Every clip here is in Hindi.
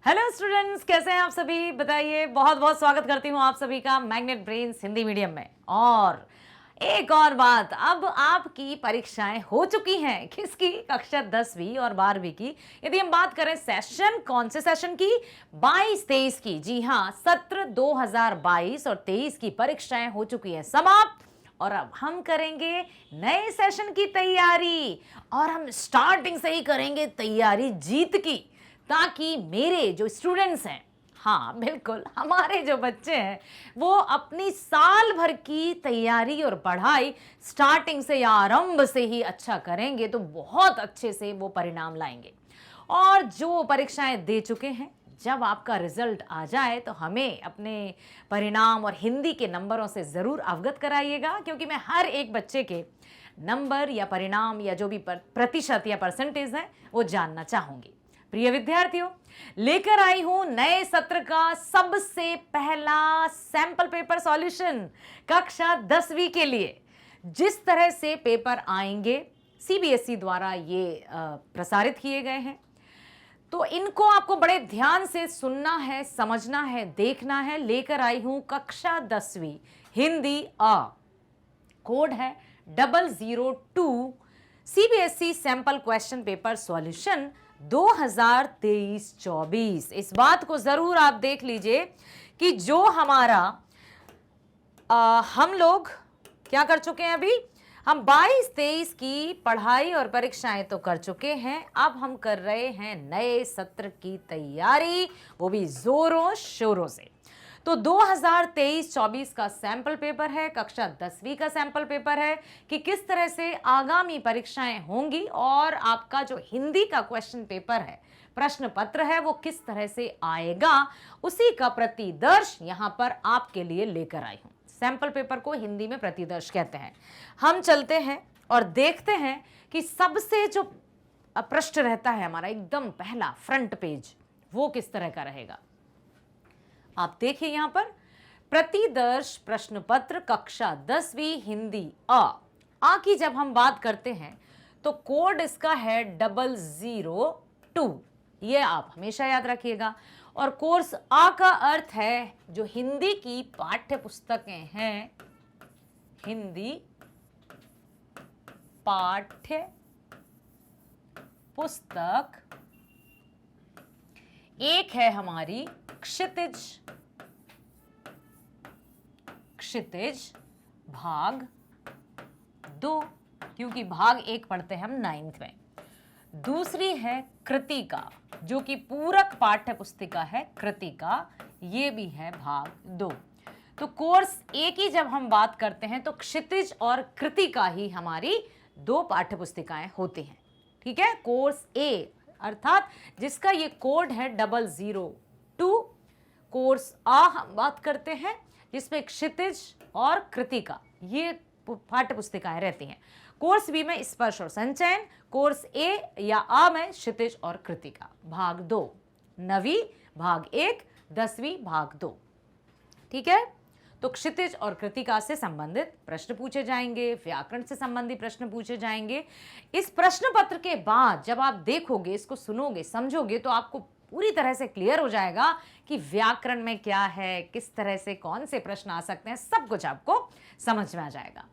हेलो स्टूडेंट्स, कैसे हैं आप सभी? बताइए। बहुत बहुत स्वागत करती हूँ आप सभी का मैग्नेट ब्रेन्स हिंदी मीडियम में। और एक और बात, अब आपकी परीक्षाएं हो चुकी हैं। किसकी? कक्षा 10वीं और 12वीं की। यदि हम बात करें सेशन, कौन से सेशन की? 22-23 की। जी हाँ, सत्र 2022 और 23 की परीक्षाएं हो चुकी हैं समाप्त। और अब हम करेंगे नए सेशन की तैयारी, और हम स्टार्टिंग से ही करेंगे तैयारी जीत की, ताकि मेरे जो स्टूडेंट्स हैं, हाँ बिल्कुल हमारे जो बच्चे हैं, वो अपनी साल भर की तैयारी और पढ़ाई स्टार्टिंग से या आरंभ से ही अच्छा करेंगे तो बहुत अच्छे से वो परिणाम लाएंगे। और जो परीक्षाएं दे चुके हैं, जब आपका रिजल्ट आ जाए तो हमें अपने परिणाम और हिंदी के नंबरों से ज़रूर अवगत कराइएगा, क्योंकि मैं हर एक बच्चे के नंबर या परिणाम या जो भी प्रतिशत या परसेंटेज है वो जानना चाहूंगी। प्रिय विद्यार्थियों, लेकर आई हूं नए सत्र का सबसे पहला सैंपल पेपर सॉल्यूशन कक्षा 10वीं के लिए। जिस तरह से पेपर आएंगे सीबीएसई द्वारा ये प्रसारित किए गए हैं, तो इनको आपको बड़े ध्यान से सुनना है, समझना है, देखना है। लेकर आई हूं कक्षा 10वीं हिंदी अ, कोड है 002, CBSE sample question paper solution 2023-24। इस बात को जरूर आप देख लीजिए कि जो हमारा हम लोग क्या कर चुके हैं, अभी हम 22-23 की पढ़ाई और परीक्षाएं तो कर चुके हैं। अब हम कर रहे हैं नए सत्र की तैयारी, वो भी जोरों शोरों से। तो 2023-24 का सैंपल पेपर है, कक्षा 10वीं का सैंपल पेपर है कि किस तरह से आगामी परीक्षाएं होंगी, और आपका जो हिंदी का क्वेश्चन पेपर है, प्रश्न पत्र है, वो किस तरह से आएगा, उसी का प्रतिदर्श यहां पर आपके लिए लेकर आई हूं। सैंपल पेपर को हिंदी में प्रतिदर्श कहते हैं। हम चलते हैं और देखते हैं कि सबसे जो पृष्ठ रहता है हमारा, एकदम पहला फ्रंट पेज, वो किस तरह का रहेगा। आप देखिए यहां पर, प्रतिदर्श प्रश्न पत्र कक्षा 10वीं हिंदी आ की जब हम बात करते हैं तो कोड इसका है 002। ये आप हमेशा याद रखिएगा। और कोर्स आ का अर्थ है जो हिंदी की पाठ्य पुस्तकें हैं, हिंदी पाठ्य पुस्तक। एक है हमारी क्षितिज, क्षितिज भाग 2, क्योंकि भाग 1 पढ़ते हैं हम 9th में। दूसरी है कृतिका, जो कि पूरक पाठ्य पुस्तिका है, कृतिका, ये भी है भाग 2। तो कोर्स ए की जब हम बात करते हैं तो क्षितिज और कृतिका ही हमारी 2 पाठ्य पुस्तिकाएं होती हैं। ठीक है, कोर्स ए अर्थात जिसका ये कोड है 002। कोर्स आ हम बात करते हैं जिसमें क्षितिज और कृतिका ये पाठ्य पुस्तिकाएं रहती हैं। कोर्स बी में स्पर्श और संचयन, कोर्स ए या आ में क्षितिज और कृतिका। भाग 2 9वीं भाग 1, 10वीं भाग 2। ठीक है, तो क्षितिज और कृतिका से संबंधित प्रश्न पूछे जाएंगे, व्याकरण से संबंधित प्रश्न पूछे जाएंगे। इस प्रश्न पत्र के बाद जब आप देखोगे, इसको सुनोगे, समझोगे, तो आपको पूरी तरह से क्लियर हो जाएगा कि व्याकरण में क्या है, किस तरह से कौन से प्रश्न आ सकते हैं, सब कुछ आपको समझ में आ जाएगा।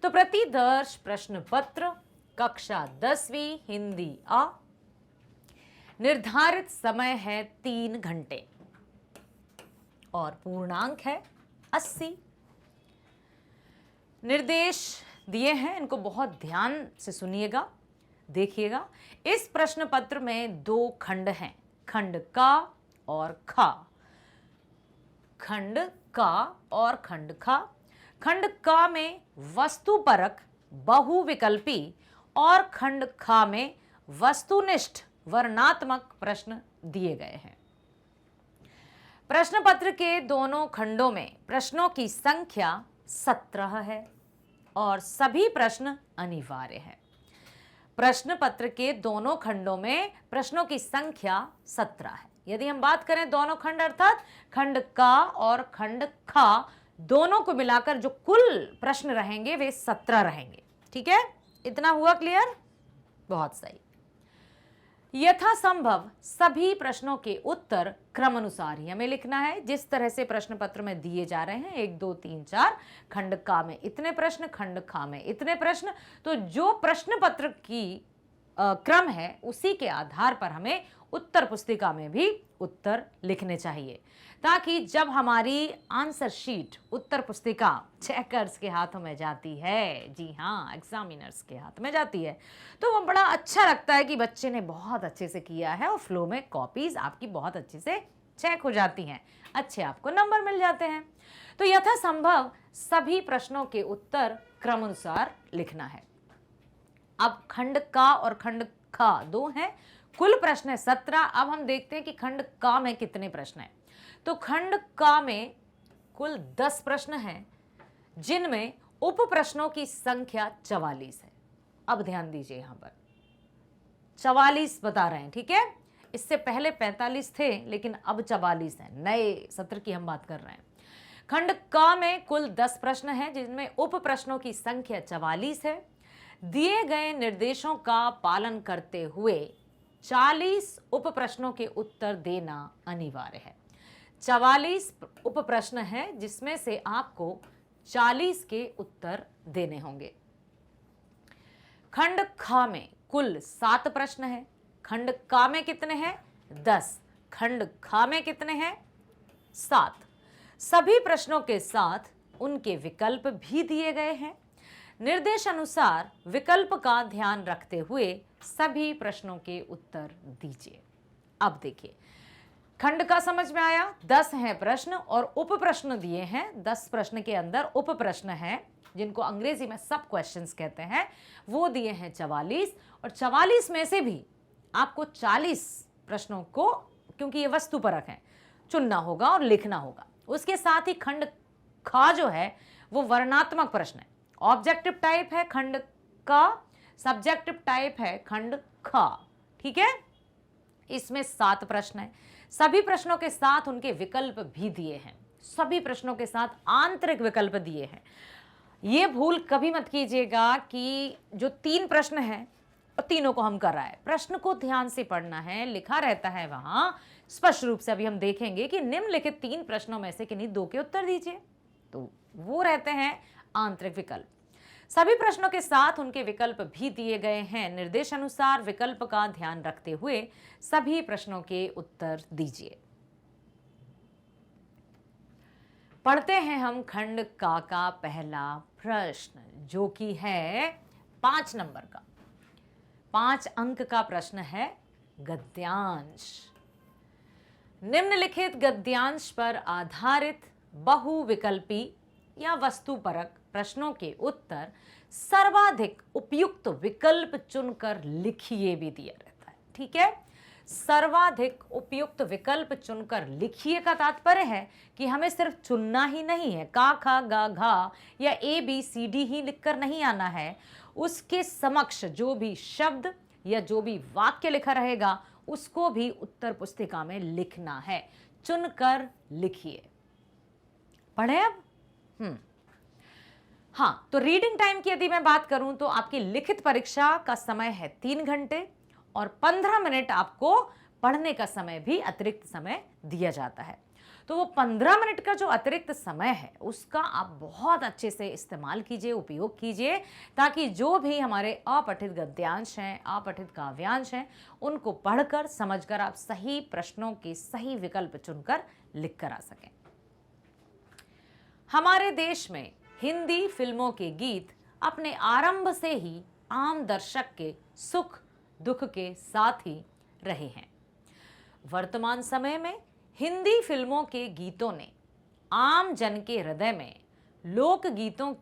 तो प्रतिदर्श प्रश्न पत्र कक्षा 10वीं हिंदी अ, निर्धारित समय है 3 घंटे और पूर्णांक है 80। निर्देश दिए हैं, इनको बहुत ध्यान से सुनिएगा, देखिएगा। इस प्रश्न पत्र में 2 खंड हैं, खंड का और खा। खंड का और खंड खा। खंड का में वस्तुपरक बहुविकल्पी और खंड खा में वस्तुनिष्ठ वर्णात्मक प्रश्न दिए गए हैं। प्रश्न पत्र के दोनों खंडों में प्रश्नों की संख्या 17 है और सभी प्रश्न अनिवार्य हैं। प्रश्न पत्र के दोनों खंडों में प्रश्नों की संख्या 17 है। यदि हम बात करें दोनों खंड अर्थात खंड का और खंड खा, दोनों को मिलाकर जो कुल प्रश्न रहेंगे वे 17 रहेंगे। ठीक है, इतना हुआ क्लियर? बहुत सही। यथासंभव सभी प्रश्नों के उत्तर क्रमानुसार ही हमें लिखना है, जिस तरह से प्रश्न पत्र में दिए जा रहे हैं 1 2 3 4, खंड का में इतने प्रश्न, खंड खा में इतने प्रश्न। तो जो प्रश्न पत्र की क्रम है उसी के आधार पर हमें उत्तर पुस्तिका में भी उत्तर लिखने चाहिए, ताकि जब हमारी आंसर शीट उत्तर पुस्तिका चेकर्स के हाथों में जाती है, जी हाँ एग्जामिनर्स के हाथ में जाती है, तो वो बड़ा अच्छा लगता है कि बच्चे ने बहुत अच्छे से किया है और फ्लो में कॉपीज आपकी बहुत अच्छे से चेक हो जाती हैं, अच्छे आपको नंबर मिल जाते हैं। तो यथासंभव सभी प्रश्नों के उत्तर क्रमानुसार लिखना है। अब खंड का और खंड खा 2 हैं, कुल प्रश्न है 17। अब हम देखते हैं कि खंड का में कितने प्रश्न हैं। तो खंड का में कुल 10 प्रश्न हैं, जिनमें उप प्रश्नों की संख्या 44 है। अब ध्यान दीजिए, यहां पर 44 बता रहे हैं, ठीक है। इससे पहले 45 थे, लेकिन अब 44 हैं, नए सत्र की हम बात कर रहे हैं। खंड का में कुल 10 प्रश्न हैं, जिनमें उप प्रश्नों की संख्या 44 है। दिए गए निर्देशों का पालन करते हुए 40 उप प्रश्नों के उत्तर देना अनिवार्य है। 44 उप प्रश्न है, जिसमें से आपको 40 के उत्तर देने होंगे। खंड खा में कुल 7 प्रश्न है। खंड का में कितने हैं? 10। खंड खा में कितने हैं? 7। सभी प्रश्नों के साथ उनके विकल्प भी दिए गए हैं। निर्देशानुसार विकल्प का ध्यान रखते हुए सभी प्रश्नों के उत्तर दीजिए। अब देखिए, खंड का समझ में आया, 10 हैं प्रश्न और उप प्रश्न दिए हैं। 10 प्रश्न के अंदर उप प्रश्न हैं, जिनको अंग्रेजी में सब क्वेश्चंस कहते हैं, वो दिए हैं 44। और 44 में से भी आपको 40 प्रश्नों को, क्योंकि ये वस्तुपरक है, चुनना होगा और लिखना होगा। उसके साथ ही खंड खा जो है वो वर्णात्मक प्रश्न है। ऑब्जेक्टिव टाइप है खंड का, सब्जेक्टिव टाइप है खंड खा, ठीक है। इसमें 7 प्रश्न है। सभी प्रश्नों के साथ उनके विकल्प भी दिए हैं। सभी प्रश्नों के साथ आंतरिक विकल्प दिए हैं। ये भूल कभी मत कीजिएगा कि जो 3 प्रश्न हैं और तीनों को हम कर रहा है। प्रश्न को ध्यान से पढ़ना है, लिखा रहता है वहां स्पष्ट रूप से। अभी हम देखेंगे कि निम्नलिखित 3 प्रश्नों में से किन्हीं 2 के उत्तर दीजिए, तो वो रहते हैं आंतरिक विकल्प। सभी प्रश्नों के साथ उनके विकल्प भी दिए गए हैं। निर्देशानुसार विकल्प का ध्यान रखते हुए सभी प्रश्नों के उत्तर दीजिए। पढ़ते हैं हम खंड का पहला प्रश्न, जो कि है 5 नंबर का, 5 अंक का प्रश्न है। गद्यांश। निम्नलिखित गद्यांश पर आधारित बहुविकल्पी या वस्तुपरक प्रश्नों के उत्तर सर्वाधिक उपयुक्त विकल्प चुनकर लिखिए भी दिया रहता है, ठीक है। सर्वाधिक उपयुक्त विकल्प चुनकर लिखिए का तात्पर्य है कि हमें सिर्फ चुनना ही नहीं है, का खा गा घा या ABCD ही लिखकर नहीं आना है। उसके समक्ष जो भी शब्द या जो भी वाक्य लिखा रहेगा उसको भी उत्तर पुस्तिका में लिखना है। चुनकर लिखिए। पढ़े अब? हाँ, तो रीडिंग टाइम की यदि मैं बात करूं तो आपकी लिखित परीक्षा का समय है 3 घंटे और 15 मिनट आपको पढ़ने का समय भी अतिरिक्त समय दिया जाता है। तो वो 15 मिनट का जो अतिरिक्त समय है उसका आप बहुत अच्छे से इस्तेमाल कीजिए, उपयोग कीजिए, ताकि जो भी हमारे अपठित गद्यांश हैं, अपठित काव्यांश हैं, उनको पढ़कर समझकर आप सही प्रश्नों के सही विकल्प चुनकर लिख कर आ सकें। हमारे देश में हिंदी फिल्मों के गीत अपने आरंभ से ही आम दर्शक के सुख दुख के साथ ही रहे हैं। वर्तमान समय में हिंदी फिल्मों के गीतों ने आम जन के हृदय में लोकगीतों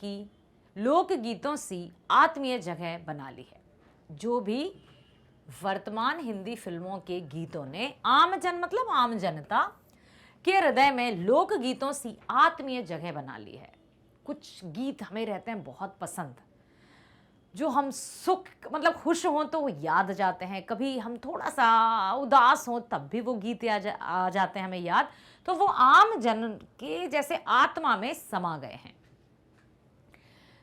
सी आत्मीय जगह बना ली है। जो भी वर्तमान हिंदी फिल्मों के गीतों ने आम जन मतलब आम जनता के हृदय में लोकगीतों सी आत्मीय जगह बना ली है। कुछ गीत हमें रहते हैं बहुत पसंद, जो हम सुख मतलब खुश हों तो वो याद जाते हैं, कभी हम थोड़ा सा उदास हों तब भी वो गीत आ जाते हैं हमें याद। तो वो आम जन के जैसे आत्मा में समा गए हैं।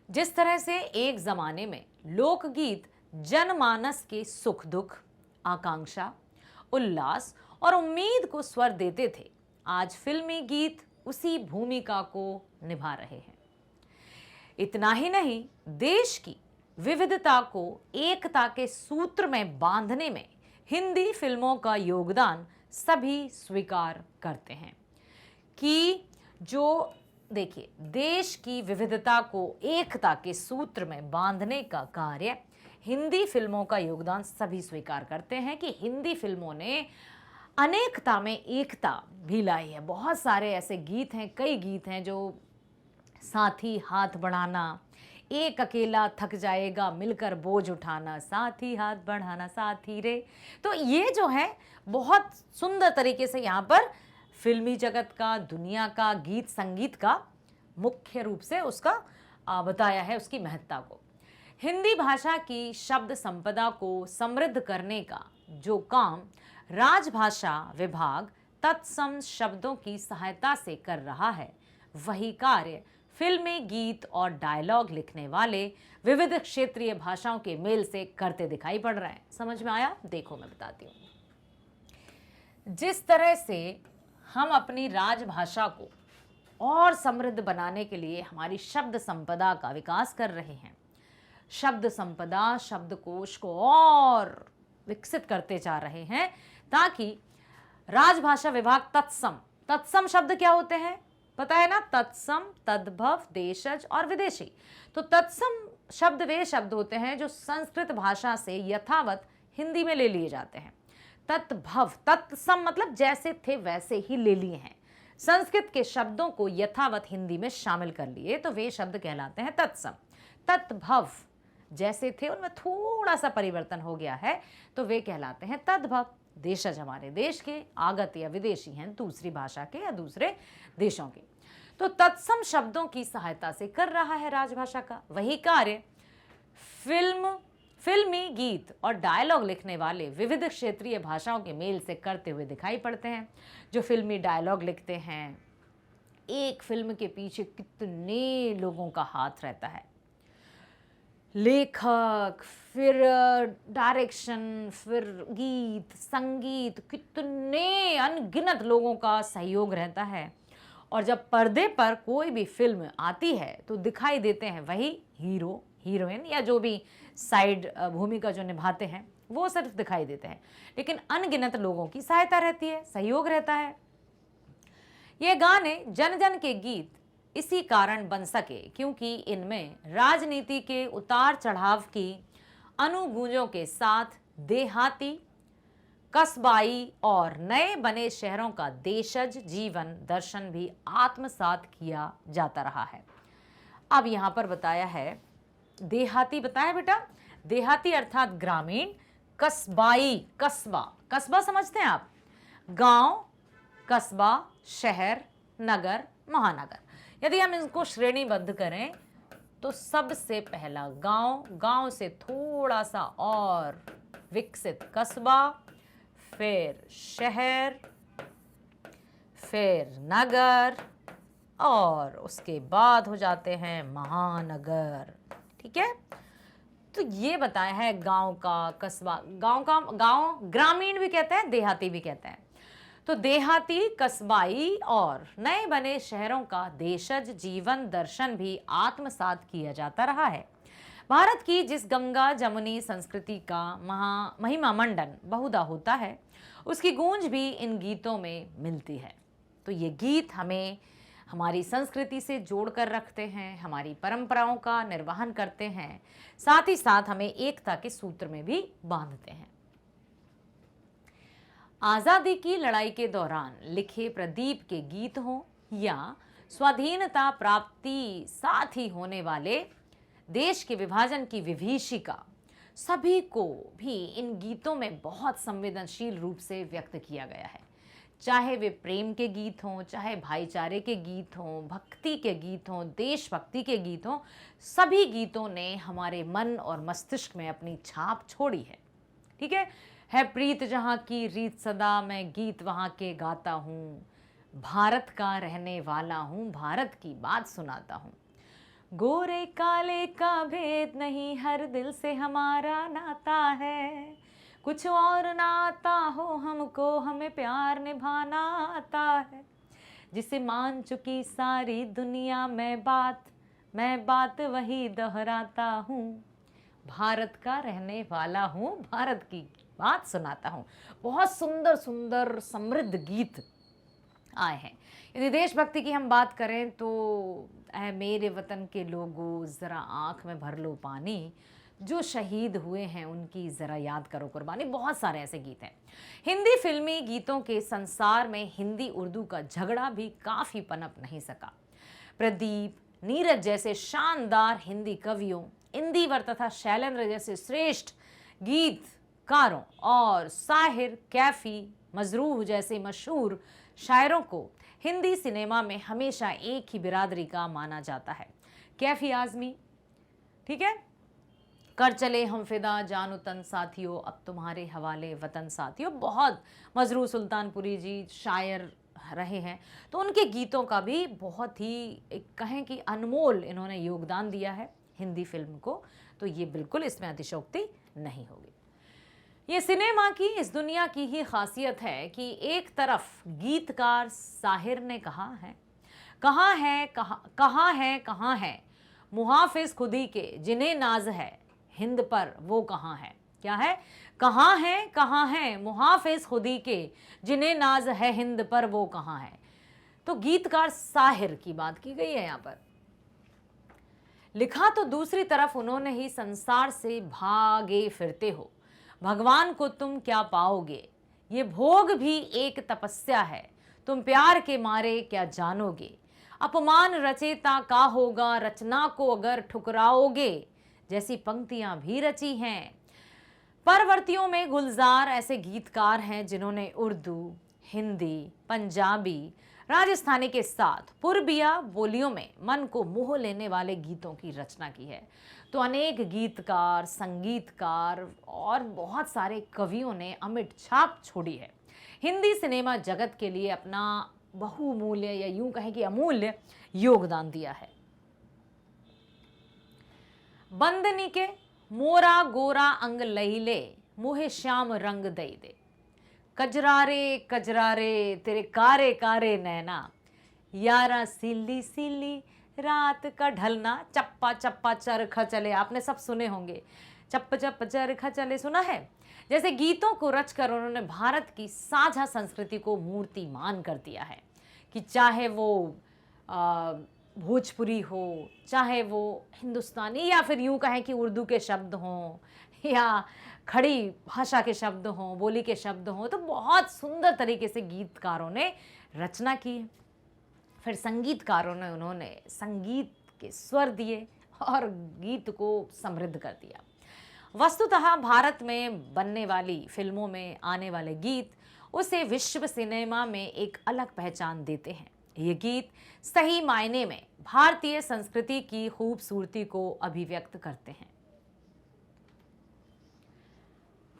जिस तरह से एक जमाने में लोकगीत जनमानस के सुख दुख, आकांक्षा, उल्लास और उम्मीद को स्वर देते थे, आज फिल्मी गीत उसी भूमिका को निभा रहे हैं। इतना ही नहीं, देश की विविधता को एकता के सूत्र में बांधने में हिंदी फिल्मों का योगदान सभी स्वीकार करते हैं कि जो देखिए, देश की विविधता को एकता के सूत्र में बांधने का कार्य हिंदी फिल्मों का योगदान सभी स्वीकार करते हैं कि हिंदी फिल्मों ने अनेकता में एकता भी लाई है। बहुत सारे ऐसे गीत हैं, कई गीत हैं जो साथी हाथ बढ़ाना, एक अकेला थक जाएगा मिलकर बोझ उठाना, साथी हाथ बढ़ाना साथी रे, तो ये जो है बहुत सुंदर तरीके से यहाँ पर फिल्मी जगत का, दुनिया का, गीत संगीत का मुख्य रूप से उसका बताया है, उसकी महत्ता को। हिंदी भाषा की शब्द संपदा को समृद्ध करने का जो काम राजभाषा विभाग तत्सम शब्दों की सहायता से कर रहा है, वही कार्य फिल्मी गीत और डायलॉग लिखने वाले विविध क्षेत्रीय भाषाओं के मेल से करते दिखाई पड़ रहे हैं। समझ में आया? देखो मैं बताती हूँ। जिस तरह से हम अपनी राजभाषा को और समृद्ध बनाने के लिए हमारी शब्द संपदा का विकास कर रहे हैं, शब्द संपदा, शब्दकोश को और विकसित करते जा रहे हैं, ताकि राजभाषा विभाग तत्सम शब्द क्या होते हैं पता है ना? तत्सम, तद्भव, देशज और विदेशी। तो तत्सम शब्द वे शब्द होते हैं जो संस्कृत भाषा से यथावत हिंदी में ले लिए जाते हैं। तत्भव, तत्सम मतलब जैसे थे वैसे ही ले लिए हैं, संस्कृत के शब्दों को यथावत हिंदी में शामिल कर लिए, तो वे शब्द कहलाते हैं तत्सम। तत्भव, जैसे थे उनमें थोड़ा सा परिवर्तन हो गया है, तो वे कहलाते हैं तद्भव। देशज हमारे देश के, आगत या विदेशी हैं दूसरी भाषा के या दूसरे देशों के। तो तत्सम शब्दों की सहायता से कर रहा है राजभाषा का वही कार्य फिल्मी गीत और डायलॉग लिखने वाले विविध क्षेत्रीय भाषाओं के मेल से करते हुए दिखाई पड़ते हैं। जो फिल्मी डायलॉग लिखते हैं, एक फिल्म के पीछे कितने लोगों का हाथ रहता है, लेखक, फिर डायरेक्शन, फिर गीत संगीत, कितने अनगिनत लोगों का सहयोग रहता है। और जब पर्दे पर कोई भी फिल्म आती है तो दिखाई देते हैं वही हीरो, हीरोइन या जो भी साइड भूमिका जो निभाते हैं वो सिर्फ दिखाई देते हैं, लेकिन अनगिनत लोगों की सहायता रहती है, सहयोग रहता है। ये गाने जन जन के गीत इसी कारण बन सके क्योंकि इनमें राजनीति के उतार चढ़ाव की अनुगूंजों के साथ देहाती, कस्बाई और नए बने शहरों का देशज जीवन दर्शन भी आत्मसात किया जाता रहा है। अब यहाँ पर बताया है देहाती, बताया बेटा, देहाती अर्थात ग्रामीण, कस्बाई, कस्बा समझते हैं आप? गांव, कस्बा, शहर, नगर, महानगर। यदि हम इनको श्रेणीबद्ध करें तो सबसे पहला गांव, गांव से थोड़ा सा और विकसित कस्बा, फिर शहर, फिर नगर और उसके बाद हो जाते हैं महानगर। ठीक है, तो ये बताया है गांव का, कस्बा, गांव ग्रामीण भी कहते हैं, देहाती भी कहते हैं। तो देहाती, कस्बाई और नए बने शहरों का देशज जीवन दर्शन भी आत्मसात किया जाता रहा है। भारत की जिस गंगा जमुनी संस्कृति का महिमा मंडन बहुधा होता है, उसकी गूंज भी इन गीतों में मिलती है। तो ये गीत हमें हमारी संस्कृति से जोड़कर रखते हैं, हमारी परंपराओं का निर्वहन करते हैं, साथ ही साथ हमें एकता के सूत्र में भी बांधते हैं। आज़ादी की लड़ाई के दौरान लिखे प्रदीप के गीत हों या स्वाधीनता प्राप्ति साथ ही होने वाले देश के विभाजन की विभीषिका, सभी को भी इन गीतों में बहुत संवेदनशील रूप से व्यक्त किया गया है। चाहे वे प्रेम के गीत हों, चाहे भाईचारे के गीत हों, भक्ति के गीत हों, देशभक्ति के गीत हों, सभी गीतों ने हमारे मन और मस्तिष्क में अपनी छाप छोड़ी है। ठीक है प्रीत जहाँ की रीत सदा, मैं गीत वहाँ के गाता हूँ, भारत का रहने वाला हूँ, भारत की बात सुनाता हूँ। गोरे काले का भेद नहीं, हर दिल से हमारा नाता है, कुछ और ना आता हो हमको, हमें प्यार निभाना आता है, जिसे मान चुकी सारी दुनिया, मैं बात वही दोहराता हूँ, भारत का रहने वाला हूँ, भारत की बात सुनाता हूँ। बहुत सुंदर सुंदर समृद्ध गीत आए हैं। यदि देशभक्ति की हम बात करें तो ऐ मेरे वतन के लोगों ज़रा आँख में भर लो पानी, जो शहीद हुए हैं उनकी ज़रा याद करो कुर्बानी। बहुत सारे ऐसे गीत हैं। हिंदी फिल्मी गीतों के संसार में हिंदी उर्दू का झगड़ा भी काफ़ी पनप नहीं सका। प्रदीप, नीरज जैसे शानदार हिंदी कवियों, इंदिवर तथा शैलेंद्र जैसे श्रेष्ठ गीतकारों और साहिर, कैफी, मजरूह जैसे मशहूर शायरों को हिंदी सिनेमा में हमेशा एक ही बिरादरी का माना जाता है। कैफी आज़मी, ठीक है, कर चले हम फिदा जानो तन साथियों, अब तुम्हारे हवाले वतन साथियों, बहुत मजरूह सुल्तानपुरी जी शायर रहे हैं, तो उनके गीतों का भी बहुत ही एक कहें कि अनमोल इन्होंने योगदान दिया है हिंदी फिल्म को, तो ये बिल्कुल इसमें अतिशयोक्ति नहीं होगी। ये सिनेमा की इस दुनिया की ही खासियत है कि एक तरफ गीतकार साहिर ने कहाँ है मुहाफिज खुदी के जिन्हें नाज है हिंद पर वो कहाँ है, क्या है, कहाँ है मुहाफिज खुदी के जिन्हें नाज है हिंद पर वो कहाँ है। तो गीतकार साहिर की बात की गई है यहाँ पर। लिखा तो दूसरी तरफ उन्होंने ही संसार से भागे फिरते हो, भगवान को तुम क्या पाओगे, ये भोग भी एक तपस्या है, तुम प्यार के मारे क्या जानोगे, अपमान रचेता का होगा, रचना को अगर ठुकराओगे, जैसी पंक्तियां भी रची हैं। परवर्तियों में गुलजार ऐसे गीतकार हैं जिन्होंने उर्दू, हिंदी, पंजाबी, राजस्थानी के साथ पूर्बिया बोलियों में मन को मोह लेने वाले गीतों की रचना की है। तो अनेक गीतकार, संगीतकार और बहुत सारे कवियों ने अमिट छाप छोड़ी है। हिंदी सिनेमा जगत के लिए अपना बहुमूल्य या यूं कहें कि अमूल्य योगदान दिया है। बंदनी के मोरा गोरा अंग लईले, मुहे श्याम रंग दई दे, कजरारे कजरारे तेरे कारे कारे नैना, यारा सिल्ली सिल्ली रात का ढलना, चप्पा चप्पा चरखा चले, आपने सब सुने होंगे, चप्प चप्प चरखा चले, सुना है। जैसे गीतों को रचकर उन्होंने भारत की साझा संस्कृति को मूर्तिमान कर दिया है कि चाहे वो भोजपुरी हो, चाहे वो हिंदुस्तानी या फिर यूं कहें कि उर्दू के शब्द हों या खड़ी भाषा के शब्द हों, बोली के शब्द हों, तो बहुत सुंदर तरीके से गीतकारों ने रचना की है। फिर संगीतकारों ने उन्होंने संगीत के स्वर दिए और गीत को समृद्ध कर दिया। वस्तुतः भारत में बनने वाली फिल्मों में आने वाले गीत उसे विश्व सिनेमा में एक अलग पहचान देते हैं। ये गीत सही मायने में भारतीय संस्कृति की खूबसूरती को अभिव्यक्त करते हैं।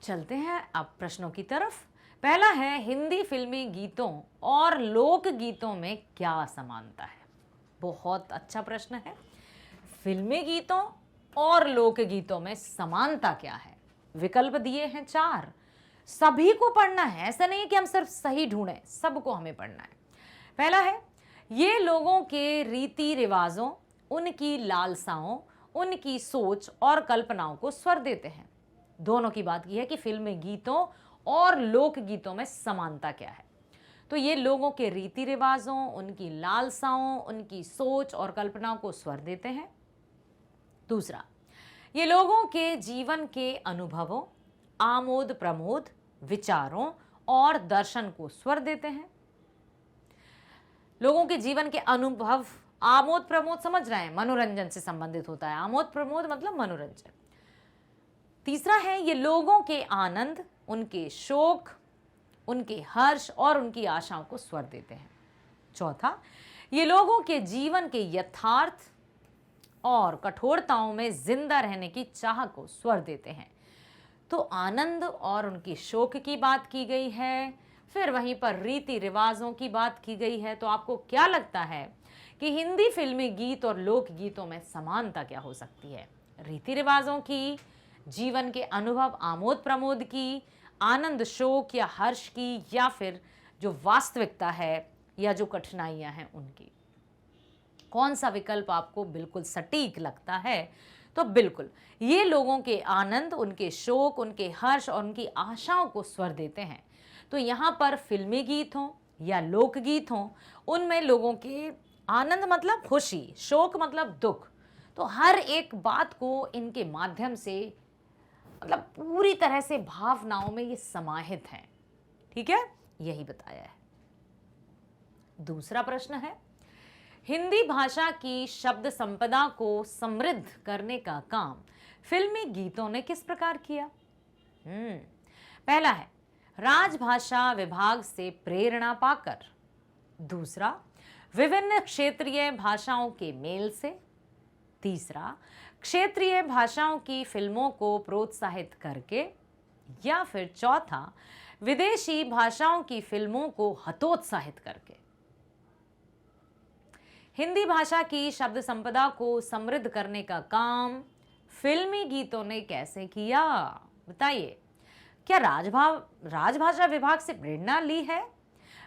चलते हैं अब प्रश्नों की तरफ। पहला है, हिंदी फिल्मी गीतों और लोक गीतों में क्या समानता है। बहुत अच्छा प्रश्न है। फिल्मी गीतों और लोक गीतों में समानता क्या है। विकल्प दिए हैं 4, सभी को पढ़ना है, ऐसा नहीं है कि हम सिर्फ सही ढूंढें, सबको हमें पढ़ना है। पहला है, ये लोगों के रीति रिवाजों, उनकी लालसाओं, उनकी सोच और कल्पनाओं को स्वर देते हैं। दोनों की बात की है कि फिल्मी गीतों और लोक गीतों में समानता क्या है। तो ये लोगों के रीति रिवाजों, उनकी लालसाओं, उनकी सोच और कल्पनाओं को स्वर देते हैं। दूसरा, ये लोगों के जीवन के अनुभवों, आमोद प्रमोद, विचारों और दर्शन को स्वर देते हैं। लोगों के जीवन के अनुभव, आमोद प्रमोद समझ रहे हैं, मनोरंजन से संबंधित होता है। आमोद प्रमोद मतलब मनोरंजन। तीसरा है, ये लोगों के आनंद, उनके शोक, उनके हर्ष और उनकी आशाओं को स्वर देते हैं। चौथा, ये लोगों के जीवन के यथार्थ और कठोरताओं में जिंदा रहने की चाह को स्वर देते हैं। तो आनंद और उनकी शोक की बात की गई है, फिर वहीं पर रीति रिवाजों की बात की गई है। तो आपको क्या लगता है कि हिंदी फिल्मी गीत और लोक गीतों में समानता क्या हो सकती है। रीति रिवाजों की जीवन के अनुभव आमोद प्रमोद की, आनंद शोक या हर्ष की, या फिर जो वास्तविकता है या जो कठिनाइयां हैं उनकी? कौन सा विकल्प आपको बिल्कुल सटीक लगता है? तो बिल्कुल ये लोगों के आनंद, उनके शोक, उनके हर्ष और उनकी आशाओं को स्वर देते हैं। तो यहाँ पर फिल्मी गीत हों या लोकगीत हों, उनमें लोगों के आनंद मतलब खुशी, शोक मतलब दुख, तो हर एक बात को इनके माध्यम से मतलब पूरी तरह से भावनाओं में ये समाहित हैं। ठीक है, यही बताया है। दूसरा प्रश्न है, हिंदी भाषा की शब्द संपदा को समृद्ध करने का काम फिल्मी गीतों ने किस प्रकार किया? पहला है राजभाषा विभाग से प्रेरणा पाकर। दूसरा, विभिन्न क्षेत्रीय भाषाओं के मेल से। तीसरा, क्षेत्रीय भाषाओं की फिल्मों को प्रोत्साहित करके। या फिर चौथा, विदेशी भाषाओं की फिल्मों को हतोत्साहित करके। हिंदी भाषा की शब्द संपदा को समृद्ध करने का काम फिल्मी गीतों ने कैसे किया? बताइए। क्या राजभाषा विभाग से प्रेरणा ली है,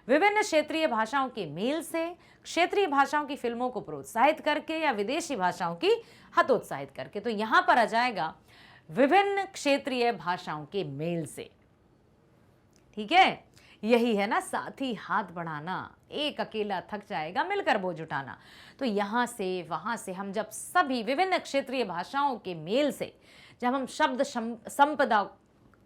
विभिन्न क्षेत्रीय भाषाओं के मेल से, क्षेत्रीय भाषाओं की फिल्मों को प्रोत्साहित करके, या विदेशी भाषाओं की हतोत्साहित करके? तो यहां पर आ जाएगा विभिन्न क्षेत्रीय भाषाओं के मेल से। ठीक है, यही है ना साथी हाथ बढ़ाना, एक अकेला थक जाएगा मिलकर बोझ उठाना। तो यहाँ से वहाँ से हम जब सभी विभिन्न क्षेत्रीय भाषाओं के मेल से जब हम शब्द संपदा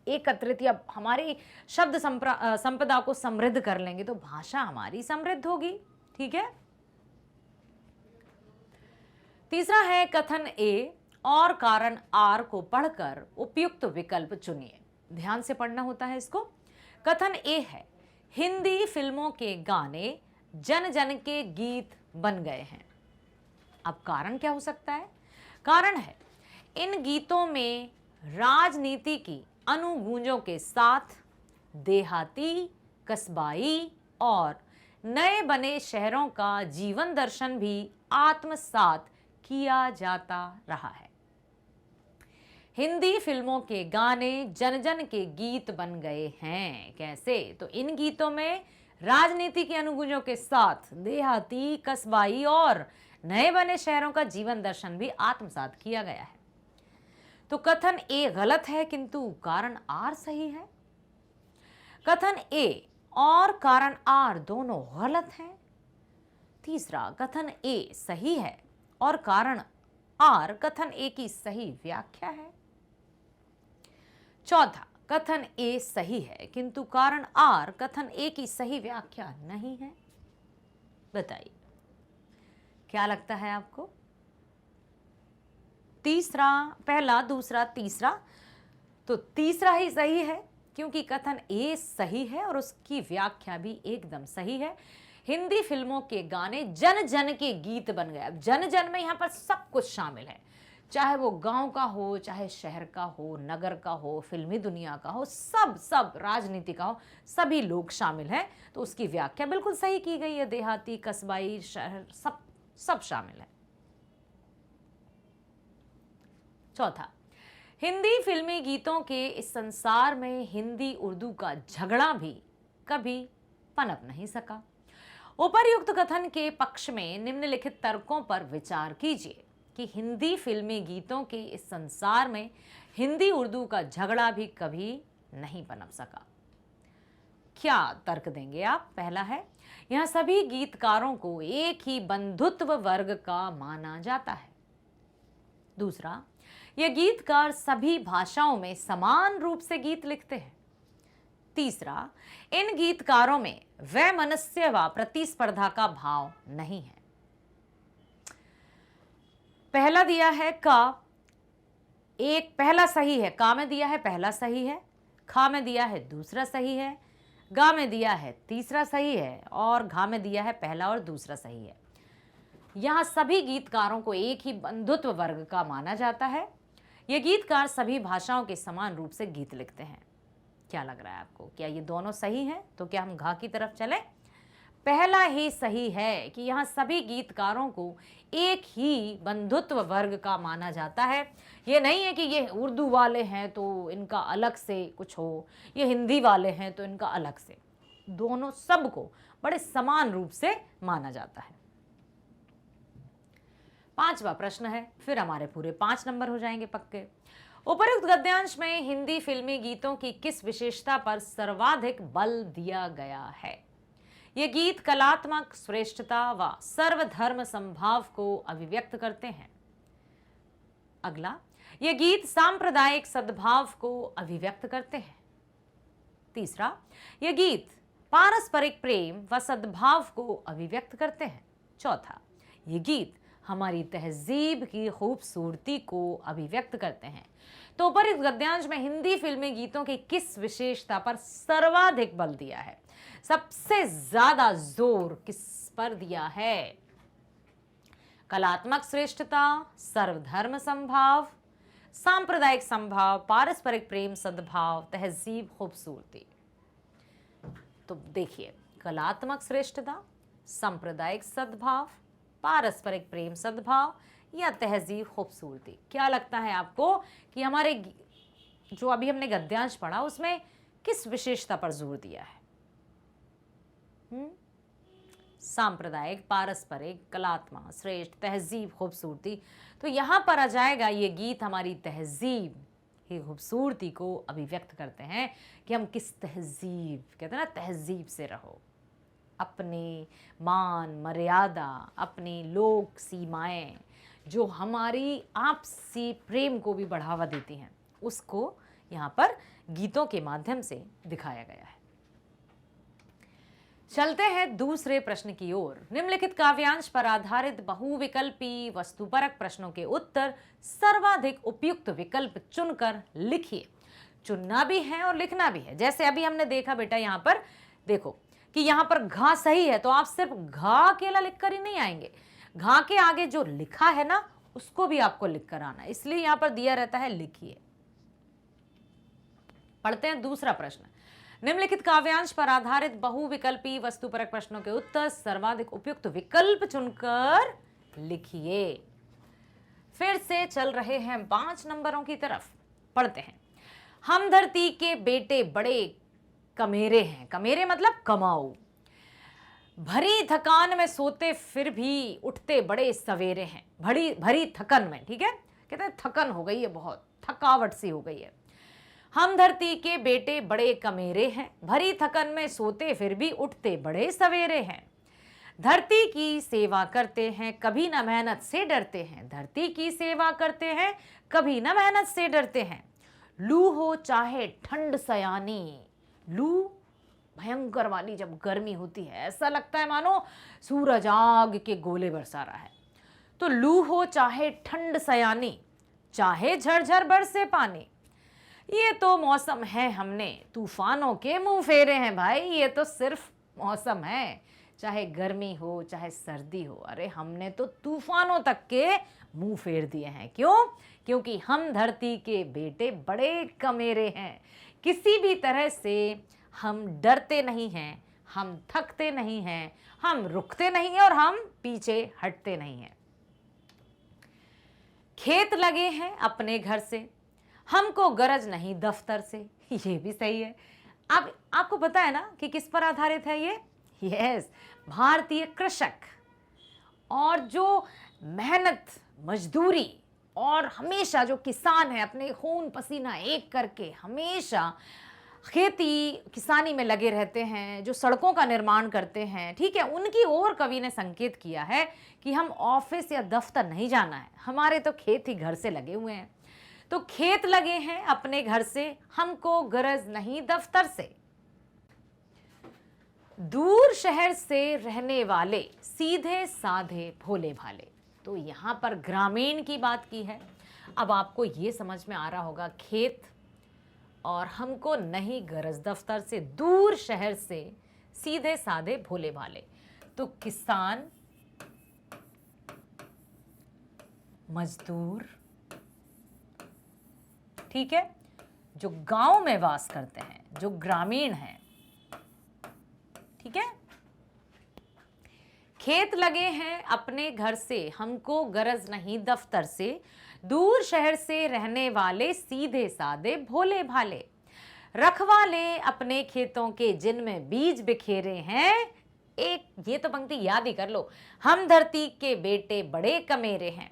एकत्रित या हमारी शब्द संपदा को समृद्ध कर लेंगे तो भाषा हमारी समृद्ध होगी। ठीक है। तीसरा है कथन ए और कारण आर को पढ़कर उपयुक्त विकल्प चुनिए। ध्यान से पढ़ना होता है इसको। कथन ए है, हिंदी फिल्मों के गाने जन जन के गीत बन गए हैं। अब कारण क्या हो सकता है? कारण है इन गीतों में राजनीति की अनुगूंजों के साथ देहाती, कस्बाई और नए बने शहरों का जीवन दर्शन भी आत्मसात किया जाता रहा है। हिंदी फिल्मों के गाने जन जन के गीत बन गए हैं। कैसे? तो इन गीतों में राजनीति की अनुगूंजों के साथ देहाती, कस्बाई और नए बने शहरों का जीवन दर्शन भी आत्मसात किया गया है। तो कथन ए गलत है किंतु कारण आर सही है। कथन ए और कारण आर दोनों गलत हैं। तीसरा, कथन ए सही है और कारण आर कथन ए की सही व्याख्या है। चौथा, कथन ए सही है किंतु कारण आर कथन ए की सही व्याख्या नहीं है। बताइए क्या लगता है आपको? तीसरा, पहला, दूसरा, तीसरा। तो तीसरा ही सही है क्योंकि कथन ए सही है और उसकी व्याख्या भी एकदम सही है। हिंदी फिल्मों के गाने जन जन के गीत बन गए। अब जन जन में यहाँ पर सब कुछ शामिल है, चाहे वो गांव का हो, चाहे शहर का हो, नगर का हो, फिल्मी दुनिया का हो, सब राजनीति का हो, सभी लोग शामिल हैं। तो उसकी व्याख्या बिल्कुल सही की गई है। देहाती, कस्बाई, शहर सब शामिल है। चौथा, हिंदी फिल्मी गीतों के इस संसार में हिंदी उर्दू का झगड़ा भी कभी पनप नहीं सका। उपर्युक्त कथन के पक्ष में निम्नलिखित तर्कों पर विचार कीजिए कि हिंदी फिल्मी गीतों के इस संसार में हिंदी उर्दू का झगड़ा भी कभी नहीं पनप सका। क्या तर्क देंगे आप? पहला है, यहां सभी गीतकारों को एक ही बंधुत्व वर्ग का माना जाता है। दूसरा, ये गीतकार सभी भाषाओं में समान रूप से गीत लिखते हैं। तीसरा, इन गीतकारों में वैमनस्य व प्रतिस्पर्धा का भाव नहीं है। पहला दिया है का, एक पहला सही है, का में दिया है पहला सही है, खा में दिया है दूसरा सही है, गा में दिया है तीसरा सही है और घा में दिया है पहला और दूसरा सही है। यहां सभी गीतकारों को एक ही बंधुत्व वर्ग का माना जाता है। ये गीतकार सभी भाषाओं के समान रूप से गीत लिखते हैं। क्या लग रहा है आपको? क्या ये दोनों सही हैं? तो क्या हम घा की तरफ चलें? पहला ही सही है कि यहाँ सभी गीतकारों को एक ही बंधुत्व वर्ग का माना जाता है। ये नहीं है कि ये उर्दू वाले हैं तो इनका अलग से कुछ हो, ये हिंदी वाले हैं तो इनका अलग से, दोनों सबको बड़े समान रूप से माना जाता है। 5वां प्रश्न है, फिर हमारे पूरे 5 नंबर हो जाएंगे पक्के। उपरोक्त गद्यांश में हिंदी फिल्मी गीतों की किस विशेषता पर सर्वाधिक बल दिया गया है? ये गीत कलात्मक श्रेष्ठता व सर्वधर्म समभाव को अभिव्यक्त करते हैं। अगला, ये गीत सांप्रदायिक सद्भाव को अभिव्यक्त करते हैं। तीसरा, ये गीत पारस्परिक प्रेम व सद्भाव को अभिव्यक्त करते हैं। चौथा, ये गीत हमारी तहजीब की खूबसूरती को अभिव्यक्त करते हैं। तो उपरोक्त गद्यांश में हिंदी फिल्मी गीतों की किस विशेषता पर सर्वाधिक बल दिया है? सबसे ज्यादा जोर किस पर दिया है? कलात्मक श्रेष्ठता, सर्वधर्म समभाव, सांप्रदायिक समभाव, पारस्परिक प्रेम सद्भाव, तहजीब खूबसूरती। तो देखिए, कलात्मक श्रेष्ठता, सांप्रदायिक सद्भाव, पारस्परिक प्रेम सद्भाव या तहजीब खूबसूरती। क्या लगता है आपको कि हमारे जो अभी हमने गद्यांश पढ़ा उसमें किस विशेषता पर जोर दिया है? सांप्रदायिक, पारस्परिक, कलात्मक, श्रेष्ठ, तहजीब, खूबसूरती। तो यहां पर आ जाएगा ये गीत हमारी तहजीब की खूबसूरती को अभिव्यक्त करते हैं कि हम किस तहजीब, कहते हैं ना तहजीब से रहो, अपने मान मर्यादा, अपनी लोक सीमाएं जो हमारी आपसी प्रेम को भी बढ़ावा देती हैं, उसको यहाँ पर गीतों के माध्यम से दिखाया गया है। चलते हैं दूसरे प्रश्न की ओर। निम्नलिखित काव्यांश पर आधारित बहुविकल्पी वस्तुपरक प्रश्नों के उत्तर सर्वाधिक उपयुक्त विकल्प चुनकर लिखिए। चुनना भी है और लिखना भी है। जैसे अभी हमने देखा बेटा, यहाँ पर देखो कि यहाँ पर घा सही है, तो आप सिर्फ घा अकेला लिखकर ही नहीं आएंगे, घा के आगे जो लिखा है ना उसको भी आपको लिखकर आना, इसलिए यहाँ पर दिया रहता है लिखिए। पढ़ते हैं दूसरा प्रश्न। निम्नलिखित काव्यांश पर आधारित बहुविकल्पी वस्तुपरक प्रश्नों के उत्तर सर्वाधिक उपयुक्त विकल्प चुनकर लिखिए। फिर से चल रहे हैं 5 नंबरों की तरफ। पढ़ते हैं। हम धरती के बेटे बड़े कमेरे हैं, कमेरे मतलब कमाऊ, भरी थकान में सोते फिर भी उठते बड़े सवेरे हैं। भरी थकन में, ठीक है, कहते हैं थकन हो गई है, बहुत थकावट सी हो गई है। हम धरती के बेटे बड़े कमेरे हैं, भरी थकन में सोते फिर भी उठते बड़े सवेरे हैं। धरती की सेवा करते हैं, कभी न मेहनत से डरते हैं। धरती की सेवा करते हैं, कभी न मेहनत से डरते हैं। लू हो चाहे ठंड सयानी, लू भयंकर वाली जब गर्मी होती है, ऐसा लगता है मानो सूरज आग के गोले बरसा रहा है। तो लू हो चाहे ठंड सयानी, चाहे झरझर बरसे पानी, ये तो मौसम है, हमने तूफानों के मुंह फेरे हैं। भाई ये तो सिर्फ मौसम है, चाहे गर्मी हो चाहे सर्दी हो, अरे हमने तो तूफानों तक के मुंह फेर दिए हैं। क्यों? क्योंकि हम धरती के बेटे बड़े कमेरे हैं। किसी भी तरह से हम डरते नहीं हैं, हम थकते नहीं हैं, हम रुकते नहीं हैं और हम पीछे हटते नहीं हैं। खेत लगे हैं अपने घर से, हमको गरज नहीं दफ्तर से, ये भी सही है। अब आपको पता है ना कि किस पर आधारित है ये? यस, भारतीय कृषक और जो मेहनत मजदूरी और हमेशा जो किसान है अपने खून पसीना एक करके हमेशा खेती किसानी में लगे रहते हैं, जो सड़कों का निर्माण करते हैं, ठीक है, उनकी ओर कवि ने संकेत किया है कि हम ऑफिस या दफ्तर नहीं जाना है, हमारे तो खेत ही घर से लगे हुए हैं। तो खेत लगे हैं अपने घर से, हमको गरज नहीं दफ्तर से। दूर शहर से रहने वाले सीधे साधे भोले भाले, तो यहां पर ग्रामीण की बात की है। अब आपको ये समझ में आ रहा होगा, खेत और हमको नहीं गरज दफ्तर से, दूर शहर से सीधे साधे भोले भाले, तो किसान, मजदूर, ठीक है, जो गांव में वास करते हैं, जो ग्रामीण हैं, ठीक है, खेत लगे हैं अपने घर से, हमको गरज नहीं दफ्तर से, दूर शहर से रहने वाले सीधे साधे भोले भाले, रखवाले अपने खेतों के जिनमें बीज बिखेरे हैं। एक ये तो पंक्ति याद ही कर लो, हम धरती के बेटे बड़े कमेरे हैं,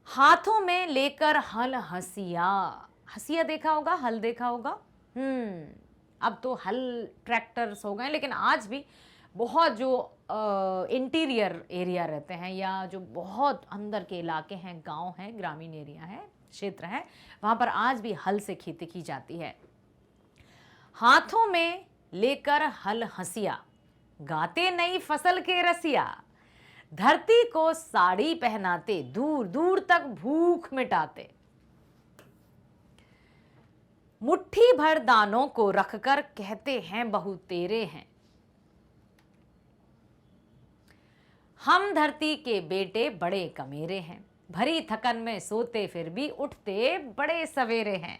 हाथों में लेकर हल हसिया। हसिया देखा होगा, हल देखा होगा। अब तो हल ट्रैक्टर्स हो गए, लेकिन आज भी बहुत जो इंटीरियर एरिया रहते हैं या जो बहुत अंदर के इलाके हैं, गांव हैं, ग्रामीण एरिया है, क्षेत्र है, वहां पर आज भी हल से खेती की जाती है। हाथों में लेकर हल हसिया, गाते नई फसल के रसिया, धरती को साड़ी पहनाते, दूर दूर तक भूख मिटाते, मुट्ठी भर दानों को रखकर कहते हैं बहु तेरे हैं, हम धरती के बेटे बड़े कमेरे हैं, भरी थकन में सोते फिर भी उठते बड़े सवेरे हैं।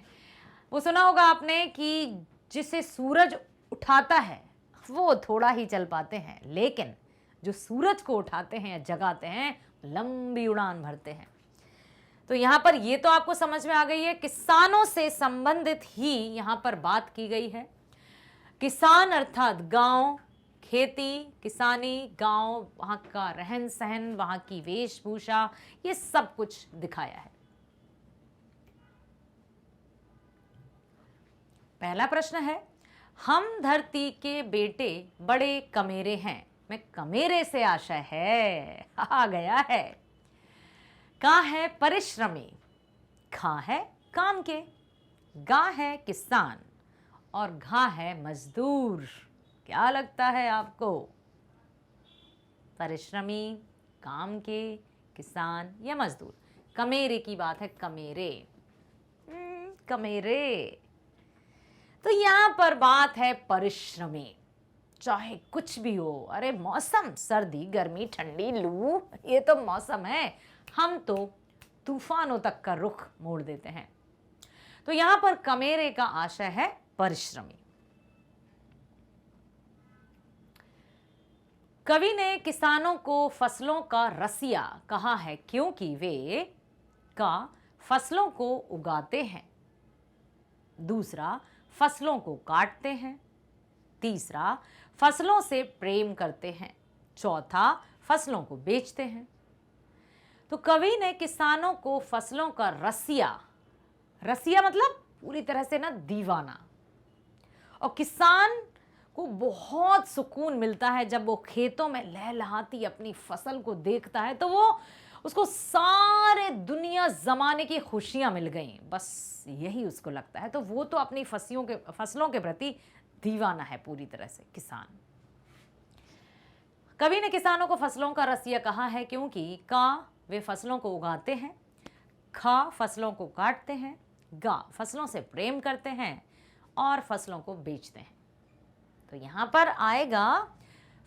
वो सुना होगा आपने कि जिसे सूरज उठाता है वो थोड़ा ही चल पाते हैं, लेकिन जो सूरज को उठाते हैं या जगाते हैं लंबी उड़ान भरते हैं। तो यहाँ पर ये तो आपको समझ में आ गई है, किसानों से संबंधित ही यहाँ पर बात की गई है। किसान अर्थात गांव, खेती, किसानी, गांव, वहाँ का रहन सहन, वहाँ की वेशभूषा, ये सब कुछ दिखाया है। पहला प्रश्न है, हम धरती के बेटे बड़े कमेरे हैं, में कमेरे से आशय है, आ गया है। का है परिश्रमी, खा है काम के, गा है किसान और घा है मजदूर। क्या लगता है आपको? परिश्रमी, काम के, किसान या मजदूर? कमेरे की बात है, कमेरे। कमेरे। तो यहां पर बात है परिश्रमी, चाहे कुछ भी हो। अरे मौसम, सर्दी, गर्मी, ठंडी, लू, ये तो मौसम है, हम तो तूफानों तक का रुख मोड़ देते हैं। तो यहां पर कमेरे का आशय है परिश्रमी। कवि ने किसानों को फसलों का रसिया कहा है क्योंकि वे का फसलों को उगाते हैं, दूसरा फसलों को काटते हैं, तीसरा फसलों से प्रेम करते हैं, चौथा फसलों को बेचते हैं। तो कवि ने किसानों को फसलों का रसिया, रसिया मतलब पूरी तरह से ना दीवाना, और किसान को बहुत सुकून मिलता है जब वो खेतों में लहलहाती अपनी फसल को देखता है, तो वो उसको सारे दुनिया जमाने की खुशियां मिल गई, बस यही उसको लगता है। तो वो तो अपनी फसलों के प्रति दीवाना है पूरी तरह से किसान। कवि ने किसानों को फसलों का रसिया कहा है क्योंकि का वे फसलों को उगाते हैं, खा फसलों को काटते हैं, गा फसलों से प्रेम करते हैं और फसलों को बेचते हैं। तो यहां पर आएगा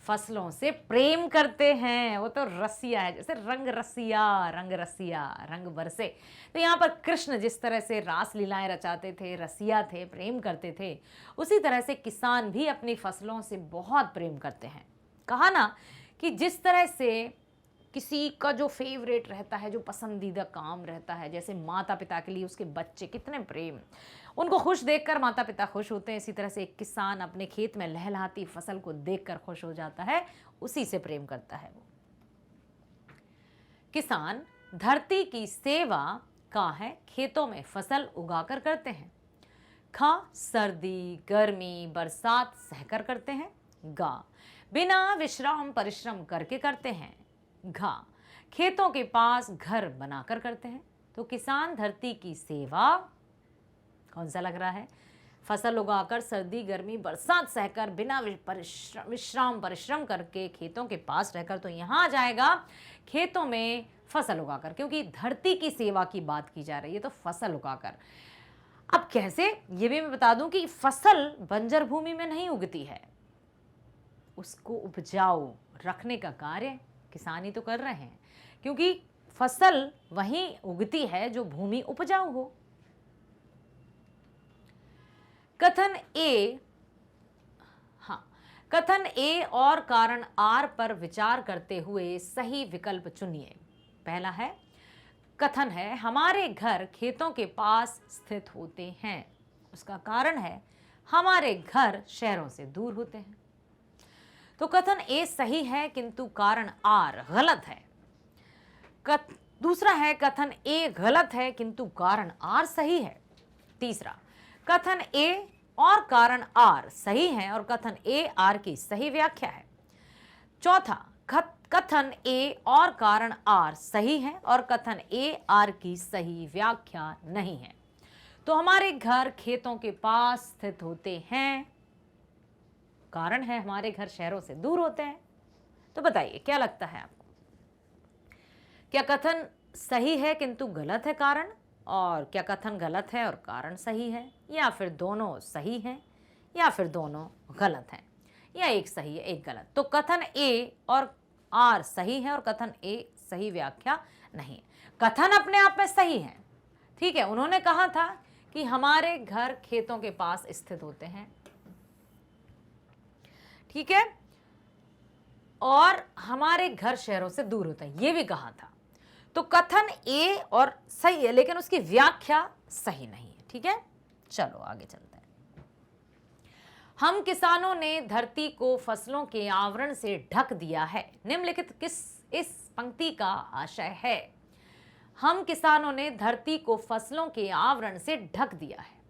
फसलों से प्रेम करते हैं, वो तो रसिया है, जैसे रंग रसिया, रंग रसिया, रंग बरसे। तो यहाँ पर कृष्ण जिस तरह से रास लीलाएं रचाते थे, रसिया थे, प्रेम करते थे, उसी तरह से किसान भी अपनी फसलों से बहुत प्रेम करते हैं। कहा ना कि जिस तरह से किसी का जो फेवरेट रहता है, जो पसंदीदा काम रहता है, जैसे माता पिता के लिए उसके बच्चे कितने प्रेम, उनको खुश देखकर माता पिता खुश होते हैं, इसी तरह से एक किसान अपने खेत में लहलहाती फसल को देखकर खुश हो जाता है, उसी से प्रेम करता है वो। किसान धरती की सेवा का है, खेतों में फसल उगाकर करते हैं, खा सर्दी, गर्मी, बरसात सहकर करते हैं, गा बिना विश्राम परिश्रम करके करते हैं, घा खेतों के पास घर बनाकर करते हैं। तो किसान धरती की सेवा, कौन सा लग रहा है? फसल उगाकर, सर्दी, गर्मी, बरसात सहकर, बिना विश्राम परिश्रम करके, खेतों के पास रहकर। तो यहाँ आ जाएगा खेतों में फसल उगाकर, क्योंकि धरती की सेवा की बात की जा रही है, तो फसल उगाकर। अब कैसे, ये भी मैं बता दूं कि फसल बंजर भूमि में नहीं उगती है, उसको उपजाऊ रखने का कार्य किसान ही तो कर रहे हैं, क्योंकि फसल वहीं उगती है जो भूमि उपजाऊ हो। कथन ए, हाँ, कथन ए और कारण आर पर विचार करते हुए सही विकल्प चुनिए। पहला है, कथन है हमारे घर खेतों के पास स्थित होते हैं। उसका कारण है हमारे घर शहरों से दूर होते हैं। तो कथन ए सही है किंतु कारण आर गलत है। दूसरा है, कथन ए गलत है किंतु कारण आर सही है। तीसरा, कथन ए और कारण आर सही है और कथन ए आर की सही व्याख्या है। चौथा, कथन ए और कारण आर सही है और कथन ए आर की सही व्याख्या नहीं है। तो हमारे घर खेतों के पास स्थित होते हैं, कारण है हमारे घर शहरों से दूर होते हैं। तो बताइए क्या लगता है आपको, क्या कथन सही है किंतु गलत है कारण, और क्या कथन गलत है और कारण सही है, या फिर दोनों सही हैं, या फिर दोनों गलत हैं, या एक सही है एक गलत। तो कथन ए और आर सही है और कथन ए सही व्याख्या नहीं है। कथन अपने आप में सही है, ठीक है, उन्होंने कहा था कि हमारे घर खेतों के पास स्थित होते हैं, ठीक है, और हमारे घर शहरों से दूर होते हैं, ये भी कहा था। तो कथन ए और सही है लेकिन उसकी व्याख्या सही नहीं है, ठीक है। चलो आगे चलते हैं। हम किसानों ने धरती को फसलों के आवरण से ढक दिया है। निम्नलिखित किस इस पंक्ति का आशय है? हम किसानों ने धरती को फसलों के आवरण से ढक दिया है।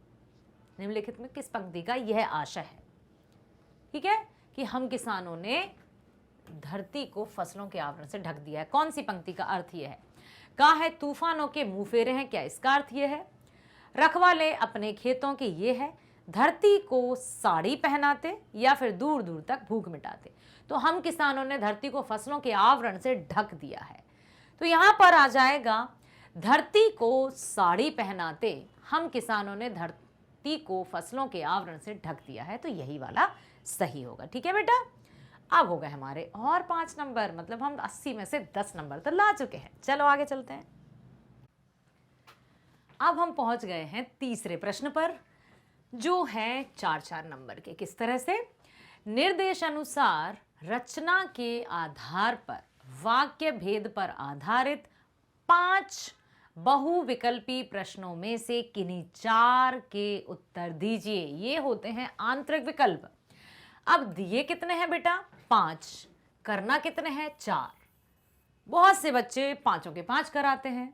निम्नलिखित में किस पंक्ति का यह आशय है? ठीक है, कि हम किसानों ने धरती को फसलों के आवरण से ढक दिया है। कौन सी पंक्ति का अर्थ यह है? कहा है तूफानों के मुंह फेरे हैं, क्या इसका अर्थ यह है? रखवाले अपने खेतों के ये है, धरती को साड़ी पहनाते या फिर दूर दूर तक भूख मिटाते। तो हम किसानों ने धरती को फसलों के आवरण से ढक दिया है। तो यहां पर आ जाएगा धरती को साड़ी पहनाते, हम किसानों ने धरती को फसलों के आवरण से ढक दिया है। तो यही वाला सही होगा, ठीक है बेटा। अब हो गए हमारे और 5 नंबर, मतलब हम 80 में से 10 नंबर तो ला चुके हैं। चलो आगे चलते हैं। अब हम पहुंच गए हैं तीसरे प्रश्न पर, जो है 4-4 नंबर के। किस तरह से? निर्देशानुसार रचना के आधार पर वाक्य भेद पर आधारित 5 बहुविकल्पी प्रश्नों में से किन्हीं 4 के उत्तर दीजिए। ये होते हैं आंतरिक विकल्प। अब दिए कितने हैं बेटा? 5। करना कितने हैं? 4। बहुत से बच्चे 5 के 5 कराते हैं,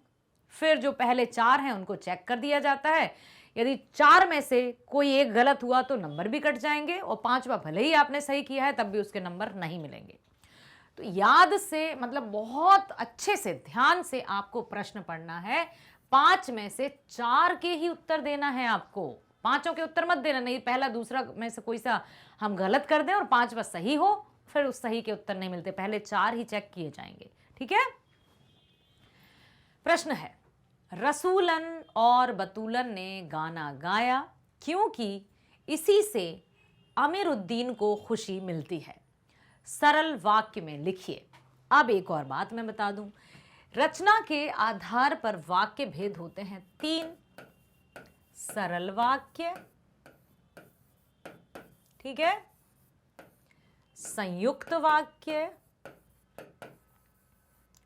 फिर जो पहले 4 हैं उनको चेक कर दिया जाता है। यदि 4 में से कोई एक गलत हुआ तो नंबर भी कट जाएंगे, और 5वां भले ही आपने सही किया है तब भी उसके नंबर नहीं मिलेंगे। तो याद से, मतलब बहुत अच्छे से ध्यान से आपको प्रश्न पढ़ना है। 5 में से 4 के ही उत्तर देना है आपको, 5 के उत्तर मत देना, नहीं पहला दूसरा में से कोई सा हम गलत कर दें और 5वां सही हो, फिर उस सही के उत्तर नहीं मिलते। पहले 4 ही चेक किए जाएंगे, ठीक है। प्रश्न है, रसूलन और बतूलन ने गाना गाया क्योंकि इसी से अमीरुद्दीन को खुशी मिलती है। सरल वाक्य में लिखिए। अब एक और बात मैं बता दूं, रचना के आधार पर वाक्य भेद होते हैं 3। सरल वाक्य, ठीक है, संयुक्त वाक्य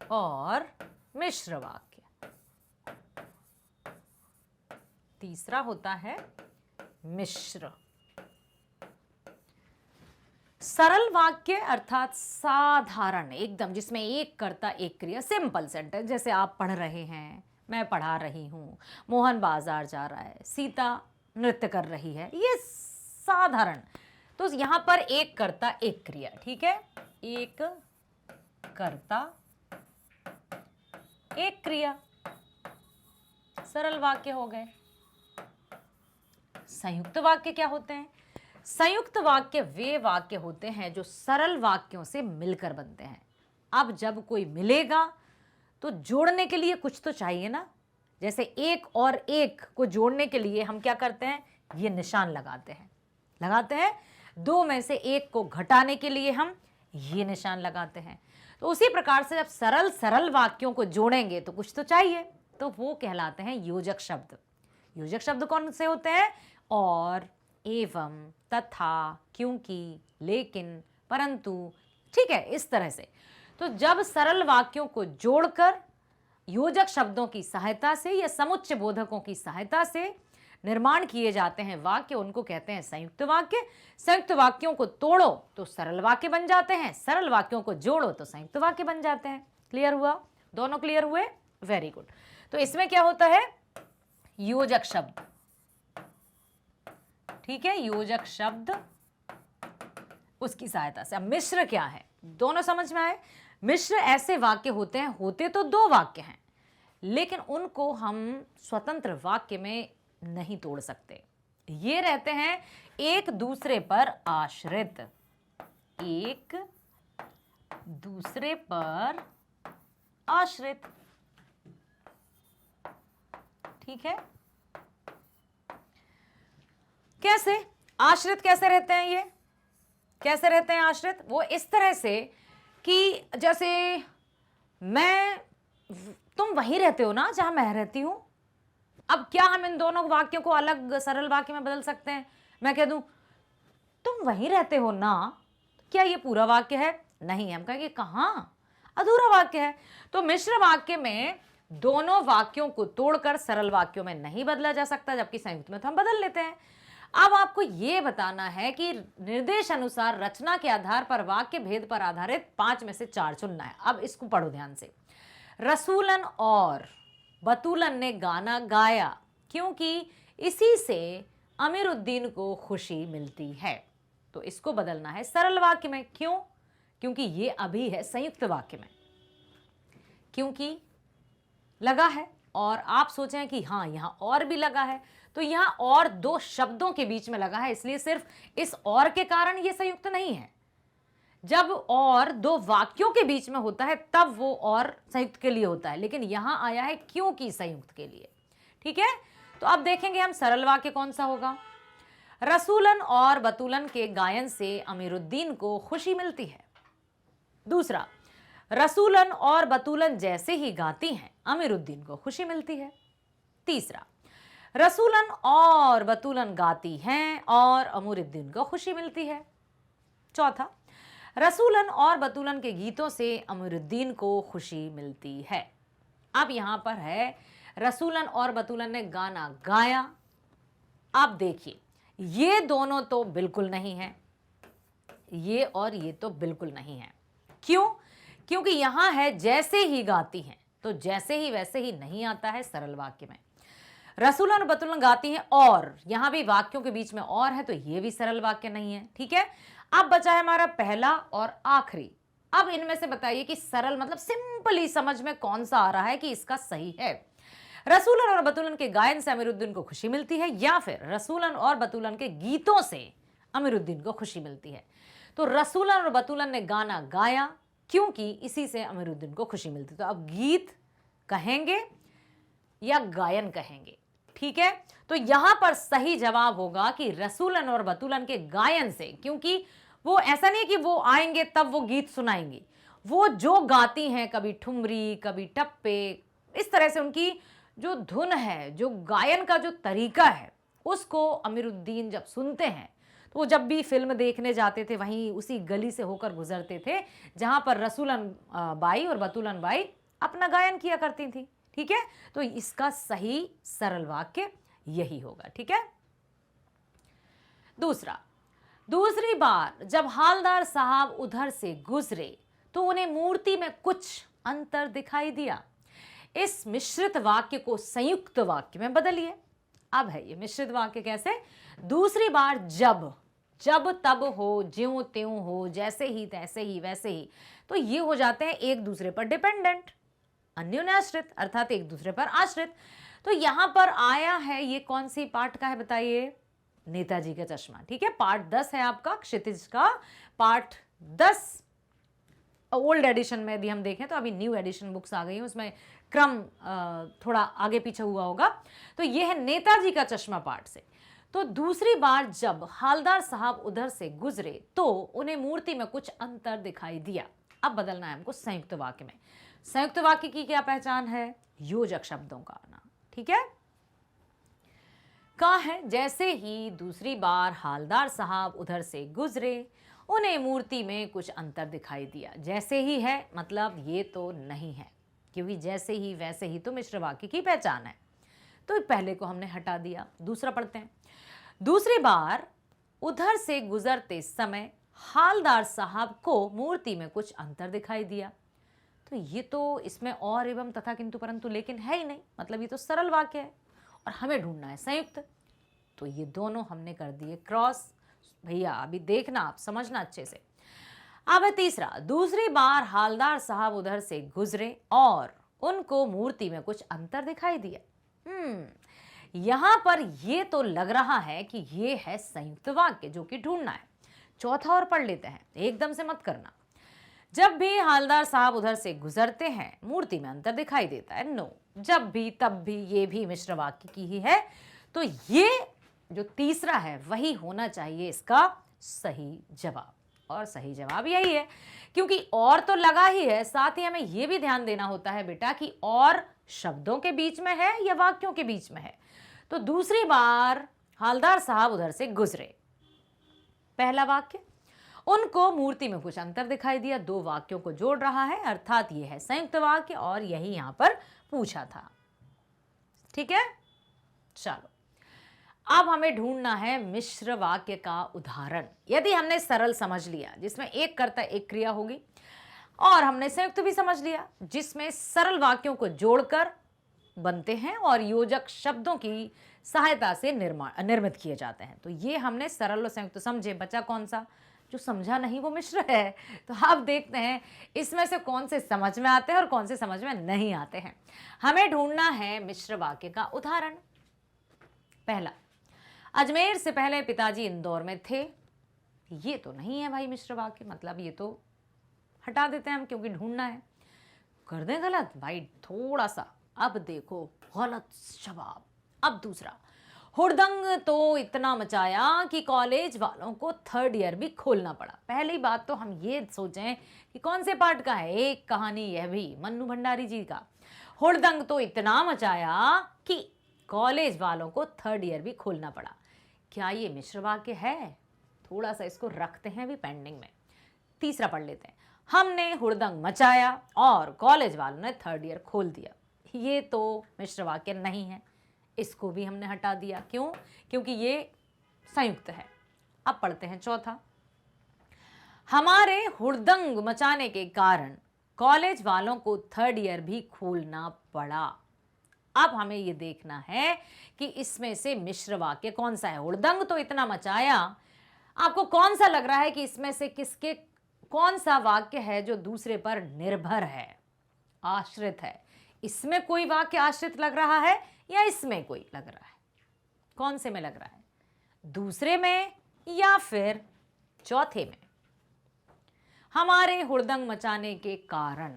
और मिश्र वाक्य। तीसरा होता है मिश्र। सरल वाक्य अर्थात साधारण, एकदम, जिसमें एक कर्ता एक क्रिया, सिंपल सेंटेंस, जैसे आप पढ़ रहे हैं, मैं पढ़ा रही हूं, मोहन बाजार जा रहा है, सीता नृत्य कर रही है, ये साधारण। तो यहां पर एक कर्ता एक क्रिया, ठीक है, एक कर्ता एक क्रिया, सरल वाक्य हो गए। संयुक्त वाक्य क्या होते हैं? संयुक्त वाक्य वे वाक्य होते हैं जो सरल वाक्यों से मिलकर बनते हैं। अब जब कोई मिलेगा तो जोड़ने के लिए कुछ तो चाहिए ना, जैसे एक और एक को जोड़ने के लिए हम क्या करते हैं? ये निशान लगाते हैं। 2 में से 1 को घटाने के लिए हम ये निशान लगाते हैं। तो उसी प्रकार से जब सरल वाक्यों को जोड़ेंगे तो कुछ तो चाहिए, तो वो कहलाते हैं योजक शब्द। योजक शब्द कौन से होते हैं? और, एवं, तथा, क्योंकि, लेकिन, परंतु, ठीक है, इस तरह से। तो जब सरल वाक्यों को जोड़कर योजक शब्दों की सहायता से या समुच्चय बोधकों की सहायता से निर्माण किए जाते हैं वाक्य, उनको कहते हैं संयुक्त वाक्य। संयुक्त वाक्यों को तोड़ो तो सरल वाक्य बन जाते हैं, सरल वाक्यों को जोड़ो तो संयुक्त वाक्य बन जाते हैं। क्लियर हुआ? दोनों क्लियर हुए? Very good. तो इसमें क्या होता है? योजक शब्द, ठीक है, योजक शब्द उसकी सहायता से। अब मिश्र क्या है, दोनों समझ में आए? मिश्र ऐसे वाक्य होते हैं, होते तो दो वाक्य हैं, लेकिन उनको हम स्वतंत्र वाक्य में नहीं तोड़ सकते। ये रहते हैं एक दूसरे पर आश्रित, एक दूसरे पर आश्रित, ठीक है। कैसे आश्रित कैसे रहते हैं? ये कैसे रहते हैं आश्रित? वो इस तरह से कि जैसे तुम वहीं रहते हो ना जहां मैं रहती हूं। अब क्या हम इन दोनों वाक्यों को अलग सरल वाक्य में बदल सकते हैं? मैं कह दूं तुम वहीं रहते हो ना, क्या ये पूरा वाक्य है? नहीं, हम कहेंगे कहां, अधूरा वाक्य है। तो मिश्र वाक्य में दोनों वाक्यों को तोड़कर सरल वाक्यों में नहीं बदला जा सकता, जबकि संयुक्त में तो हम बदल लेते हैं। अब आपको यह बताना है कि निर्देश अनुसार रचना के आधार पर वाक्य भेद पर आधारित 5 में से 4 चुनना है। अब इसको पढ़ो ध्यान से। रसूलन और बतूलन ने गाना गाया क्योंकि इसी से अमीरुद्दीन को खुशी मिलती है। तो इसको बदलना है सरल वाक्य में। क्यों? क्योंकि ये अभी है संयुक्त वाक्य में, क्योंकि लगा है। और आप सोचें कि हाँ यहां और भी लगा है, तो यहां और दो शब्दों के बीच में लगा है, इसलिए सिर्फ इस और के कारण ये संयुक्त नहीं है। जब और दो वाक्यों के बीच में होता है तब वो और संयुक्त के लिए होता है, लेकिन यहां आया है क्योंकि संयुक्त के लिए। ठीक है, तो अब देखेंगे हम सरल वाक्य कौन सा होगा। रसूलन और बतूलन के गायन से अमीरुद्दीन को खुशी मिलती है। दूसरा, रसूलन और बतूलन जैसे ही गाती हैं अमीरुद्दीन को खुशी मिलती है। तीसरा, रसूलन और बतूलन गाती हैं और अमीरुद्दीन को खुशी मिलती है। चौथा, रसूलन और बतूलन के गीतों से अमीरुद्दीन को खुशी मिलती है। अब यहां पर है रसूलन और बतूलन ने गाना गाया। अब देखिए ये दोनों तो बिल्कुल नहीं है, ये और ये तो बिल्कुल नहीं है। क्यों? क्योंकि यहां है जैसे ही गाती हैं, तो जैसे ही वैसे ही नहीं आता है सरल वाक्य में। रसूलन और बतूलन गाती हैं और यहां भी वाक्यों के बीच में और है, तो ये भी सरल वाक्य नहीं है। ठीक है, अब बचा है हमारा पहला और आखिरी। अब इनमें से बताइए कि सरल मतलब सिंपली समझ में कौन सा आ रहा है कि इसका सही है। रसूलन और बतूलन के गायन से अमीरुद्दीन को खुशी मिलती है, या फिर रसूलन और बतूलन के गीतों से अमीरुद्दीन को खुशी मिलती है। तो रसूलन और बतूलन ने गाना गाया क्योंकि इसी से अमीरुद्दीन को खुशी मिलती है। तो अब गीत कहेंगे या गायन कहेंगे? ठीक है, तो यहां पर सही जवाब होगा कि रसूलन और बतूलन के गायन से, क्योंकि वो ऐसा नहीं कि वो आएंगे तब वो गीत सुनाएंगी, वो जो गाती हैं, कभी ठुमरी कभी टप्पे, इस तरह से उनकी जो धुन है, जो गायन का जो तरीका है, उसको अमीरुद्दीन जब सुनते हैं तो वो जब भी फिल्म देखने जाते थे वहीं उसी गली से होकर गुजरते थे जहां पर रसूलन बाई और बतूलन बाई अपना गायन किया करती थी। ठीक है, तो इसका सही सरल वाक्य यही होगा। ठीक है, दूसरा, दूसरी बार जब हालदार साहब उधर से गुजरे तो उन्हें मूर्ति में कुछ अंतर दिखाई दिया। इस मिश्रित वाक्य को संयुक्त वाक्य में बदलिए। अब है ये मिश्रित वाक्य कैसे? दूसरी बार जब, जब तब हो, ज्यों त्यों हो, जैसे ही तैसे ही वैसे ही, तो ये हो जाते हैं एक दूसरे पर डिपेंडेंट, अन्योन्याश्रित, अर्थात एक दूसरे पर आश्रित। तो यहां पर आया है, ये कौन सी पार्ट का है बताइए? नेताजी का चश्मा। ठीक है, पार्ट 10 है आपका क्षितिज का, पार्ट 10 ओल्ड एडिशन में यदि हम देखें तो अभी न्यू एडिशन बुक्स आ गई हैं, उसमें क्रम थोड़ा आगे पीछे हुआ होगा। तो यह है नेताजी का चश्मा पार्ट से। तो दूसरी बार जब हालदार साहब उधर से गुजरे तो उन्हें मूर्ति में कुछ अंतर दिखाई दिया। अब बदलना है हमको संयुक्त वाक्य में। संयुक्त वाक्य की क्या पहचान है? योजक शब्दों का आना। ठीक है, कहा है जैसे ही दूसरी बार हालदार साहब उधर से गुजरे उन्हें मूर्ति में कुछ अंतर दिखाई दिया। जैसे ही है मतलब ये तो नहीं है, क्योंकि जैसे ही वैसे ही तो मिश्र वाक्य की पहचान है, तो पहले को हमने हटा दिया। दूसरा पढ़ते हैं। दूसरी बार उधर से गुजरते समय हालदार साहब को मूर्ति में कुछ अंतर दिखाई दिया। तो ये तो इसमें और एवं तथा किंतु परंतु लेकिन है ही नहीं, मतलब ये तो सरल वाक्य है और हमें ढूंढना है संयुक्त। तो ये दोनों हमने कर दिए क्रॉस। भैया अभी देखना, आप समझना अच्छे से। अब है तीसरा। दूसरी बार हालदार साहब उधर से गुजरे और उनको मूर्ति में कुछ अंतर दिखाई दिया। यहां पर ये तो लग रहा है कि ये है संयुक्त वाक्य, जो कि ढूंढना है। चौथा और पढ़ लेते हैं, एकदम से मत करना। जब भी हालदार साहब उधर से गुजरते हैं मूर्ति में अंतर दिखाई देता है। नो, जब भी तब भी ये भी मिश्र वाक्य की ही है। तो ये जो तीसरा है वही होना चाहिए इसका सही जवाब, और सही जवाब यही है, क्योंकि और तो लगा ही है, साथ ही हमें यह भी ध्यान देना होता है बेटा कि और शब्दों के बीच में है या वाक्यों के बीच में है। तो दूसरी बार हालदार साहब उधर से गुजरे, पहला वाक्य, उनको मूर्ति में कुछ अंतर दिखाई दिया, दो वाक्यों को जोड़ रहा है, अर्थात यह है संयुक्त वाक्य और यही यहां पर पूछा था। ठीक है, चलो अब हमें ढूंढना है मिश्र वाक्य का उदाहरण। यदि हमने सरल समझ लिया जिसमें एक कर्ता एक क्रिया होगी, और हमने संयुक्त भी समझ लिया जिसमें सरल वाक्यों को जोड़कर बनते हैं और योजक शब्दों की सहायता से निर्मित किए जाते हैं, तो ये हमने सरल और संयुक्त समझे। बचा कौन सा? जो समझा नहीं वो मिश्र है। तो आप देखते हैं इसमें से कौन से समझ में आते हैं और कौन से समझ में नहीं आते हैं। हमें ढूंढना है मिश्र वाक्य का उदाहरण। पहला, अजमेर से पहले पिताजी इंदौर में थे। ये तो नहीं है भाई मिश्र वाक्य, मतलब ये तो हटा देते हैं हम, क्योंकि ढूंढना है। कर दें गलत भाई थोड़ा सा। अब देखो गलत जवाब। अब दूसरा, हुड़दंग तो इतना मचाया कि कॉलेज वालों को थर्ड ईयर भी खोलना पड़ा। पहली बात तो हम ये सोचें कि कौन से पार्ट का है। एक कहानी यह भी मन्नू भंडारी जी का, हुड़दंग तो इतना मचाया कि कॉलेज वालों को थर्ड ईयर भी खोलना पड़ा। क्या ये मिश्र वाक्य है? थोड़ा सा इसको रखते हैं भी पेंडिंग में। तीसरा पढ़ लेते हैं। हमने हुड़दंग मचाया और कॉलेज वालों ने थर्ड ईयर खोल दिया। ये तो मिश्र वाक्य नहीं है, इसको भी हमने हटा दिया। क्यों? क्योंकि ये संयुक्त है। अब पढ़ते हैं चौथा। हमारे हुड़दंग मचाने के कारण कॉलेज वालों को थर्ड ईयर भी खोलना पड़ा। अब हमें ये देखना है कि इसमें से मिश्र वाक्य कौन सा है। हुड़दंग तो इतना मचाया, आपको कौन सा लग रहा है कि इसमें से किसके कौन सा वाक्य है जो दूसरे पर निर्भर है, आश्रित है? इसमें कोई वाक्य आश्रित लग रहा है या इसमें कोई लग रहा है? कौन से में लग रहा है? दूसरे में या फिर चौथे में? हमारे हुड़दंग मचाने के कारण,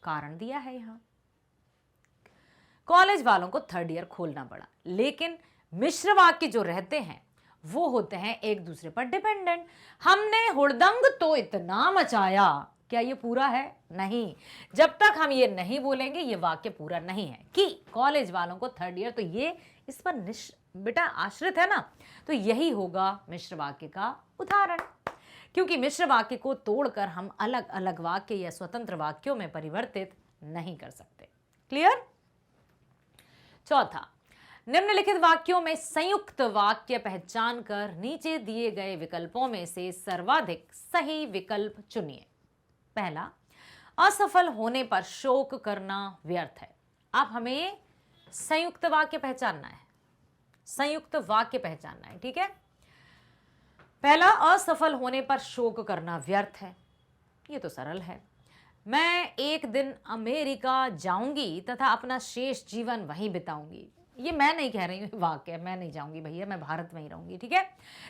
कारण दिया है यहां, कॉलेज वालों को थर्ड ईयर खोलना पड़ा। लेकिन मिश्र वाक्य जो रहते हैं वो होते हैं एक दूसरे पर डिपेंडेंट। हमने हुड़दंग तो इतना मचाया, क्या ये पूरा है? नहीं। जब तक हम ये नहीं बोलेंगे ये वाक्य पूरा नहीं है कि कॉलेज वालों को थर्ड ईयर, तो ये इस पर बेटा आश्रित है ना। तो यही होगा मिश्र वाक्य का उदाहरण, क्योंकि मिश्र वाक्य को तोड़कर हम अलग अलग वाक्य या स्वतंत्र वाक्यों में परिवर्तित नहीं कर सकते। क्लियर? चौथा, निम्नलिखित वाक्यों में संयुक्त वाक्य पहचान कर नीचे दिए गए विकल्पों में से सर्वाधिक सही विकल्प चुनिए। पहला, असफल होने पर शोक करना व्यर्थ है। अब हमें संयुक्त वाक्य पहचानना है, संयुक्त वाक्य पहचानना है। ठीक है, पहला, असफल होने पर शोक करना व्यर्थ है। ये तो सरल है। मैं एक दिन अमेरिका जाऊंगी तथा अपना शेष जीवन वहीं बिताऊंगी। ये मैं नहीं कह रही हूं, वाक्य मैं नहीं जाऊंगी भैया, मैं भारत में ही रहूंगी। ठीक है।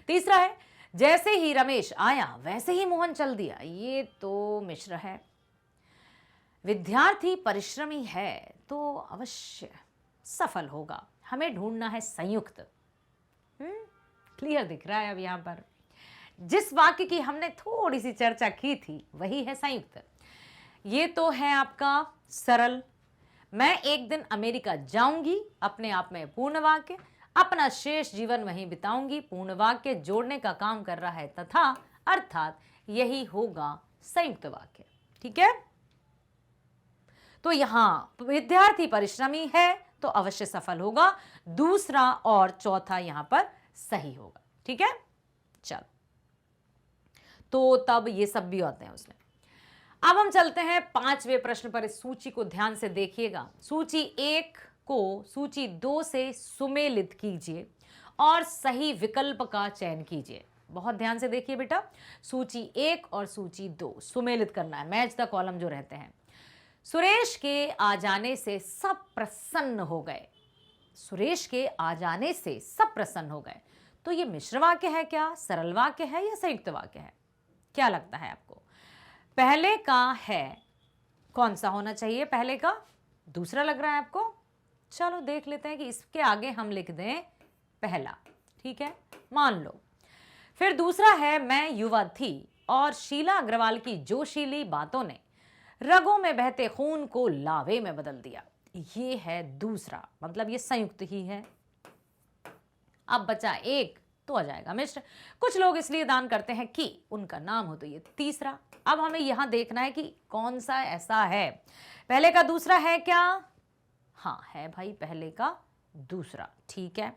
तीसरा है, जैसे ही रमेश आया वैसे ही मोहन चल दिया। ये तो मिश्र है। विद्यार्थी परिश्रमी है तो अवश्य सफल होगा। हमें ढूंढना है संयुक्त। क्लियर दिख रहा है अब यहां पर? जिस वाक्य की हमने थोड़ी सी चर्चा की थी वही है संयुक्त। ये तो है आपका सरल। मैं एक दिन अमेरिका जाऊंगी, अपने आप में पूर्ण वाक्य। अपना शेष जीवन वहीं बिताऊंगी, पूर्ण वाक्य जोड़ने का काम कर रहा है तथा, अर्थात यही होगा संयुक्त वाक्य। ठीक है, तो यहां विद्यार्थी परिश्रमी है तो अवश्य सफल होगा, दूसरा और चौथा यहां पर सही होगा। ठीक है, चलो, तो तब ये सब भी होते हैं उसमें। अब हम चलते हैं 5वें प्रश्न पर। इस सूची को ध्यान से देखिएगा। सूची 1 को सूची 2 से सुमेलित कीजिए और सही विकल्प का चयन कीजिए। बहुत ध्यान से देखिए बेटा, सूची 1 और सूची 2 सुमेलित करना है, मैच द कॉलम जो रहते हैं। सुरेश के आ जाने से सब प्रसन्न हो गए। सुरेश के आ जाने से सब प्रसन्न हो गए, तो ये मिश्र वाक्य है क्या, सरल वाक्य है या संयुक्त वाक्य है? क्या लगता है आपको? पहले का है, कौन सा होना चाहिए पहले का? दूसरा लग रहा है आपको? चलो देख लेते हैं कि इसके आगे हम लिख दें पहला। ठीक है, मान लो। फिर दूसरा है, मैं युवा थी और शीला अग्रवाल की जोशीली बातों ने रगों में बहते खून को लावे में बदल दिया। ये है दूसरा, मतलब ये संयुक्त ही है। अब बचा एक, तो आ जाएगा मिश्र। कुछ लोग इसलिए दान करते हैं कि उनका नाम हो, तो ये तीसरा। अब हमें यहां देखना है कि कौन सा ऐसा है। पहले का दूसरा है क्या? हाँ है भाई, पहले का दूसरा। ठीक है,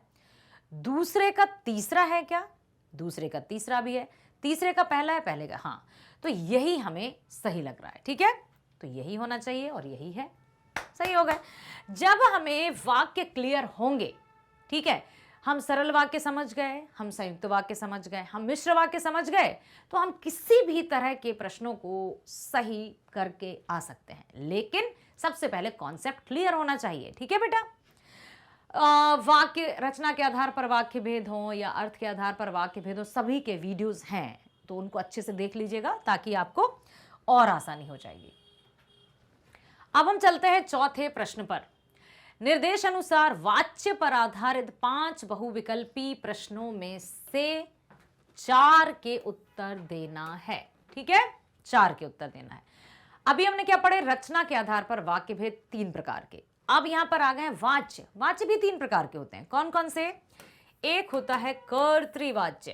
दूसरे का तीसरा है क्या? दूसरे का तीसरा भी है। तीसरे का पहला है, पहले का, हाँ, तो यही हमें सही लग रहा है। ठीक है, तो यही होना चाहिए और यही है, सही हो गए। जब हमें वाक्य क्लियर होंगे, ठीक है, हम सरल वाक्य समझ गए, हम संयुक्त वाक्य समझ गए, हम मिश्र वाक्य समझ गए, तो हम किसी भी तरह के प्रश्नों को सही करके आ सकते हैं। लेकिन सबसे पहले कॉन्सेप्ट क्लियर होना चाहिए। ठीक है बेटा, वाक्य रचना के आधार पर वाक्य भेद हो या अर्थ के आधार पर वाक्य भेद हो, सभी के वीडियोस हैं, तो उनको अच्छे से देख लीजिएगा ताकि आपको और आसानी हो जाएगी। अब हम चलते हैं चौथे प्रश्न पर। निर्देश अनुसार वाच्य पर आधारित 5 बहुविकल्पी प्रश्नों में से 4 के उत्तर देना है। ठीक है, 4 के उत्तर देना है। अभी हमने क्या पढ़े? रचना के आधार पर वाक्य भेद 3 प्रकार के। अब यहां पर आ गए वाच्य। वाच्य भी 3 प्रकार के होते हैं। कौन कौन से? एक होता है कर्तृवाच्य,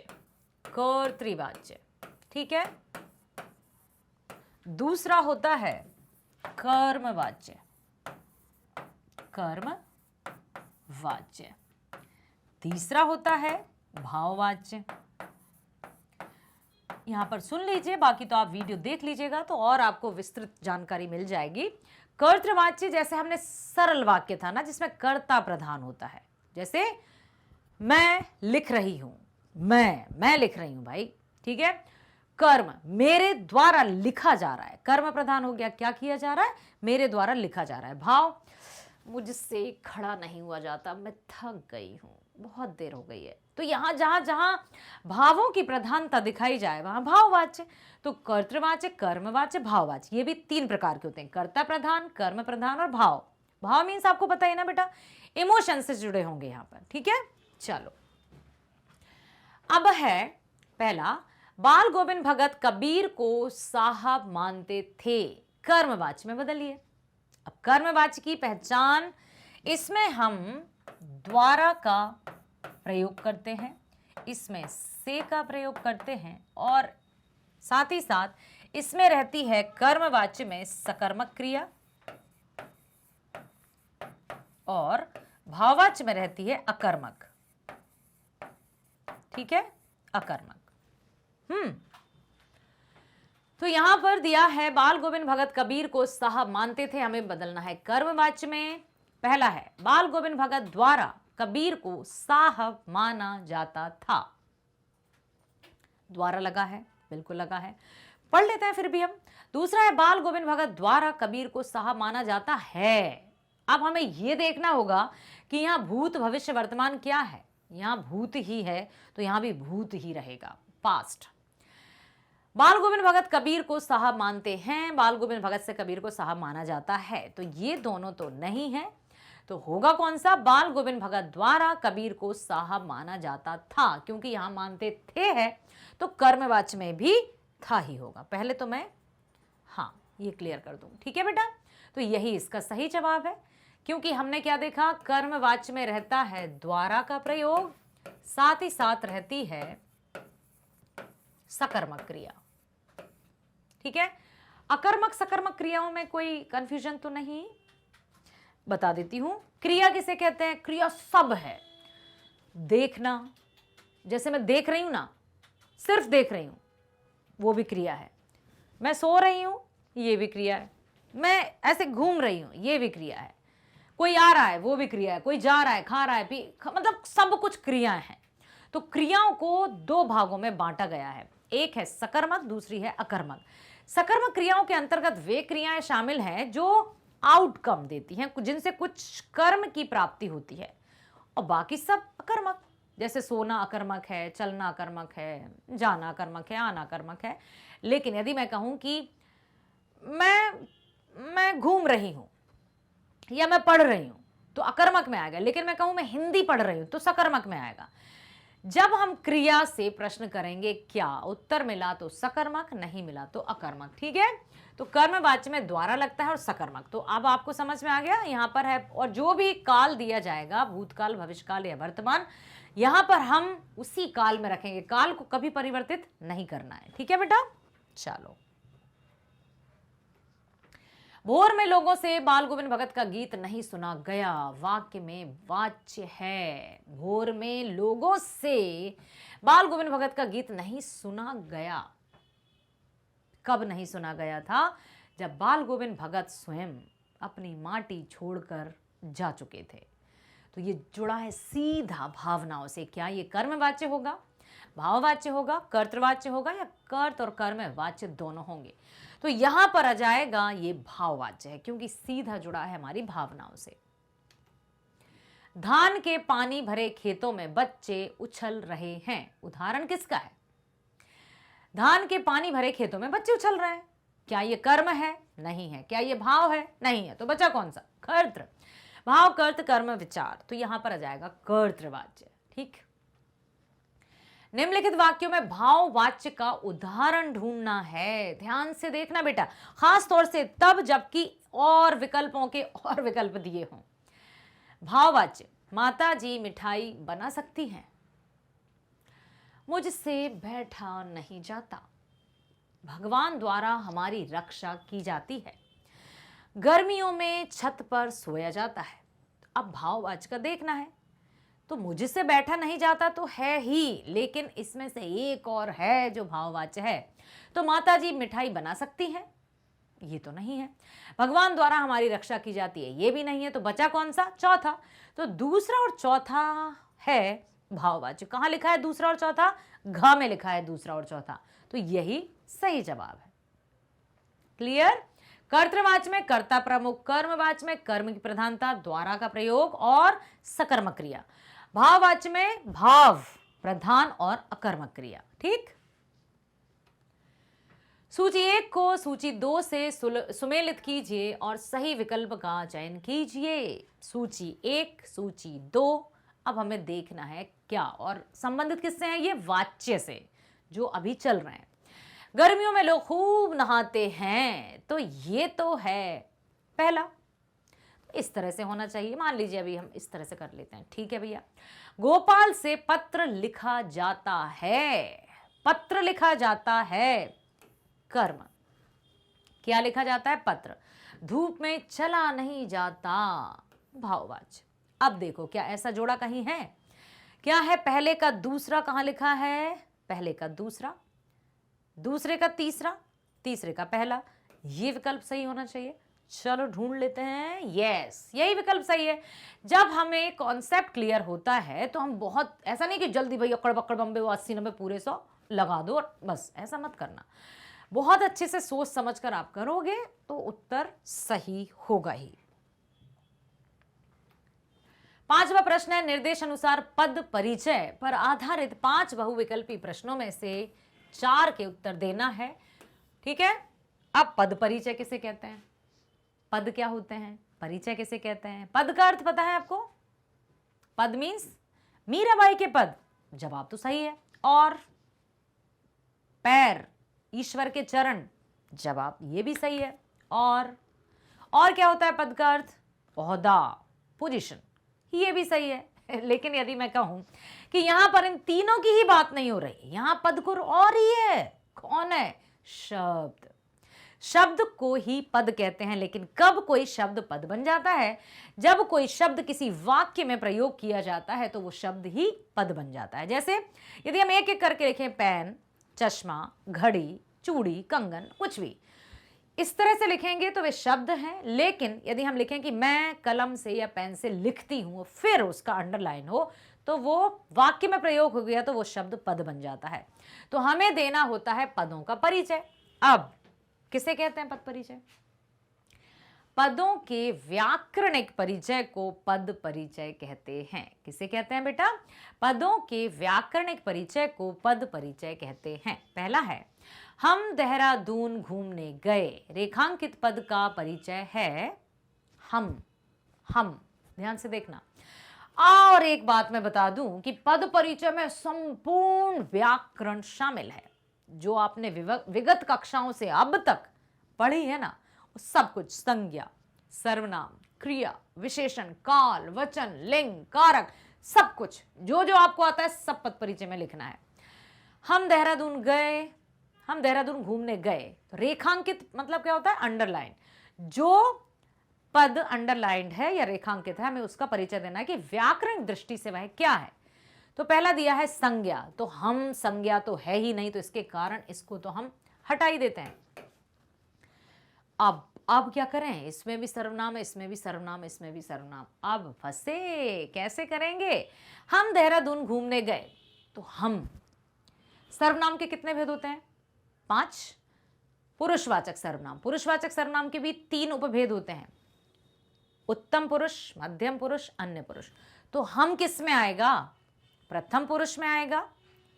कर्तृवाच्य, ठीक है। दूसरा होता है कर्मवाच्य, कर्मवाच्य। तीसरा होता है भाववाच्य। यहां पर सुन लीजिए, बाकी तो आप वीडियो देख लीजिएगा तो और आपको विस्तृत जानकारी मिल जाएगी। कर्तृवाच्य जैसे हमने सरल वाक्य था ना, जिसमें कर्ता प्रधान होता है, जैसे मैं लिख रही हूं, मैं लिख रही हूं भाई, ठीक है। कर्म, मेरे द्वारा लिखा जा रहा है, कर्म प्रधान हो गया, क्या किया जा रहा है? मेरे द्वारा लिखा जा रहा है। भाव, मुझसे खड़ा नहीं हुआ जाता, मैं थक गई हूं, बहुत देर हो गई है। तो यहां जहां जहां भावों की प्रधानता दिखाई जाए वहां भाववाच्य। तो कर्तृवाच्य, कर्मवाच्य, भाववाच्य, ये भी 3 प्रकार के होते हैं, कर्ता प्रधान, कर्म प्रधान और भाव। भाव मीन्स आपको पता है ना बेटा, इमोशन से जुड़े होंगे यहां पर, ठीक है। चलो, अब है पहला, बाल गोविंद भगत कबीर को साहब मानते थे, कर्मवाच्य में बदलिए। अब कर्मवाच्य की पहचान, इसमें हम द्वारा का प्रयोग करते हैं, इसमें से का प्रयोग करते हैं, और साथ ही साथ इसमें रहती है कर्मवाच्य में सकर्मक क्रिया, और भाववाच्य में रहती है अकर्मक, ठीक है, अकर्मक। तो यहां पर दिया है बाल गोविंद भगत कबीर को साहब मानते थे, हमें बदलना है कर्मवाच्य में। पहला है, बाल गोविंद भगत द्वारा कबीर को साहब माना जाता था। द्वारा लगा है, बिल्कुल लगा है, पढ़ लेते हैं फिर भी हम। दूसरा है, बाल गोविंद भगत द्वारा कबीर को साहब माना जाता है। अब हमें यह देखना होगा कि यहां भूत भविष्य वर्तमान क्या है। यहां भूत ही है तो यहां भी भूत ही रहेगा, पास्ट। बाल गोविंद भगत कबीर को साहब मानते हैं, बाल गोविंद भगत से कबीर को साहब माना जाता है, तो ये दोनों तो नहीं है, तो होगा कौन सा? बाल गोविंद भगत द्वारा कबीर को साहब माना जाता था, क्योंकि यहां मानते थे है तो कर्मवाच्य में भी था ही होगा। पहले तो मैं ये क्लियर कर दूं, ठीक है बेटा। तो यही इसका सही जवाब है क्योंकि हमने क्या देखा, कर्मवाच्य में रहता है द्वारा का प्रयोग, साथ ही साथ रहती है सकर्मक क्रिया। ठीक है, अकर्मक सकर्मक क्रियाओं में कोई कंफ्यूजन तो नहीं, बता देती हूं। क्रिया किसे कहते हैं? क्रिया सब है। देखना, जैसे मैं देख रही हूं ना, सिर्फ देख रही हूं, वो भी क्रिया है। मैं सो रही हूं, ये भी क्रिया है। मैं ऐसे घूम रही हूं, ये भी क्रिया है। कोई आ रहा है, वो भी क्रिया है। कोई जा रहा है, खा रहा है, मतलब सब कुछ क्रियाएं हैं। तो क्रियाओं को दो भागों में बांटा गया है, एक है सकर्मक, दूसरी है अकर्मक। सकर्मक क्रियाओं के अंतर्गत वे क्रियाएं शामिल हैं जो आउटकम देती हैं, जिनसे कुछ कर्म की प्राप्ति होती है, और बाकी सब अकर्मक। जैसे सोना अकर्मक है, चलना अकर्मक है, जाना अकर्मक है, आना अकर्मक है। लेकिन यदि मैं कहूं कि मैं घूम रही हूं या मैं पढ़ रही हूं तो अकर्मक में आएगा, लेकिन मैं कहूं मैं हिंदी पढ़ रही हूं तो सकर्मक में आएगा। जब हम क्रिया से प्रश्न करेंगे क्या, उत्तर मिला तो सकर्मक, नहीं मिला तो अकर्मक। ठीक है, तो कर्मवाच्य में द्वारा लगता है और सकर्मक। तो अब आपको समझ में आ गया, यहां पर है। और जो भी काल दिया जाएगा, भूतकाल, भविष्यकाल या वर्तमान, यहां पर हम उसी काल में रखेंगे, काल को कभी परिवर्तित नहीं करना है। ठीक है बेटा, चलो। भोर में लोगों से बाल गोविंद भगत का गीत नहीं सुना गया, वाक्य में वाच्य है। भोर में लोगों से बाल गोविंद भगत का गीत नहीं सुना गया। कब नहीं सुना गया था? जब बाल गोविंद भगत स्वयं अपनी माटी छोड़कर जा चुके थे। तो ये जुड़ा है सीधा भावनाओं से। क्या ये कर्मवाच्य होगा, भाववाच्य होगा, कर्तृवाच्य होगा, या कर्त और कर्मवाच्य दोनों होंगे? तो यहां पर आ जाएगा ये भाववाच्य है, क्योंकि सीधा जुड़ा है हमारी भावनाओं से। धान के पानी भरे खेतों में बच्चे उछल रहे हैं, उदाहरण किसका है? धान के पानी भरे खेतों में बच्चे उछल रहे हैं। क्या ये कर्म है? नहीं है। क्या ये भाव है? नहीं है। तो बचा कौन सा? कर्तृ। भाव, कर्त, कर्म, विचार। तो यहां पर आ जाएगा कर्तृवाच्य। ठीक, निम्नलिखित वाक्यों में भाववाच्य का उदाहरण ढूंढना है। ध्यान से देखना बेटा, खास तौर से तब जबकि और विकल्पों के और विकल्प दिए हों। भाववाच्य, माता जी मिठाई बना सकती हैं, मुझसे बैठा नहीं जाता, भगवान द्वारा हमारी रक्षा की जाती है, गर्मियों में छत पर सोया जाता है। अब भाववाच्य का देखना है। तो मुझसे बैठा नहीं जाता तो है ही, लेकिन इसमें से एक और है जो भाववाच्य है। तो माता जी मिठाई बना सकती हैं, ये तो नहीं है। भगवान द्वारा हमारी रक्षा की जाती है, ये भी नहीं है। तो बचा कौन सा? चौथा। तो दूसरा और चौथा है भाववाच्य। कहां लिखा है दूसरा और चौथा? घ में लिखा है दूसरा और चौथा। तो यही सही जवाब है। क्लियर? कर्तृवाच्य में कर्ता प्रमुख, कर्मवाच्य में कर्म की प्रधानता, द्वारा का प्रयोग और सकर्मक क्रिया। भाववाच्य में भाव प्रधान और अकर्मक क्रिया। ठीक, सूची 1 को सूची 2 से सुमेलित कीजिए और सही विकल्प का चयन कीजिए। सूची 1, सूची 2। अब हमें देखना है क्या, और संबंधित किससे हैं? ये वाच्य से जो अभी चल रहे हैं। गर्मियों में लोग खूब नहाते हैं, तो ये तो है पहला। इस तरह से होना चाहिए। मान लीजिए अभी हम इस तरह से कर लेते हैं। ठीक है भैया, गोपाल से पत्र लिखा जाता है, पत्र लिखा जाता है, कर्म। क्या लिखा जाता है? पत्र। धूप में चला नहीं जाता, भाववाच्य। अब देखो, क्या ऐसा जोड़ा कहीं है? क्या है? पहले का दूसरा कहां लिखा है? पहले का दूसरा, दूसरे का तीसरा, तीसरे का पहला। ये विकल्प सही होना चाहिए। चलो ढूंढ लेते हैं। यस, यही विकल्प सही है। जब हमें कॉन्सेप्ट क्लियर होता है तो हम बहुत, ऐसा नहीं कि जल्दी भैया अकड़ बक्कड़ बम्बे 80 90 पूरे 100 लगा दो और बस, ऐसा मत करना। बहुत अच्छे से सोच समझकर आप करोगे तो उत्तर सही होगा ही। 5वां प्रश्न है, निर्देश अनुसार पद परिचय पर आधारित 5 बहुविकल्पी प्रश्नों में से 4 के उत्तर देना है। ठीक है, अब पद परिचय किसे कहते हैं? पद क्या होते हैं? परिचय किसे कहते हैं? पद का अर्थ पता है आपको? पद मीन्स मीराबाई के पद, जवाब तो सही है। और पैर, ईश्वर के चरण, जवाब ये भी सही है। और क्या होता है पद का अर्थ? ओहदा, पोजीशन, ये भी सही है। लेकिन यदि मैं कहूं कि यहां पर इन तीनों की ही बात नहीं हो रही, यहां पद कुर और ही है। कौन है? शब्द। शब्द को ही पद कहते हैं। लेकिन कब कोई शब्द पद बन जाता है? जब कोई शब्द किसी वाक्य में प्रयोग किया जाता है तो वो शब्द ही पद बन जाता है। जैसे यदि हम एक एक करके लिखें, पेन, चश्मा, घड़ी, चूड़ी, कंगन, कुछ भी इस तरह से लिखेंगे तो वे शब्द हैं। लेकिन यदि हम लिखें कि मैं कलम से या पेन से लिखती हूं, फिर उसका अंडरलाइन हो, तो वो वाक्य में प्रयोग हो गया, तो वो शब्द पद बन जाता है। तो हमें देना होता है पदों का परिचय। अब किसे कहते हैं पद परिचय? पदों के व्याकरणिक परिचय को पद परिचय कहते हैं। किसे कहते हैं बेटा? पदों के व्याकरणिक परिचय को पद परिचय कहते हैं। पहला है, हम देहरादून घूमने गए। रेखांकित पद का परिचय है हम। ध्यान से देखना। और एक बात मैं बता दूं कि पद परिचय में संपूर्ण व्याकरण शामिल है। जो आपने विगत कक्षाओं से अब तक पढ़ी है ना, सब कुछ, संज्ञा, सर्वनाम, क्रिया, विशेषण, काल, वचन, लिंग, कारक, सब कुछ जो जो आपको आता है सब पद परिचय में लिखना है। हम देहरादून गए, हम देहरादून घूमने गए। तो रेखांकित मतलब क्या होता है? अंडरलाइन। जो पद अंडरलाइंड है या रेखांकित है, हमें उसका परिचय देना है कि व्याकरण दृष्टि से वह क्या है। तो पहला दिया है संज्ञा। तो हम संज्ञा तो है ही नहीं, तो इसके कारण इसको तो हम हटा ही देते हैं। अब क्या करें? इसमें भी सर्वनाम है, इसमें भी सर्वनाम, इसमें भी सर्वनाम। अब फंसे, कैसे करेंगे? हम देहरादून घूमने गए, तो हम, सर्वनाम के कितने भेद होते हैं? 5। पुरुषवाचक सर्वनाम, पुरुषवाचक सर्वनाम के भी 3 उपभेद होते हैं, उत्तम पुरुष, मध्यम पुरुष, अन्य पुरुष। तो हम किस में आएगा? प्रथम पुरुष में आएगा,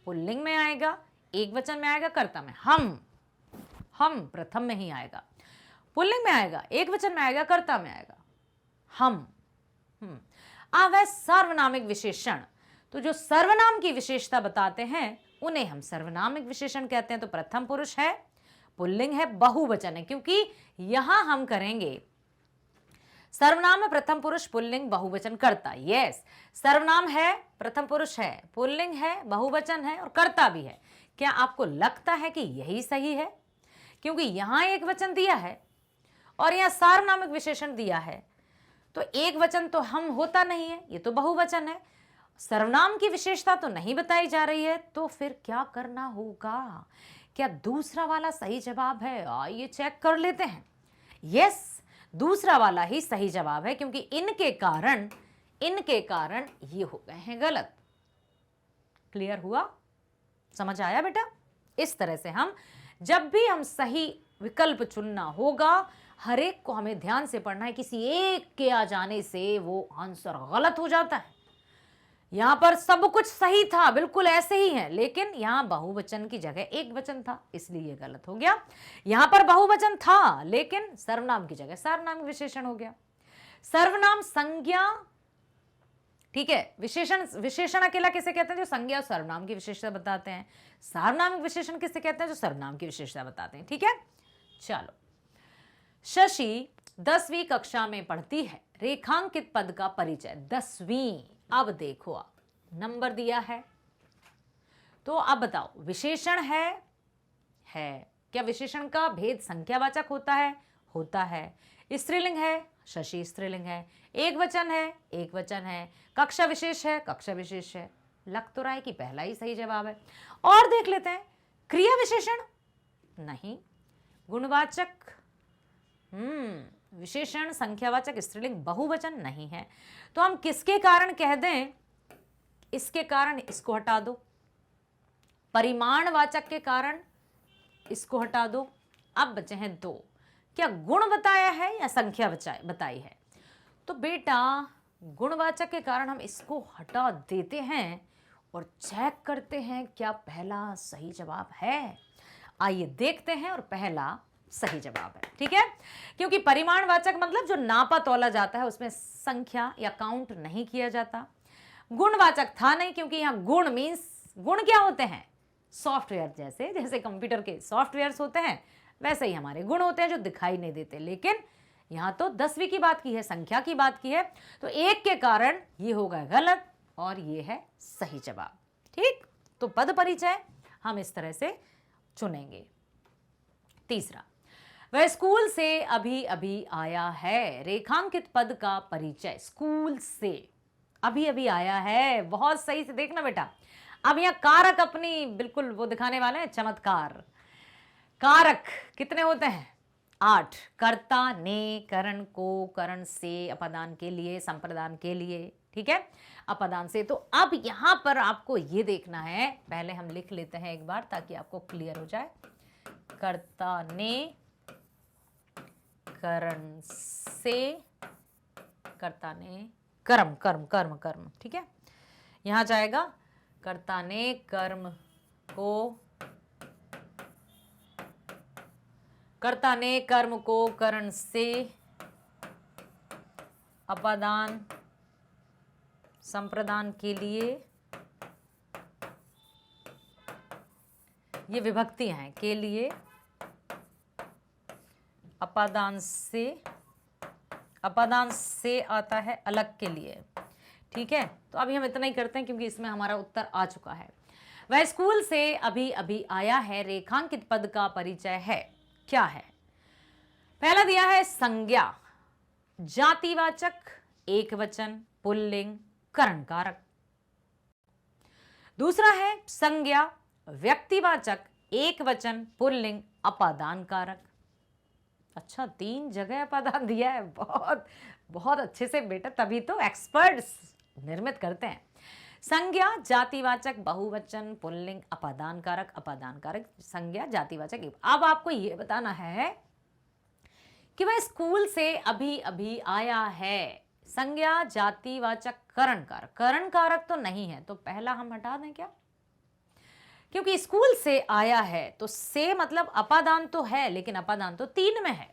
पुल्लिंग में आएगा, एक वचन में आएगा, कर्ता में। हम प्रथम में ही आएगा, पुल्लिंग में आएगा, एक वचन में आएगा, कर्ता में आएगा। हम। अब है सर्वनामिक विशेषण। तो जो सर्वनाम की विशेषता बताते हैं उन्हें हम सर्वनामिक विशेषण कहते हैं। तो प्रथम पुरुष है, पुल्लिंग है, बहुवचन है, क्योंकि यहां हम करेंगे सर्वनाम है, प्रथम पुरुष, पुल्लिंग, बहुवचन, कर्ता। यस, सर्वनाम है, प्रथम पुरुष है, पुल्लिंग है, बहुवचन है और कर्ता भी है। क्या आपको लगता है कि यही सही है? क्योंकि यहां एक वचन दिया है और यहां सार्वनामिक विशेषण दिया है, तो एक वचन तो हम होता नहीं है, ये तो बहुवचन है। सर्वनाम की विशेषता तो नहीं बताई जा रही है, तो फिर क्या करना होगा? क्या दूसरा वाला सही जवाब है? आइए चेक कर लेते हैं। यस, दूसरा वाला ही सही जवाब है, क्योंकि इनके कारण ये हो गए हैं गलत। क्लियर हुआ? समझ आया बेटा? इस तरह से हम जब भी हम सही विकल्प चुनना होगा, हर एक को हमें ध्यान से पढ़ना है। किसी एक के आ जाने से वो आंसर गलत हो जाता है। यहां पर सब कुछ सही था, बिल्कुल ऐसे ही है, लेकिन यहां बहुवचन की जगह एक वचन था, इसलिए ये गलत हो गया। यहां पर बहुवचन था लेकिन सर्वनाम की जगह सार्वनामिक विशेषण हो गया। सर्वनाम संज्ञा, ठीक है, विशेषण अकेला किसे कहते हैं? जो संज्ञा और सर्वनाम की विशेषता बताते हैं। सार्वनामिक विशेषण किसे कहते हैं? जो सर्वनाम की विशेषता बताते हैं। ठीक है, चलो। शशि 10वीं कक्षा में पढ़ती है। रेखांकित पद का परिचय 10वीं। अब देखो, आप नंबर दिया है, तो अब बताओ, विशेषण है क्या विशेषण का भेद संख्यावाचक होता है? होता है। स्त्रीलिंग है, शशि स्त्रीलिंग है। एक वचन है, एक वचन है। कक्षा विशेष है, कक्षा विशेष है। लग तो रहा है कि पहला ही सही जवाब है। और देख लेते हैं, क्रिया विशेषण नहीं, गुणवाचक, विशेषण, संख्यावाचक, स्त्रीलिंग, बहुवचन नहीं है। तो हम किसके कारण कह दें? इसके कारण इसको हटा दो, परिमाणवाचक के कारण इसको हटा दो। अब बचे हैं 2। क्या गुण बताया है या संख्या बताई है? तो बेटा गुणवाचक के कारण हम इसको हटा देते हैं और चेक करते हैं क्या पहला सही जवाब है। आइए देखते हैं, और पहला सही जवाब है। ठीक है, क्योंकि परिमाणवाचक मतलब जो नापा तोला जाता है, उसमें संख्या या काउंट नहीं किया जाता। गुणवाचक था नहीं, क्योंकि यहां गुण मीन्स, गुण क्या होते हैं? सॉफ्टवेयर, जैसे कंप्यूटर के सॉफ्टवेयर्स होते हैं, वैसे ही हमारे गुण होते हैं जो दिखाई नहीं देते, लेकिन यहां तो 10वीं की बात की है, संख्या की बात की है, तो 1 के कारण ये होगा गलत और ये है सही जवाब। ठीक, तो पद परिचय हम इस तरह से चुनेंगे। तीसरा, वह स्कूल से अभी अभी आया है। रेखांकित पद का परिचय स्कूल से अभी अभी आया है। बहुत सही से देखना बेटा, अब यहां कारक अपनी बिल्कुल वो दिखाने वाले हैं, चमत्कार। कारक कितने होते हैं? 8। कर्ता, ने, करण, को, करण से, अपादान के लिए, संप्रदान के लिए, ठीक है, अपादान से। तो अब यहां पर आपको ये देखना है, पहले हम लिख लेते हैं एक बार ताकि आपको क्लियर हो जाए। कर्ता ने, करण से, कर्ता ने, कर्म, कर्म, कर्म, कर्म, ठीक है, यहां जाएगा कर्ता ने कर्म को, कर्ता ने कर्म को करण से, अपादान संप्रदान के लिए, ये विभक्तियां हैं, के लिए, अपादान से आता है अलग के लिए, ठीक है। तो अभी हम इतना ही करते हैं क्योंकि इसमें हमारा उत्तर आ चुका है। वह स्कूल से अभी अभी आया है। रेखांकित पद का परिचय है, क्या है? पहला दिया है संज्ञा, जातिवाचक, एकवचन, पुल्लिंग, करण कारक। दूसरा है संज्ञा, व्यक्तिवाचक, एकवचन, पुल्लिंग, अपादान कारक। अच्छा, 3 जगह अपादान दिया है, बहुत बहुत अच्छे से बेटा, तभी तो एक्सपर्ट्स निर्मित करते हैं। संज्ञा, जातिवाचक, बहुवचन, पुल्लिंग, अपादान कारक, अपादान कारक, संज्ञा, जातिवाचक। अब आपको यह बताना है कि वह स्कूल से अभी अभी आया है। संज्ञा, जातिवाचक, करण कारक। करण कारक तो नहीं है, तो पहला हम हटा दें क्या, क्योंकि स्कूल से आया है तो से मतलब अपादान तो है, लेकिन अपादान तो 3 में है।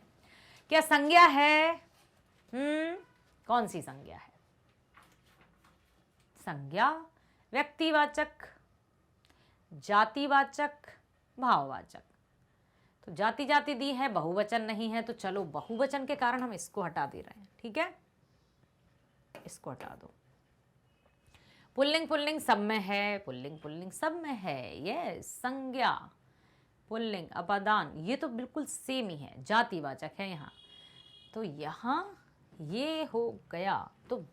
क्या संज्ञा है? कौन सी संज्ञा है? संज्ञा, व्यक्तिवाचक, जातिवाचक, भाववाचक। तो जाति जाति दी है, बहुवचन नहीं है, तो चलो बहुवचन के कारण हम इसको हटा दे रहे हैं, ठीक है, इसको हटा दो। पुल्लिंग पुल्लिंग सब में है, पुल्लिंग पुल्लिंग सब में है, ये संज्ञा, पुल्लिंग, अपादान, ये तो बिल्कुल सेम ही है, जातिवाचक है यहाँ, तो यहाँ ये हो गया, तो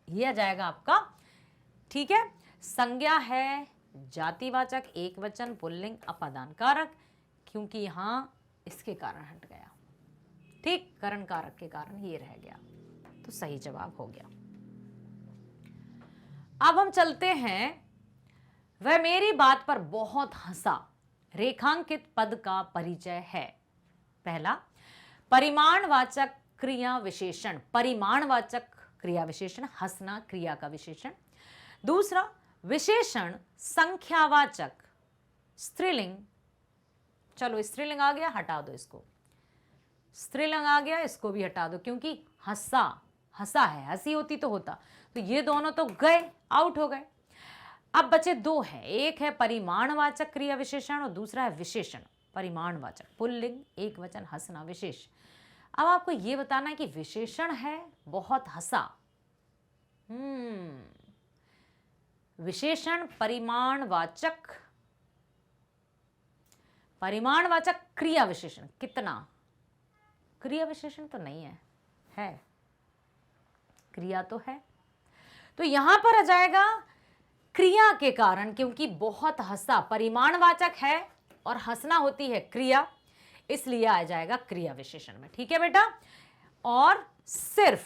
ये आ जाएगा आपका, ठीक है। संज्ञा है, जातिवाचक, एकवचन, पुल्लिंग, अपादान कारक, क्योंकि यहाँ इसके कारण हट गया, ठीक, करण कारक के कारण ये रह गया, तो सही जवाब हो गया। अब हम चलते हैं, वह मेरी बात पर बहुत हंसा। रेखांकित पद का परिचय है। पहला, परिमाणवाचक क्रिया विशेषण, परिमाणवाचक क्रिया विशेषण, हंसना क्रिया का विशेषण। दूसरा, विशेषण संख्यावाचक, स्त्रीलिंग, चलो स्त्रीलिंग आ गया, हटा दो इसको, स्त्रीलिंग आ गया, इसको भी हटा दो, क्योंकि हंसा, हंसा है, हंसी होती तो होता, तो ये दोनों तो गए, आउट हो गए। अब बचे 2 हैं, एक है परिमाणवाचक क्रिया विशेषण और दूसरा है विशेषण परिमाणवाचक, पुल्लिंग, एकवचन, हंसना, विशेष। अब आपको ये बताना है कि विशेषण है बहुत हंसा, विशेषण परिमाणवाचक, परिमाणवाचक क्रिया विशेषण, कितना, क्रिया विशेषण तो नहीं है, क्रिया तो है, तो यहां पर आ जाएगा क्रिया के कारण, क्योंकि बहुत हंसा परिमाणवाचक है और हंसना होती है क्रिया, इसलिए आ जाएगा क्रिया विशेषण में, ठीक है बेटा। और सिर्फ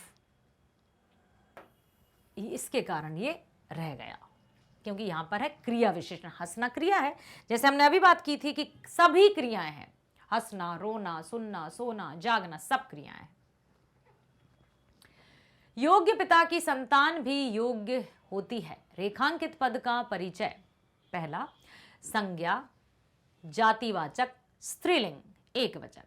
इसके कारण ये रह गया, क्योंकि यहां पर है क्रिया विशेषण, हंसना क्रिया है, जैसे हमने अभी बात की थी कि सभी क्रियाएं हैं, हंसना, रोना, सुनना, सोना, जागना, सब क्रियाएं हैं। योग्य पिता की संतान भी योग्य होती है। रेखांकित पद का परिचय। पहला, संज्ञा, जातिवाचक, स्त्रीलिंग, एकवचन।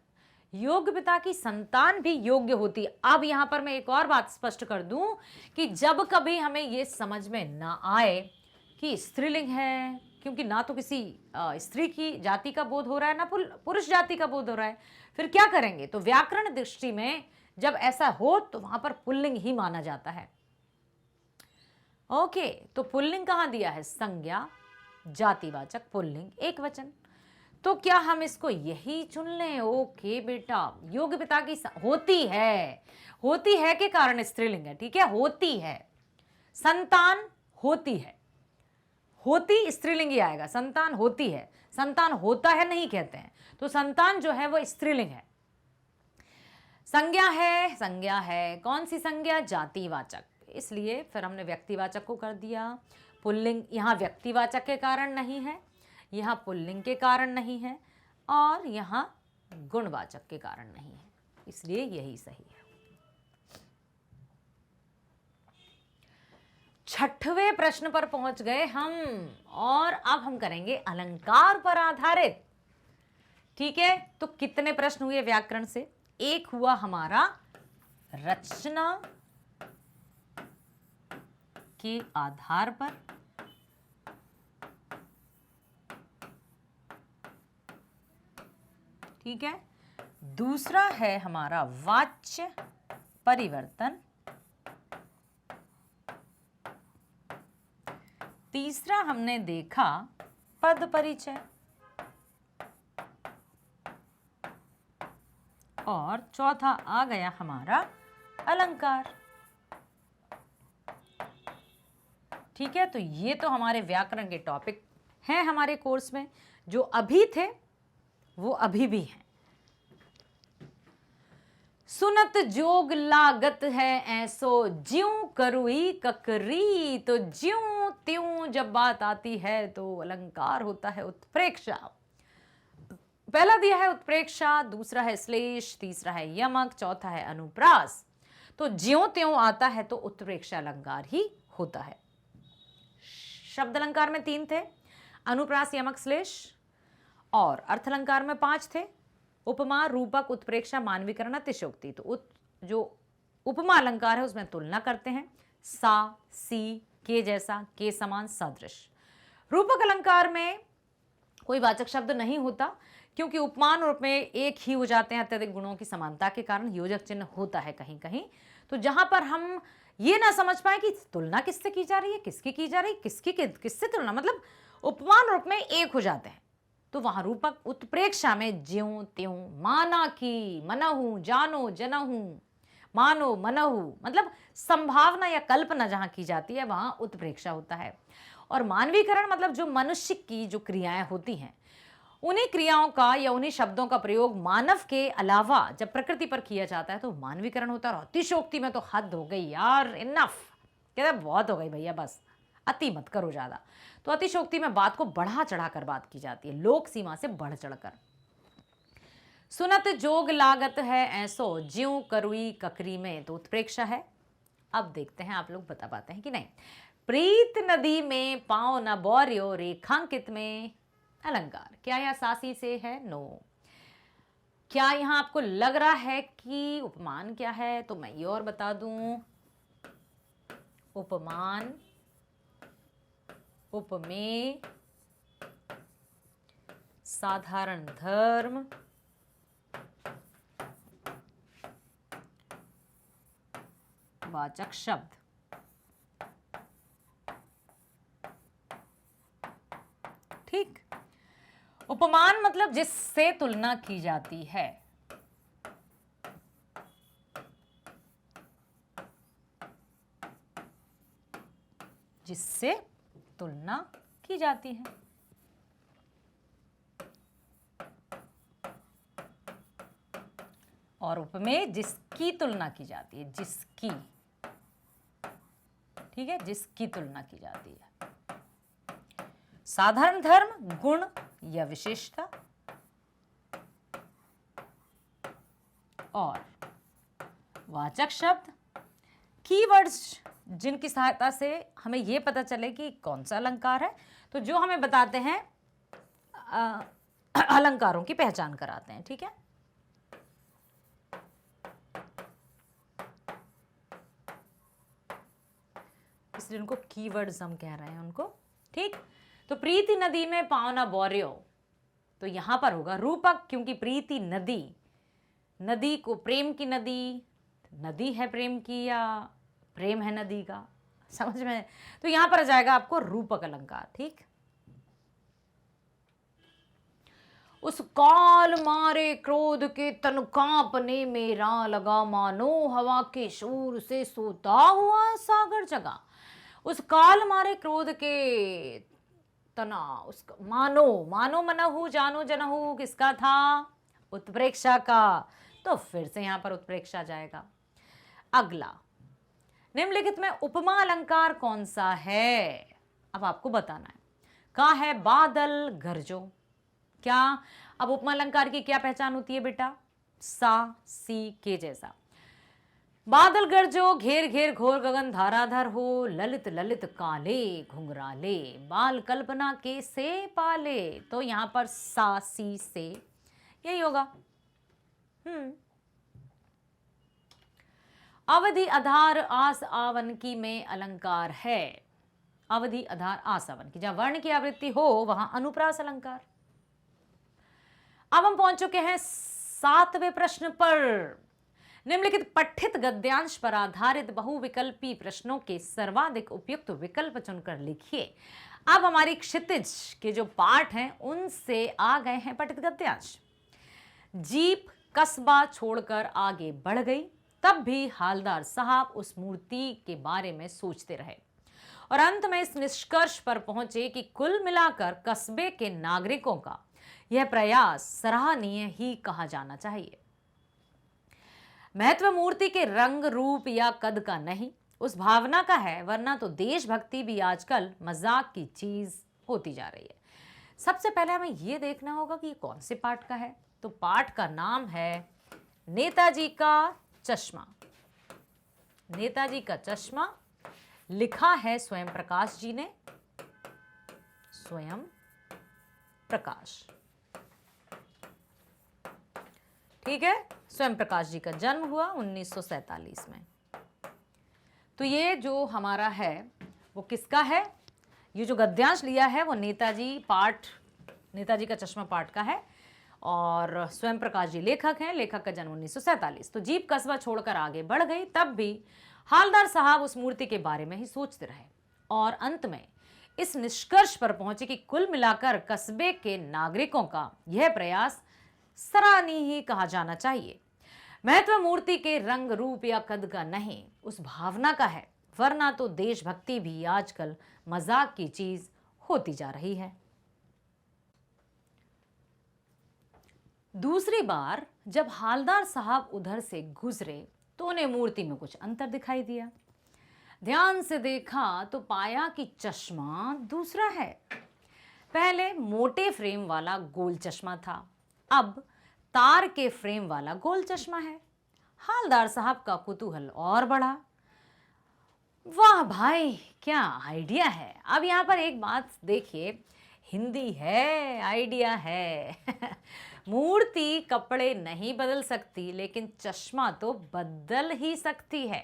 योग्य पिता की संतान भी योग्य होती है। अब यहां पर मैं एक और बात स्पष्ट कर दूं कि जब कभी हमें यह समझ में ना आए कि स्त्रीलिंग है, क्योंकि ना तो किसी स्त्री की जाति का बोध हो रहा है, ना पुरुष जाति का बोध हो रहा है, फिर क्या करेंगे, तो व्याकरण दृष्टि में जब ऐसा हो तो वहां पर पुल्लिंग ही माना जाता है। ओके, तो पुल्लिंग कहां दिया है? संज्ञा, जातिवाचक, पुल्लिंग, एक वचन। तो क्या हम इसको यही चुन लें? ओके बेटा, योग्यता की होती है के कारण स्त्रीलिंग है, ठीक है, होती है। संतान होती है, होती स्त्रीलिंग ही आएगा, संतान होती है, संतान होता है नहीं कहते हैं, तो संतान जो है वो स्त्रीलिंग है। संज्ञा है, कौन सी संज्ञा? जातिवाचक, इसलिए फिर हमने व्यक्तिवाचक को कर दिया। पुल्लिंग यहाँ व्यक्तिवाचक के कारण नहीं है, यहाँ पुल्लिंग के कारण नहीं है, और यहाँ गुणवाचक के कारण नहीं है, इसलिए यही सही है। छठवें प्रश्न पर पहुंच गए हम, और अब हम करेंगे अलंकार पर आधारित। ठीक है, तो कितने प्रश्न हुए व्याकरण से? एक हुआ हमारा रचना के आधार पर, ठीक है, दूसरा है हमारा वाच्य परिवर्तन, तीसरा हमने देखा पद परिचय, और चौथा आ गया हमारा अलंकार। ठीक है, तो ये तो हमारे व्याकरण के टॉपिक हैं हमारे कोर्स में, जो अभी थे वो अभी भी हैं। सुनत जोग लागत है ऐसो ज्यों करुई ककरी, तो ज्यों त्यों जब बात आती है तो अलंकार होता है उत्प्रेक्षा। पहला दिया है उत्प्रेक्षा, दूसरा है श्लेष, तीसरा है यमक, चौथा है अनुप्रास। तो ज्यों त्यों आता है तो उत्प्रेक्षा अलंकार ही होता है। शब्द अलंकार में 3 थे, अनुप्रास, यमक, श्लेष, और अर्थ अलंकार में 5 थे, उपमा, रूपक, उत्प्रेक्षा, मानवीकरण, अतिशयोक्ति। तो जो उपमा अलंकार है उसमें तुलना करते हैं, सा, सी, के जैसा, के समान, सदृश। रूपक अलंकार में कोई वाचक शब्द नहीं होता, क्योंकि उपमान रूप में एक ही हो जाते हैं, अत्यधिक गुणों की समानता के कारण योजक चिन्ह होता है कहीं कहीं। तो जहां पर हम ये ना समझ पाए कि तुलना किससे की जा रही है, किसकी की जा रही है, किससे तुलना, मतलब उपमान रूप में एक हो जाते हैं, तो वहां रूपक। उत्प्रेक्षा में ज्यों त्यों, माना की, मनहु, जानो, जनहु, मानो, मनहु, मतलब संभावना या कल्पना जहां की जाती है वहां उत्प्रेक्षा होता है। और मानवीकरण मतलब जो मनुष्य की जो क्रियाएं होती हैं, उन्हीं क्रियाओं का या उन्हीं शब्दों का प्रयोग मानव के अलावा जब प्रकृति पर किया जाता है तो मानवीकरण होता है। और अतिशोक्ति में तो हद हो गई यार, इनफ, कहते बहुत हो गई भैया, बस अति मत करो ज्यादा। तो अतिशोक्ति में बात को बढ़ा चढ़ाकर बात की जाती है, लोक सीमा से बढ़ चढ़कर। सुनत जोग लागत है ऐसो ज्यों करुई ककरी में, तो उत्प्रेक्षा है। अब देखते हैं आप लोग बता पाते हैं कि नहीं। प्रीत नदी में पांव न बोरियो, रेखांकित में अलंकार। क्या यह सासी से है? नो। क्या यहां आपको लग रहा है कि उपमान क्या है? तो मैं ये और बता दूं, उपमान, उपमेय, साधारण धर्म, वाचक शब्द। ठीक, उपमान मतलब जिससे तुलना की जाती है, जिससे तुलना की जाती है। और उपमेय जिसकी तुलना की जाती है, जिसकी, ठीक है, जिसकी तुलना की जाती है। साधारण धर्म गुण या विशेषता, और वाचक शब्द कीवर्ड्स जिनकी सहायता से हमें यह पता चले कि कौन सा अलंकार है, तो जो हमें बताते हैं अलंकारों की पहचान कराते हैं। ठीक है, इसलिए उनको कीवर्ड्स हम कह रहे हैं उनको। ठीक, तो प्रीति नदी में पांव न बोरियो, तो यहां पर होगा रूपक, क्योंकि प्रीति नदी, नदी को प्रेम की नदी, नदी है प्रेम की या प्रेम है नदी का, समझ में? तो यहां पर आ जाएगा आपको रूपक अलंकार। ठीक, उस काल मारे क्रोध के तन कांपने मेरा लगा, मानो हवा के शोर से सोता हुआ सागर जगा। उस काल मारे क्रोध के तना, उस मानो, मानो मनहु जानो जनहु किसका था? उत्प्रेक्षा का। तो फिर से यहां पर उत्प्रेक्षा जाएगा। अगला, निम्नलिखित में उपमा अलंकार कौन सा है? अब आपको बताना है। कहा है बादल गरजो। क्या? अब उपमा अलंकार की क्या पहचान होती है बेटा? सा सी के जैसा। बादल गरजो, घेर घेर घोर गगन धाराधर हो, ललित ललित काले घुंघराले, बाल कल्पना के से पाले। तो यहां पर सा सी से यही होगा। अवधि आधार आस आवन की में अलंकार है। अवधि आधार आस आवन की, जहां वर्ण की आवृत्ति हो वहां अनुप्रास अलंकार। अब हम पहुंच चुके हैं 7वें प्रश्न पर। निम्नलिखित पठित गद्यांश पर आधारित बहुविकल्पी प्रश्नों के सर्वाधिक उपयुक्त विकल्प चुनकर लिखिए। अब हमारी क्षितिज के जो पाठ हैं उनसे आ गए हैं पठित गद्यांश। जीप कस्बा छोड़कर आगे बढ़ गई, तब भी हालदार साहब उस मूर्ति के बारे में सोचते रहे और अंत में इस निष्कर्ष पर पहुंचे कि कुल मिलाकर कस्बे के नागरिकों का यह प्रयास सराहनीय ही कहा जाना चाहिए। महत्व मूर्ति के रंग रूप या कद का नहीं, उस भावना का है, वरना तो देशभक्ति भी आजकल मजाक की चीज होती जा रही है। सबसे पहले हमें यह देखना होगा कि ये कौन से पाठ का है। तो पाठ का नाम है नेताजी का चश्मा। नेताजी का चश्मा लिखा है स्वयं प्रकाश जी ने। स्वयं प्रकाश, ठीक है। स्वयं प्रकाश जी का जन्म हुआ 1947 में। तो ये जो हमारा है वो किसका है? ये जो गद्यांश लिया है वो नेताजी पाठ, नेताजी का चश्मा पाठ का है और स्वयं प्रकाश जी लेखक हैं। लेखक का जन्म 1947। तो जीप कस्बा छोड़कर आगे बढ़ गई, तब भी हालदार साहब उस मूर्ति के बारे में ही सोचते रहे और अंत में इस निष्कर्ष पर पहुंचे कि कुल मिलाकर कस्बे के नागरिकों का यह प्रयास सराहनीय ही कहा जाना चाहिए। महत्व मूर्ति के रंग रूप या कद का नहीं, उस भावना का है, वरना तो देशभक्ति भी आजकल मजाक की चीज होती जा रही है। दूसरी बार जब हालदार साहब उधर से गुजरे तो उन्हें मूर्ति में कुछ अंतर दिखाई दिया। ध्यान से देखा तो पाया कि चश्मा दूसरा है। पहले मोटे फ्रेम वाला गोल चश्मा था, अब तार के फ्रेम वाला गोल चश्मा है। हालदार साहब का कुतूहल और बढ़ा। वाह भाई, क्या आइडिया है। अब यहां पर एक बात देखिए, हिंदी है, आइडिया है। मूर्ति कपड़े नहीं बदल सकती, लेकिन चश्मा तो बदल ही सकती है।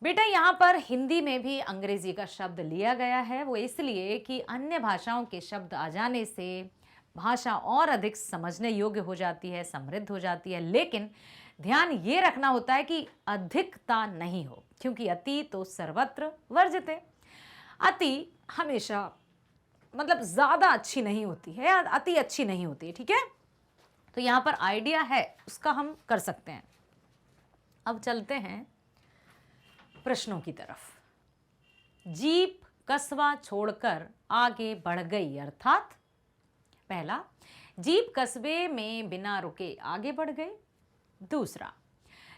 बेटा यहाँ पर हिंदी में भी अंग्रेजी का शब्द लिया गया है, वो इसलिए कि अन्य भाषाओं के शब्द आ जाने से भाषा और अधिक समझने योग्य हो जाती है, समृद्ध हो जाती है। लेकिन ध्यान ये रखना होता है कि अधिकता नहीं हो, क्योंकि अति तो सर्वत्र वर्जित है। अति हमेशा मतलब ज्यादा अच्छी नहीं होती है, अति अच्छी नहीं होती है, ठीक है। तो यहाँ पर आइडिया है, उसका हम कर सकते हैं। अब चलते हैं प्रश्नों की तरफ। जीप कस्बा छोड़कर आगे बढ़ गई, अर्थात पहला, जीप कस्बे में बिना रुके आगे बढ़ गई। दूसरा,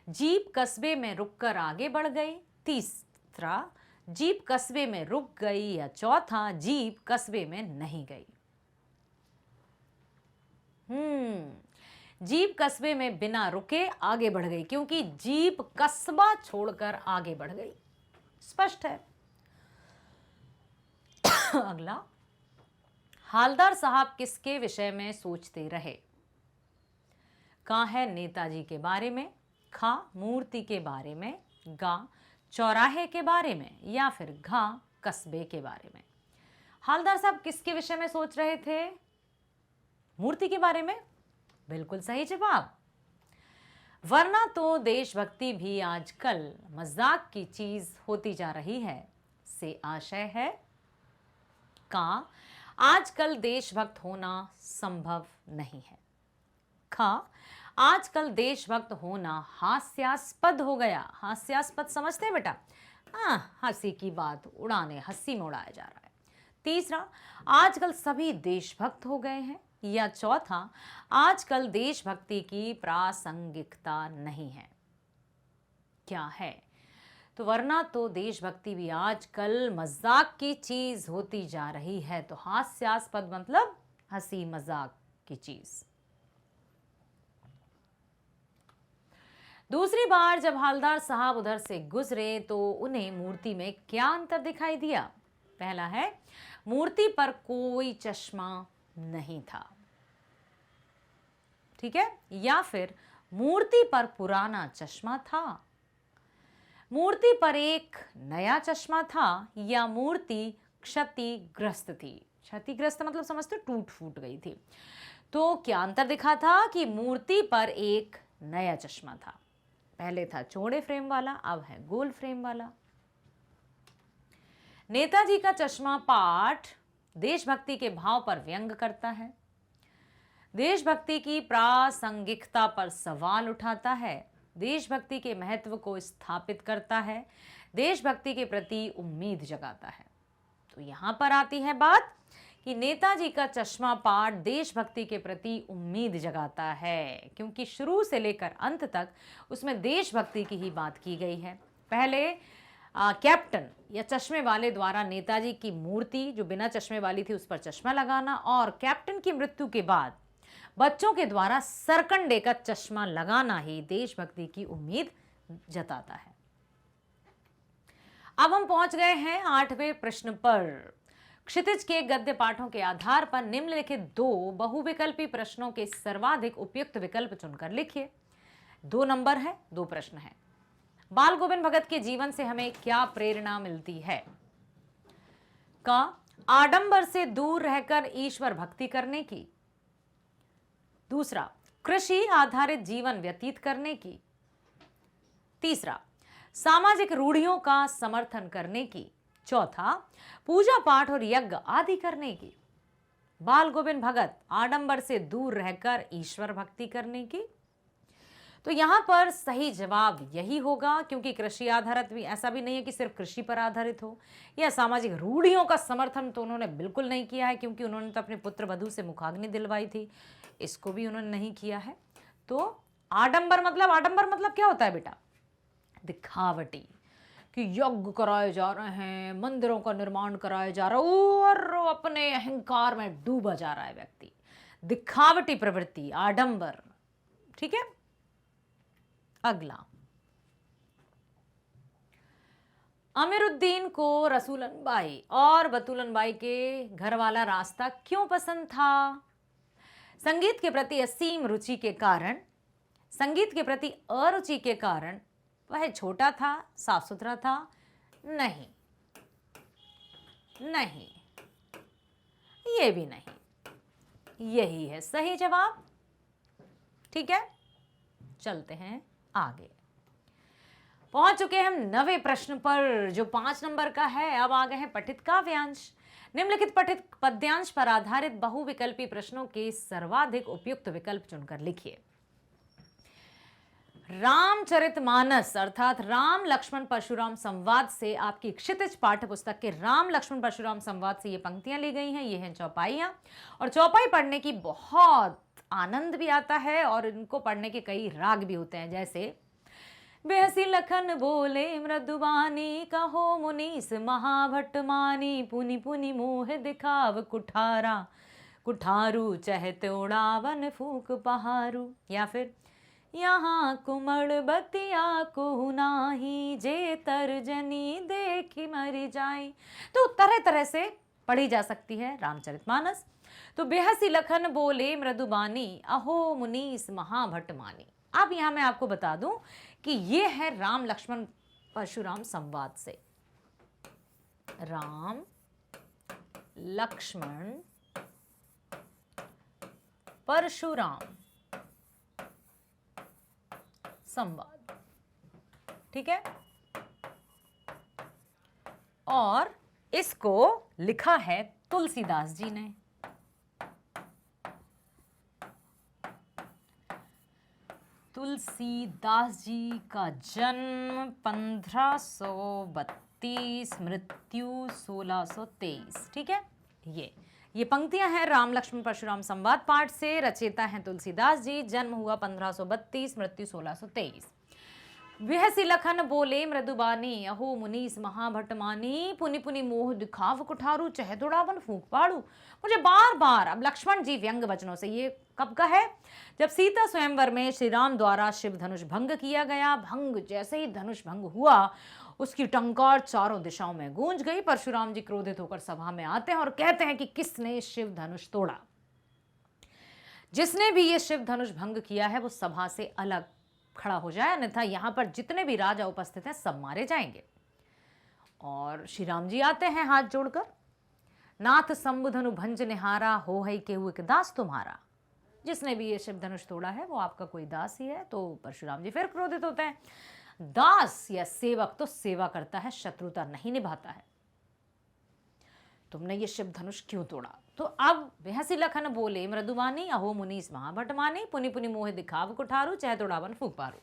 जीप कस्बे में रुककर आगे बढ़ गई। तीसरा, जीप कस्बे में रुक गई। या चौथा, जीप कस्बे में नहीं गई। जीप कस्बे में बिना रुके आगे बढ़ गई, क्योंकि जीप कस्बा छोड़कर आगे बढ़ गई, स्पष्ट है। अगला, हालदार साहब किसके विषय में सोचते रहे? का है नेताजी के बारे में, खा मूर्ति के बारे में, गा चौराहे के बारे में, या फिर घा कस्बे के बारे में। हालदार साहब किसके विषय में सोच रहे थे? मूर्ति के बारे में, बिल्कुल सही जवाब। वरना तो देशभक्ति भी आजकल मजाक की चीज होती जा रही है से आशय है। का आजकल देशभक्त होना संभव नहीं है। खा आजकल देशभक्त होना हास्यास्पद हो गया। हास्यास्पद समझते हैं बेटा? हाँ, हंसी की बात उड़ाने, हंसी में उड़ाया जा रहा है। तीसरा, आजकल सभी देशभक्त हो गए हैं। या चौथा, आजकल देशभक्ति की प्रासंगिकता नहीं है। क्या है? तो वरना तो देशभक्ति भी आजकल मजाक की चीज होती जा रही है। तो हास्यास्पद मतलब हंसी मजाक की चीज। दूसरी बार जब हवलदार साहब उधर से गुजरे तो उन्हें मूर्ति में क्या अंतर दिखाई दिया? पहला है, मूर्ति पर कोई चश्मा नहीं था। ठीक है? या फिर मूर्ति पर पुराना चश्मा था, मूर्ति पर एक नया चश्मा था, या मूर्ति क्षतिग्रस्त थी। क्षतिग्रस्त मतलब समझते, टूट फूट गई थी। तो क्या अंतर दिखा था कि मूर्ति पर एक नया चश्मा था। पहले था चौड़े फ्रेम वाला, अब है गोल फ्रेम वाला। नेताजी का चश्मा पाठ देशभक्ति के भाव पर व्यंग करता है, देशभक्ति की प्रासंगिकता पर सवाल उठाता है, देशभक्ति के महत्व को स्थापित करता है, देशभक्ति के प्रति उम्मीद जगाता है। तो यहां पर आती है बात कि नेताजी का चश्मा पाठ देशभक्ति के प्रति उम्मीद जगाता है, क्योंकि शुरू से लेकर अंत तक उसमें देशभक्ति की ही बात की गई है। पहले कैप्टन या चश्मे वाले द्वारा नेताजी की मूर्ति जो बिना चश्मे वाली थी उस पर चश्मा लगाना, और कैप्टन की मृत्यु के बाद बच्चों के द्वारा सरकंडे का चश्मा लगाना ही देशभक्ति की उम्मीद जताता है। अब हम पहुंच गए हैं 8वें प्रश्न पर। क्षितिज के गद्य पाठों के आधार पर निम्नलिखित 2 बहुविकल्पी प्रश्नों के सर्वाधिक उपयुक्त विकल्प चुनकर लिखिए। 2 नंबर है, 2 प्रश्न है। बाल गोविंद भगत के जीवन से हमें क्या प्रेरणा मिलती है? का आडंबर से दूर रहकर ईश्वर भक्ति करने की। दूसरा, कृषि आधारित जीवन व्यतीत करने की। तीसरा, सामाजिक रूढ़ियों का समर्थन करने की। चौथा, पूजा पाठ और यज्ञ आदि करने की। बाल गोविंद भगत आडंबर से दूर रहकर ईश्वर भक्ति करने की। तो यहां पर सही जवाब यही होगा, क्योंकि कृषि आधारित भी ऐसा भी नहीं है कि सिर्फ कृषि पर आधारित हो, या सामाजिक रूढ़ियों का समर्थन तो उन्होंने बिल्कुल नहीं किया है, क्योंकि उन्होंने तो अपने पुत्र वधू से मुखाग्नि दिलवाई थी, इसको भी उन्होंने नहीं किया है। तो आडंबर मतलब क्या होता है बेटा? दिखावटी, कि यज्ञ कराए जा रहे हैं, मंदिरों का निर्माण कराया जा रहा है और अपने अहंकार में डूबा जा रहा है व्यक्ति। दिखावटी प्रवृत्ति, आडंबर। ठीक है? अगला, अमीरुद्दीन को रसूलन बाई और बतूलन बाई के घर वाला रास्ता क्यों पसंद था? संगीत के प्रति असीम रुचि के कारण, संगीत के प्रति अरुचि के कारण, वह छोटा था, साफ सुथरा था? नहीं, नहीं, ये भी नहीं। यही है सही जवाब। ठीक है, चलते हैं आगे। पहुंच चुके हैं हम 9वें प्रश्न पर, जो 5 नंबर का है। अब आ गए हैं पठित काव्यांश। निम्नलिखित पठित पद्यांश पर आधारित बहुविकल्पी प्रश्नों के सर्वाधिक उपयुक्त विकल्प चुनकर लिखिए। रामचरितमानस अर्थात राम लक्ष्मण परशुराम संवाद से, आपकी क्षितिज पाठ्य पुस्तक के राम लक्ष्मण परशुराम संवाद से ये पंक्तियां ली गई हैं। ये हैं चौपाइयां, और चौपाई पढ़ने की बहुत आनंद भी आता है, और इनको पढ़ने के कई राग भी होते हैं। जैसे बेहसी लखन बोले मृदुबानी, कहो मुनीस महाभट्ट मानी, पुनि पुनि मोह दिखाव कुठारा, कुठारू चहत उड़ावन फूक पहारू। या फिर यहाँ कुमड़ बतिया को नाही, जे तर्जनी देखी मरी जाए। तो तरह तरह से पढ़ी जा सकती है रामचरितमानस। तो बेहसी लखन बोले मृदुबानी, अहो मुनीस महाभट्ट मानी। अब यहां मैं आपको बता दूं कि ये है राम लक्ष्मण परशुराम संवाद से। राम लक्ष्मण परशुराम संवाद, ठीक है। और इसको लिखा है तुलसीदास जी ने। तुलसीदास जी का जन्म 1532, मृत्यु 1623, ठीक है। ये पंक्तियां हैं राम लक्ष्मण परशुराम संवाद पाठ से। रचेता हैं तुलसीदास जी। जन्म हुआ 1532, मृत्यु 1623। विहसी लखन बोले मृदुबानी, अहो मुनीस महाभटमानी, पुनि पुनि मोह दिखाव कुठारू, चह दौड़ावन फूंक पाड़ू। मुझे बार बार, अब लक्ष्मण जी व्यंग वचनों से, ये कब का है? जब सीता स्वयंवर में श्री राम द्वारा शिव धनुष भंग किया गया। भंग जैसे ही धनुष भंग हुआ, उसकी टंकार चारों दिशाओं में गूंज गई। परशुराम जी क्रोधित होकर सभा में आते हैं और कहते हैं कि किसने शिव धनुष तोड़ा? जिसने भी ये शिव धनुष भंग किया है वो सभा से अलग खड़ा हो जाए, अन्यथा यहां पर जितने भी राजा उपस्थित हैं सब मारे जाएंगे। और श्री राम जी आते हैं हाथ जोड़कर, नाथ संबुधनु भंज निहारा, हो है केहू एक दास तुम्हारा। जिसने भी ये शिव धनुष तोड़ा है वो आपका कोई दास ही है। तो परशुराम जी फिर क्रोधित होते हैं। दास या सेवक तो सेवा करता है, शत्रुता नहीं निभाता है। तुमने ये शिव धनुष क्यों तोड़ा? तो अब बेहसी लखन बोले मृदुवानी, अहो मुनीस महाभटमानी, पुनि पुनि मोह दिखाव कुठारू, चह तोड़ावन फूंक पारू।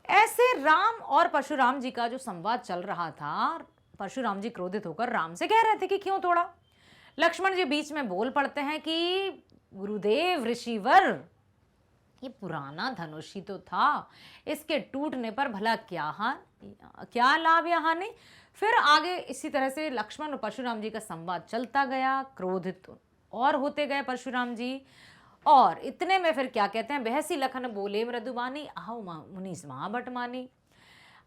ऐसे राम और परशुराम जी का जो संवाद चल रहा था, परशुराम जी क्रोधित होकर राम से कह रहे थे कि क्यों तोड़ा। लक्ष्मण जी बीच में बोल पड़ते हैं कि गुरुदेव ऋषिवर, ये पुराना धनुष ही तो था, इसके टूटने पर भला क्या लाभ या हानि। फिर आगे इसी तरह से लक्ष्मण और परशुराम जी का संवाद चलता गया। क्रोधित और होते गए परशुराम जी। और इतने में फिर क्या कहते हैं, बहसी लखन बोले मृदुबानी, आओ मुनीस महाभटमानी।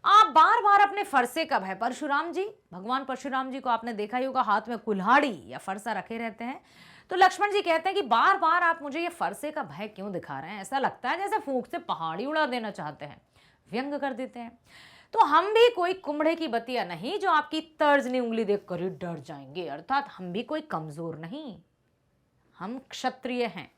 आप बार बार अपने फरसे का भय, परशुराम जी, भगवान परशुराम जी को आपने देखा ही होगा, हाथ में कुल्हाड़ी या फरसा रखे रहते हैं। तो लक्ष्मण जी कहते हैं कि बार बार आप मुझे ये फरसे का भय क्यों दिखा रहे हैं? ऐसा लगता है जैसे फूंक से पहाड़ी उड़ा देना चाहते हैं, व्यंग कर देते हैं। तो हम भी कोई कुम्भड़े की बतिया नहीं जो आपकी तर्जनी उंगली देखकर ही डर जाएंगे। अर्थात हम भी कोई कमजोर नहीं, हम क्षत्रिय हैं।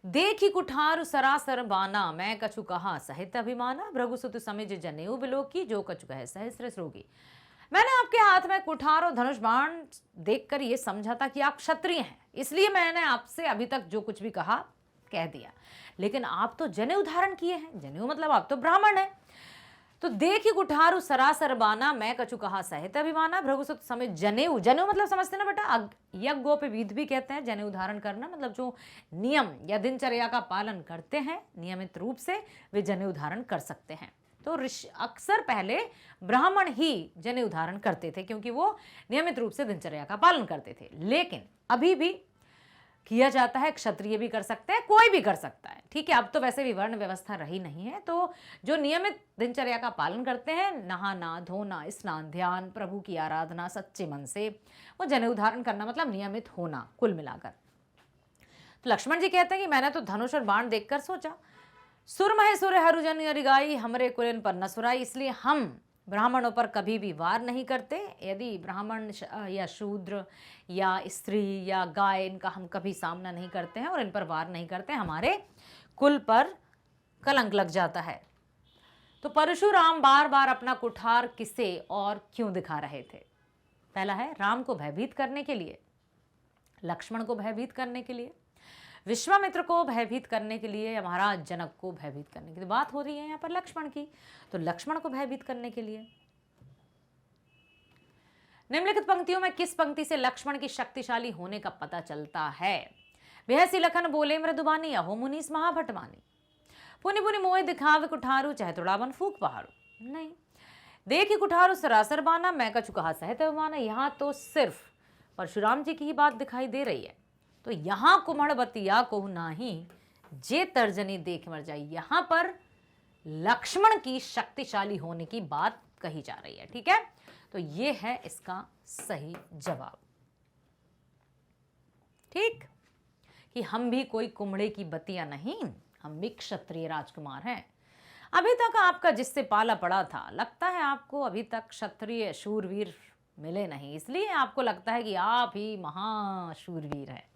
देखी कुठार सरासर बाना, मैं कछु कहा सहित अभिमाना, भृगुसुत समिज जनेऊ बिलोकी, जो कछु कहे सहस्र रोगी। मैंने आपके हाथ में कुठार और धनुष बाण देखकर ये समझा था कि आप क्षत्रिय हैं, इसलिए मैंने आपसे अभी तक जो कुछ भी कहा कह दिया। लेकिन आप तो जनेऊ धारण किए हैं, जनेऊ मतलब आप तो ब्राह्मण हैं। तो देखी कुठारु सरासर बाना, मैं कछु कहा सहित अभिमाना, भृगुसुत समित जनेऊ। जनेऊ मतलब समझते ना बेटा, यज्ञोपवीत भी कहते हैं जनेऊ धारण करना, मतलब जो नियम या दिनचर्या का पालन करते हैं नियमित रूप से, वे जनेऊ धारण कर सकते हैं। तो अक्सर पहले ब्राह्मण ही जनेऊ धारण करते थे क्योंकि वो नियमित रूप से दिनचर्या का पालन करते थे। लेकिन अभी भी किया जाता है, क्षत्रिय भी कर सकते हैं, कोई भी कर सकता है, ठीक है। अब तो वैसे भी वर्ण व्यवस्था रही नहीं है। तो जो नियमित दिनचर्या का पालन करते हैं, नहाना धोना, स्नान ध्यान, प्रभु की आराधना सच्चे मन से, वो जनेऊ धारण करना मतलब नियमित होना कुल मिलाकर। तो लक्ष्मण जी कहते हैं कि मैंने तो धनुष और बाण देखकर सोचा, सुर महे सुर हरुजन अरिगाई, हमरे कुलेन पर न सुराई। इसलिए हम ब्राह्मणों पर कभी भी वार नहीं करते। यदि ब्राह्मण या शूद्र या स्त्री या गाय, इनका हम कभी सामना नहीं करते हैं और इन पर वार नहीं करते, हमारे कुल पर कलंक लग जाता है। तो परशुराम बार बार अपना कुठार किसे और क्यों दिखा रहे थे? पहला है राम को भयभीत करने के लिए, लक्ष्मण को भयभीत करने के लिए, विश्वामित्र को भयभीत करने के लिए, या महाराज जनक को भयभीत करने के लिए। बात हो रही है यहाँ पर लक्ष्मण की, तो लक्ष्मण को भयभीत करने के लिए। निम्नलिखित पंक्तियों में किस पंक्ति से लक्ष्मण की शक्तिशाली होने का पता चलता है? बेहसी लखन बोले मृदुबानी, अहो मुनीस महाभटमानी, पुनि पुनि मोह दिखावे कुठारू, चह तोड़ावन फूंक पहाड़ू। नहीं, देखी कुठारू सरासर बाना, मैं कछु कहा सहित अभिमाना। यहाँ तो सिर्फ परशुराम जी की ही बात दिखाई दे रही है। तो यहाँ कुम्हड़बतिया को नाही जे तर्जनी देख मर जाए, यहां पर लक्ष्मण की शक्तिशाली होने की बात कही जा रही है, ठीक है। तो ये है इसका सही जवाब, ठीक, कि हम भी कोई कुम्हड़े की बतिया नहीं, हम भी क्षत्रिय राजकुमार हैं। अभी तक आपका जिससे पाला पड़ा था, लगता है आपको अभी तक क्षत्रिय शूरवीर मिले नहीं, इसलिए आपको लगता है कि आप ही महाशूरवीर हैं।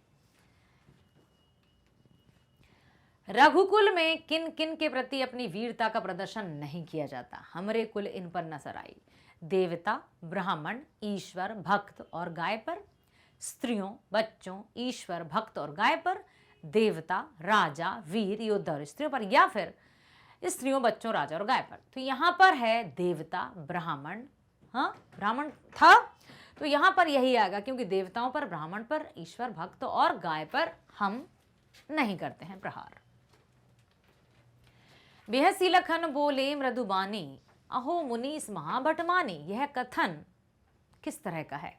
रघुकुल में किन किन के प्रति अपनी वीरता का प्रदर्शन नहीं किया जाता? हमरे कुल इन पर नजर आई। देवता, ब्राह्मण, ईश्वर, भक्त और गाय पर, स्त्रियों, बच्चों, ईश्वर, भक्त और गाय पर, देवता, राजा, वीर, योद्धा और स्त्रियों पर, या फिर स्त्रियों, बच्चों, राजा और गाय पर। तो यहां पर है देवता, ब्राह्मण, हाँ ब्राह्मण था तो यहां पर यही आएगा, क्योंकि देवताओं पर, ब्राह्मण पर, ईश्वर, भक्त और गाय पर हम नहीं करते हैं प्रहार। बेहसी लखन बोले मृदुबानी, अहो मुनीस महाभटमानी। यह कथन किस तरह का है?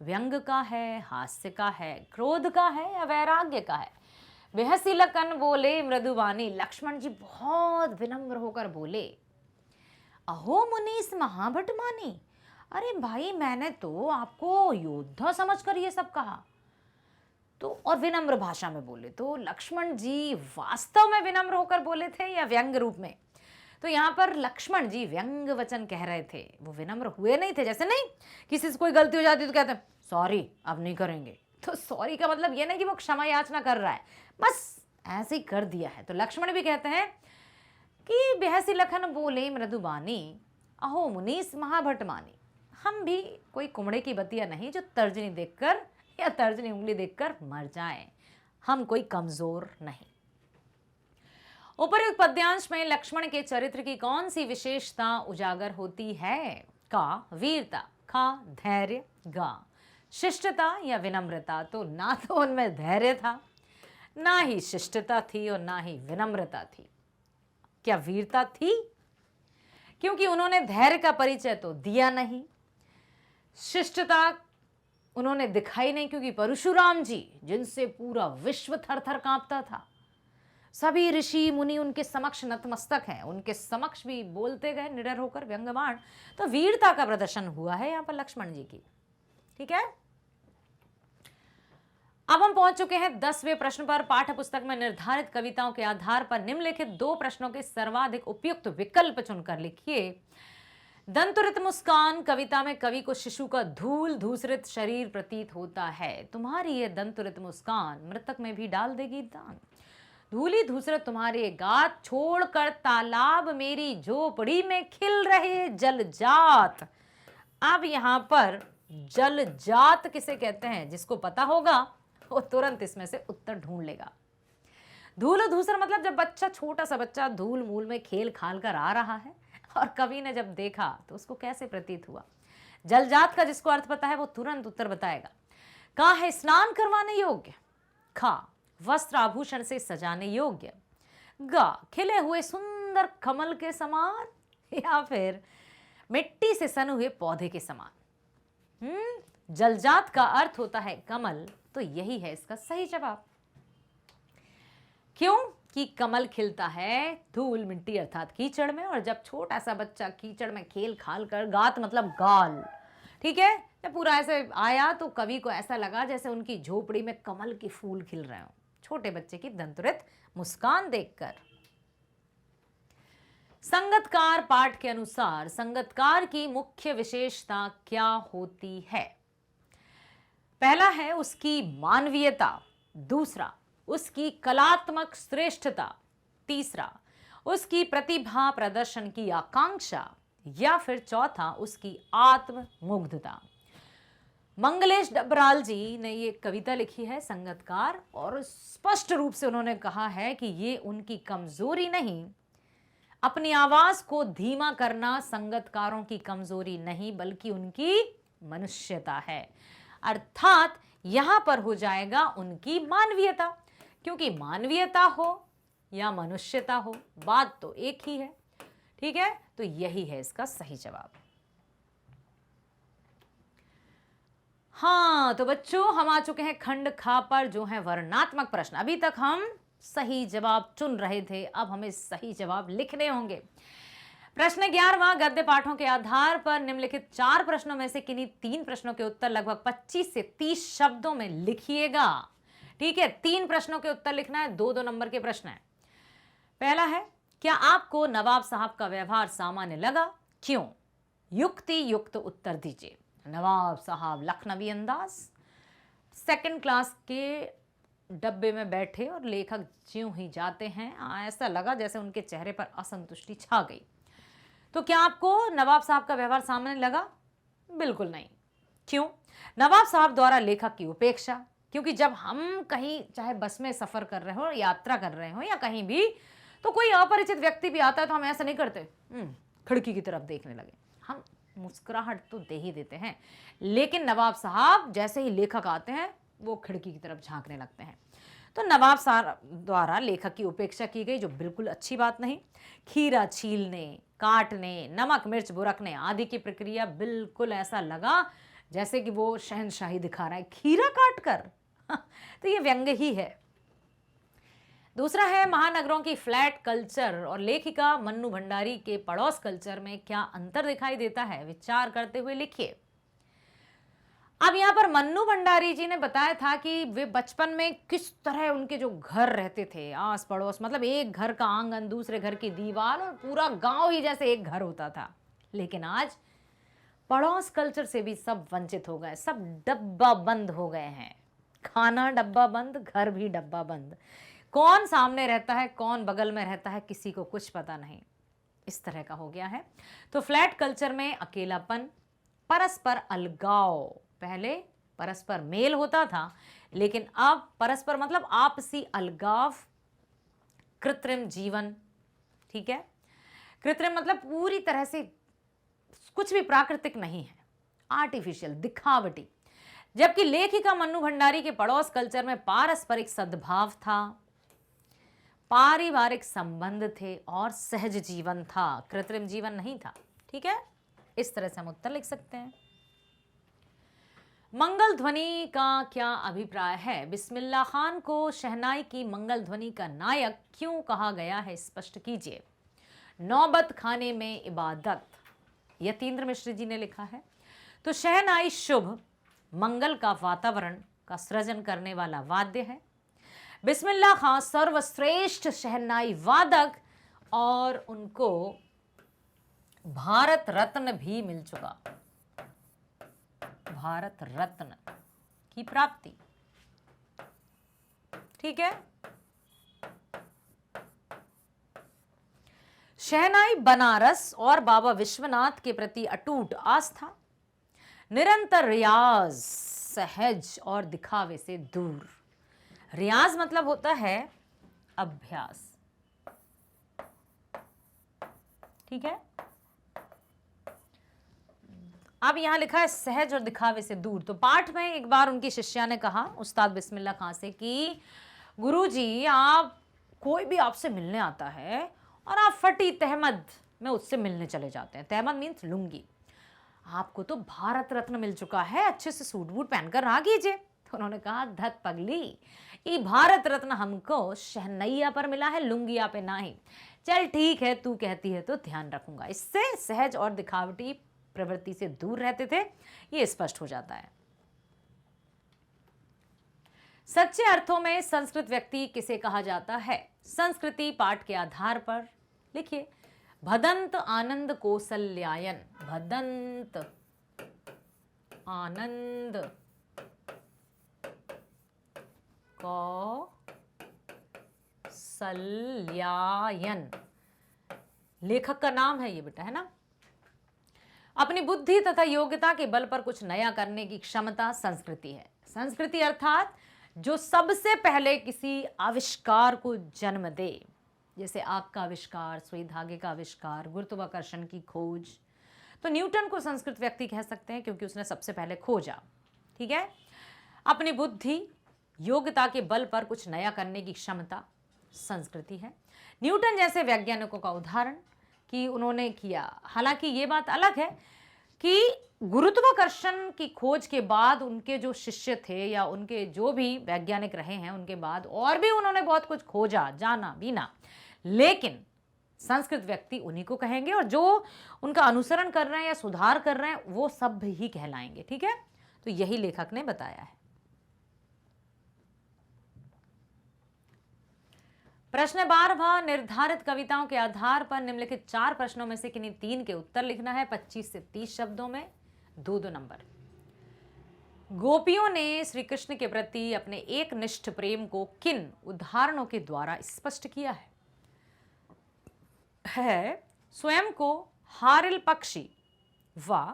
व्यंग का है, हास्य का है, क्रोध का है या वैराग्य का है? बेहसी लखन बोले मृदुबानी, लक्ष्मण जी बहुत विनम्र होकर बोले, अहो मुनीस महाभटमानी, अरे भाई मैंने तो आपको योद्धा समझकर ये सब कहा। तो और विनम्र भाषा में बोले, तो लक्ष्मण जी वास्तव में विनम्र होकर बोले थे या व्यंग रूप में? तो यहाँ पर लक्ष्मण जी व्यंग वचन कह रहे थे, वो विनम्र हुए नहीं थे। जैसे नहीं किसी से कोई गलती हो जाती तो कहते हैं सॉरी अब नहीं करेंगे, तो सॉरी का मतलब ये नहीं कि वो क्षमा याचना कर रहा है, बस ऐसे ही कर दिया है। तो लक्ष्मण भी कहते हैं कि बेहसी लखन बोले मृदुबानी, अहो मुनीस महाभटमानी। हम भी कोई कुमड़े की बतिया नहीं जो तर्जनी देखकर या तर्जनी उंगली देखकर मर जाएं। हम कोई कमजोर नहीं। उपर्युक्त पद्यांश में लक्ष्मण के चरित्र की कौन सी विशेषता उजागर होती है? का वीरता, खा धैर्य, गा शिष्टता या विनम्रता। तो ना तो उनमें धैर्य था, ना ही शिष्टता थी और ना ही विनम्रता थी। क्या वीरता थी? क्योंकि उन्होंने धैर्य का परिचय तो दिया नहीं, शिष्टता उन्होंने दिखाई नहीं, क्योंकि परशुराम जी जिनसे पूरा विश्व थर थर कांपता था, सभी ऋषि मुनि उनके समक्ष नतमस्तक हैं, उनके समक्ष भी बोलते गए निडर होकर व्यंग्यबाण। तो वीरता का प्रदर्शन हुआ है यहां पर लक्ष्मण जी की। ठीक है, अब हम पहुंच चुके हैं 10वें प्रश्न पर। पाठ्य पुस्तक में निर्धारित कविताओं के आधार पर निम्नलिखित 2 प्रश्नों के सर्वाधिक उपयुक्त विकल्प चुनकर लिखिए। दंतुरित मुस्कान कविता में कवि को शिशु का धूल धूसरित शरीर प्रतीत होता है। तुम्हारी ये दंतुरित मुस्कान मृतक में भी डाल देगी दान। धूली धूसरित तुम्हारे गात, छोड़कर तालाब मेरी झोपड़ी में खिल रहे जलजात। अब यहां पर जलजात किसे कहते हैं? जिसको पता होगा वो तुरंत इसमें से उत्तर ढूंढ लेगा। धूल धूसर मतलब जब बच्चा, छोटा सा बच्चा धूल मूल में खेल खाल कर आ रहा है और कवि ने जब देखा तो उसको कैसे प्रतीत हुआ। जलजात का जिसको अर्थ पता है वो तुरंत उत्तर बताएगा। का है स्नान करवाने योग्य, खा वस्त्र आभूषण से सजाने योग्य, गा खिले हुए सुंदर कमल के समान, या फिर मिट्टी से सने हुए पौधे के समान। जलजात का अर्थ होता है कमल, तो यही है इसका सही जवाब। क्यों? कि कमल खिलता है धूल मिट्टी अर्थात कीचड़ में, और जब छोटा सा बच्चा कीचड़ में खेल खाल कर, गात मतलब गाल, ठीक है, जब पूरा ऐसे आया तो कवि को ऐसा लगा जैसे उनकी झोपड़ी में कमल के फूल खिल रहे हो, छोटे बच्चे की दंतुरित मुस्कान देखकर। संगतकार पाठ के अनुसार संगतकार की मुख्य विशेषता क्या होती है? पहला है उसकी मानवीयता, दूसरा उसकी कलात्मक श्रेष्ठता, तीसरा उसकी प्रतिभा प्रदर्शन की आकांक्षा, या फिर चौथा उसकी आत्ममुग्धता। मंगलेश डबराल जी ने ये कविता लिखी है संगतकार, और स्पष्ट रूप से उन्होंने कहा है कि ये उनकी कमजोरी नहीं, अपनी आवाज को धीमा करना संगतकारों की कमजोरी नहीं बल्कि उनकी मनुष्यता है। अर्थात यहां पर हो जाएगा उनकी मानवीयता, क्योंकि मानवीयता हो या मनुष्यता हो बात तो एक ही है। ठीक है, तो यही है इसका सही जवाब। हाँ तो बच्चों, हम आ चुके हैं खंड खा पर, जो है वर्णात्मक प्रश्न। अभी तक हम सही जवाब चुन रहे थे, अब हमें सही जवाब लिखने होंगे। प्रश्न 11वां, गद्य पाठों के आधार पर निम्नलिखित 4 प्रश्नों में से किन्हीं 3 प्रश्नों के उत्तर लगभग 25 से 30 शब्दों में लिखिएगा। ठीक है, 3 प्रश्नों के उत्तर लिखना है, 2-2 नंबर के प्रश्न है। पहला है, क्या आपको नवाब साहब का व्यवहार सामान्य लगा? क्यों? युक्ति युक्त उत्तर दीजिए। नवाब साहब लखनवी अंदाज, 2nd क्लास के डब्बे में बैठे और लेखक ज्यों ही जाते हैं ऐसा लगा जैसे उनके चेहरे पर असंतुष्टि छा गई। तो क्या आपको नवाब साहब का व्यवहार सामान्य लगा? बिल्कुल नहीं। क्यों? नवाब साहब द्वारा लेखक की उपेक्षा। क्योंकि जब हम कहीं चाहे बस में सफर कर रहे हो, यात्रा कर रहे हो या कहीं भी, तो कोई अपरिचित व्यक्ति भी आता है तो हम ऐसा नहीं करते खिड़की की तरफ देखने लगे, हम मुस्कुराहट तो दे ही देते हैं। लेकिन नवाब साहब जैसे ही लेखक आते हैं वो खिड़की की तरफ झांकने लगते हैं। तो नवाब साहब द्वारा लेखक की उपेक्षा की गई, जो बिल्कुल अच्छी बात नहीं। खीरा छीलने, काटने, नमक मिर्च बुरकने आदि की प्रक्रिया बिल्कुल ऐसा लगा जैसे कि वो शहनशाही दिखा रहा है, खीरा काट कर। तो ये व्यंग्य ही है। दूसरा है महानगरों की फ्लैट कल्चर और लेखिका मन्नू भंडारी के पड़ोस कल्चर में क्या अंतर दिखाई देता है, विचार करते हुए लिखिए। अब यहाँ पर मन्नू भंडारी जी ने बताया था कि वे बचपन में किस तरह उनके जो घर रहते थे आस पड़ोस, मतलब एक घर का आंगन, दूसरे घर की दीवार और पूरा गांव ही जैसे एक घर होता था। लेकिन आज पड़ोस कल्चर से भी सब वंचित हो गए, सब डब्बा बंद हो गए हैं। खाना डब्बा बंद, घर भी डब्बा बंद। कौन सामने रहता है, कौन बगल में रहता है, किसी को कुछ पता नहीं। इस तरह का हो गया है। तो फ्लैट कल्चर में अकेलापन, परस्पर अलगाव, पहले परस्पर मेल होता था लेकिन अब परस्पर मतलब आपसी अलगाव, कृत्रिम जीवन। ठीक है, कृत्रिम मतलब पूरी तरह से कुछ भी प्राकृतिक नहीं है, आर्टिफिशियल, दिखावटी। जबकि लेखिका मन्नू भंडारी के पड़ोस कल्चर में पारस्परिक सद्भाव था, पारिवारिक संबंध थे और सहज जीवन था, कृत्रिम जीवन नहीं था। ठीक है, इस तरह से हम उत्तर लिख सकते हैं। मंगल ध्वनि का क्या अभिप्राय है? बिस्मिल्लाह खान को शहनाई की मंगल ध्वनि का नायक क्यों कहा गया है, स्पष्ट कीजिए। नौबत खाने में इबादत, यतीन्द्र मिश्र जी ने लिखा है। तो शहनाई शुभ मंगल का वातावरण का सृजन करने वाला वाद्य है। बिस्मिल्लाह खान सर्वश्रेष्ठ शहनाई वादक और उनको भारत रत्न भी मिल चुका, भारत रत्न की प्राप्ति। ठीक है, शहनाई बनारस और बाबा विश्वनाथ के प्रति अटूट आस्था, निरंतर रियाज, सहज और दिखावे से दूर। रियाज मतलब होता है अभ्यास। ठीक है, अब यहां लिखा है सहज और दिखावे से दूर। तो पाठ में एक बार उनकी शिष्या ने कहा उस्ताद बिस्मिल्लाह खां से कि गुरुजी, आप कोई भी आपसे मिलने आता है और आप फटी तहमद में उससे मिलने चले जाते हैं। तहमद मीन्स लुंगी। आपको तो भारत रत्न मिल चुका है, अच्छे से सूट बूट पहनकर रहा कीजिए। तो उन्होंने कहा, धत पगली, ये भारत रत्न हमको शहनैया पर मिला है, लुंगिया पे ना ही। चल ठीक है, तू कहती है तो ध्यान रखूंगा। इससे सहज और दिखावटी प्रवृत्ति से दूर रहते थे, ये स्पष्ट हो जाता है। सच्चे अर्थों में संस्कृत व्यक्ति किसे कहा जाता है? संस्कृति पाठ के आधार पर लिखिए। भदंत आनंद कौसल्यायन, भदंत आनंद कौसल्यायन लेखक का नाम है ये बेटा, है ना। अपनी बुद्धि तथा योग्यता के बल पर कुछ नया करने की क्षमता संस्कृति है। संस्कृति अर्थात जो सबसे पहले किसी आविष्कार को जन्म दे, जैसे आग का आविष्कार, सुई धागे का आविष्कार, गुरुत्वाकर्षण की खोज। तो न्यूटन को संस्कृत व्यक्ति कह सकते हैं क्योंकि उसने सबसे पहले खोजा। ठीक है, अपनी बुद्धि योग्यता के बल पर कुछ नया करने की क्षमता संस्कृति है। न्यूटन जैसे वैज्ञानिकों का उदाहरण कि उन्होंने किया। हालांकि ये बात अलग है कि गुरुत्वाकर्षण की खोज के बाद उनके जो शिष्य थे या उनके जो भी वैज्ञानिक रहे हैं उनके बाद और भी उन्होंने बहुत कुछ खोजा, जाना बीना, लेकिन संस्कृत व्यक्ति उन्हीं को कहेंगे और जो उनका अनुसरण कर रहे हैं या सुधार कर रहे हैं वो सब ही कहलाएंगे। ठीक है, तो यही लेखक ने बताया है। प्रश्न 12वां, निर्धारित कविताओं के आधार पर निम्नलिखित 4 प्रश्नों में से किन्हीं 3 के उत्तर लिखना है। 25 से 30 शब्दों में 2-2 नंबर। गोपियों ने श्री कृष्ण के प्रति अपने एक निष्ठ प्रेम को किन उदाहरणों के द्वारा स्पष्ट किया है स्वयं को हारिल पक्षी व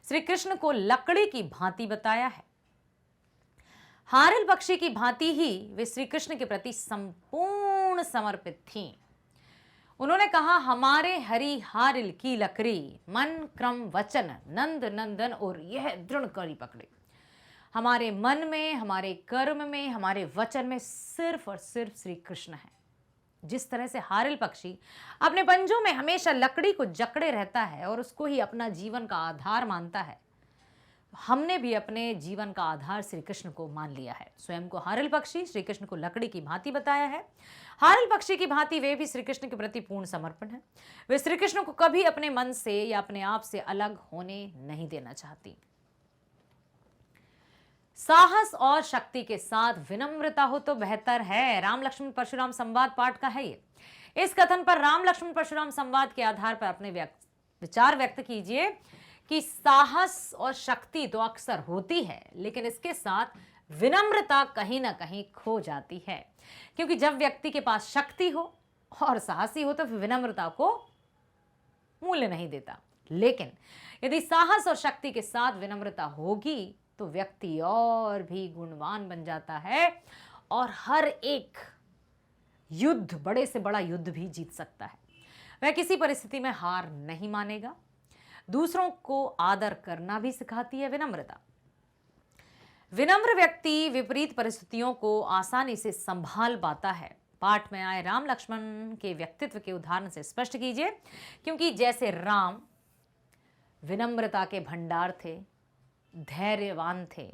श्री कृष्ण को लकड़ी की भांति बताया है। हारिल पक्षी की भांति ही वे श्री कृष्ण के प्रति संपूर्ण समर्पित थीं। उन्होंने कहा, हमारे हरि हारिल की लकड़ी मन क्रम वचन नंद नंदन और यह दृढ़ कड़ी पकड़े। हमारे मन में, हमारे कर्म में, हमारे वचन में सिर्फ और सिर्फ श्री कृष्ण है। जिस तरह से हारिल पक्षी अपने पंजों में हमेशा लकड़ी को जकड़े रहता है और उसको ही अपना जीवन का आधार मानता है, हमने भी अपने जीवन का आधार श्री कृष्ण को मान लिया है। स्वयं को हारिल पक्षी, श्री कृष्ण को लकड़ी की भांति बताया है। हारिल पक्षी की भांति वे भी श्री कृष्ण के प्रति पूर्ण समर्पण है। वे श्री कृष्ण को कभी अपने मन से या अपने आप से अलग होने नहीं देना चाहती। साहस और शक्ति के साथ विनम्रता हो तो बेहतर है। राम लक्ष्मण परशुराम संवाद पाठ का है ये। इस कथन पर राम लक्ष्मण परशुराम संवाद के आधार पर अपने विचार व्यक्त कीजिए कि साहस और शक्ति तो अक्सर होती है, लेकिन इसके साथ विनम्रता कहीं ना कहीं खो जाती है। क्योंकि जब व्यक्ति के पास शक्ति हो और साहसी हो तो फिर विनम्रता को मूल्य नहीं देता। लेकिन यदि साहस और शक्ति के साथ विनम्रता होगी तो व्यक्ति और भी गुणवान बन जाता है और हर एक युद्ध, बड़े से बड़ा युद्ध भी जीत सकता है। वह किसी परिस्थिति में हार नहीं मानेगा। दूसरों को आदर करना भी सिखाती है विनम्रता। विनम्र व्यक्ति विपरीत परिस्थितियों को आसानी से संभाल पाता है। पाठ में आए राम लक्ष्मण के व्यक्तित्व के उदाहरण से स्पष्ट कीजिए, क्योंकि जैसे राम विनम्रता के भंडार थे, धैर्यवान थे।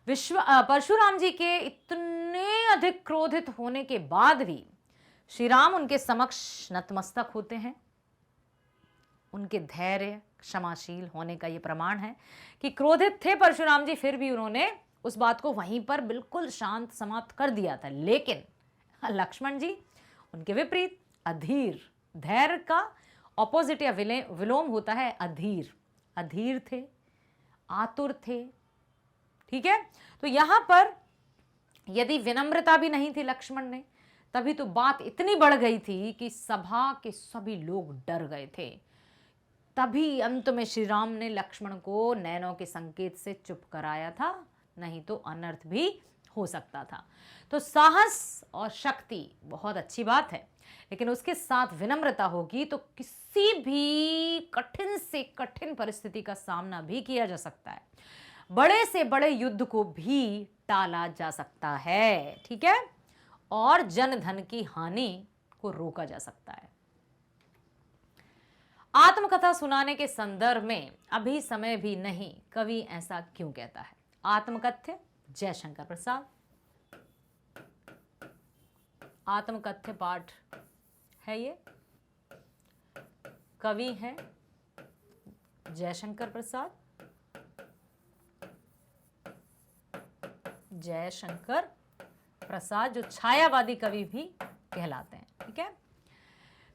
परशुराम जी के इतने अधिक क्रोधित होने के बाद भी श्री राम उनके समक्ष नतमस्तक होते हैं। उनके धैर्य, क्षमाशील होने का यह प्रमाण है कि क्रोधित थे परशुराम जी, फिर भी उन्होंने उस बात को वहीं पर बिल्कुल शांत समाप्त कर दिया था। लेकिन लक्ष्मण जी उनके विपरीत अधीर। धैर्य का ऑपोजिट या विलोम होता है अधीर। अधीर थे, आतुर थे। ठीक है, तो यहां पर यदि विनम्रता भी नहीं थी लक्ष्मण ने, तभी तो बात इतनी बढ़ गई थी कि सभा के सभी लोग डर गए थे। तभी अंत में श्री राम ने लक्ष्मण को नैनों के संकेत से चुप कराया था, नहीं तो अनर्थ भी हो सकता था। तो साहस और शक्ति बहुत अच्छी बात है, लेकिन उसके साथ विनम्रता होगी तो किसी भी कठिन से कठिन परिस्थिति का सामना भी किया जा सकता है। बड़े से बड़े युद्ध को भी टाला जा सकता है। ठीक है, और जन धन की हानि को रोका जा सकता है। आत्मकथा सुनाने के संदर्भ में अभी समय भी नहीं, कवि ऐसा क्यों कहता है? आत्मकथ्य जयशंकर प्रसाद। आत्मकथ्य पाठ है ये। कवि हैं जयशंकर प्रसाद। जयशंकर प्रसाद जो छायावादी कवि भी कहलाते हैं। ठीक है,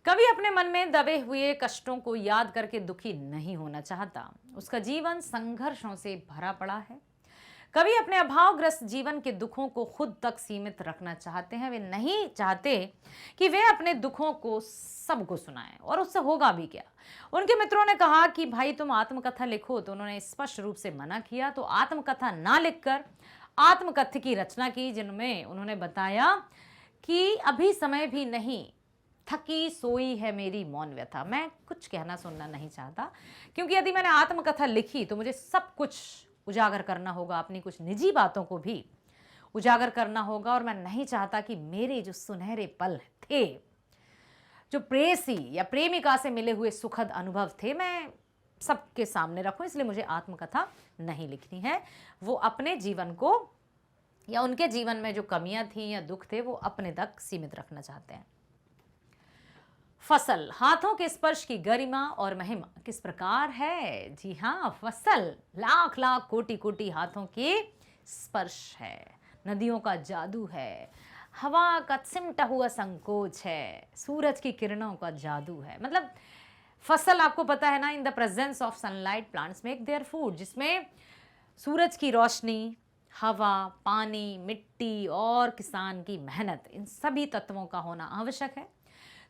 कवि अपने मन में दबे हुए कष्टों को याद करके दुखी नहीं होना चाहता। उसका जीवन संघर्षों से भरा पड़ा है। कवि अपने अभावग्रस्त जीवन के दुखों को खुद तक सीमित रखना चाहते हैं। वे नहीं चाहते कि वे अपने दुखों को सबको सुनाएं, और उससे होगा भी क्या। उनके मित्रों ने कहा कि भाई तुम आत्मकथा लिखो, तो उन्होंने स्पष्ट रूप से मना किया। तो आत्मकथा ना लिखकर आत्मकथ्य की रचना की, जिनमें उन्होंने बताया कि अभी समय भी नहीं, थकी सोई है मेरी मौन व्यथा। मैं कुछ कहना सुनना नहीं चाहता, क्योंकि यदि मैंने आत्मकथा लिखी तो मुझे सब कुछ उजागर करना होगा, अपनी कुछ निजी बातों को भी उजागर करना होगा। और मैं नहीं चाहता कि मेरे जो सुनहरे पल थे, जो प्रेयसी या प्रेमिका से मिले हुए सुखद अनुभव थे, मैं सबके सामने रखूं। इसलिए मुझे आत्मकथा नहीं लिखनी है। वो अपने जीवन को या उनके जीवन में जो कमियां थी या दुख थे, वो अपने तक सीमित रखना चाहते हैं। फसल, हाथों के स्पर्श की गरिमा और महिमा किस प्रकार है? जी हाँ, फसल लाख लाख कोटि कोटि हाथों के स्पर्श है। नदियों का जादू है, हवा का सिमटा हुआ संकोच है, सूरज की किरणों का जादू है। मतलब फसल, आपको पता है ना, in the presence of sunlight plants make their food, जिसमें सूरज की रोशनी, हवा, पानी, मिट्टी और किसान की मेहनत, इन सभी तत्वों का होना आवश्यक है।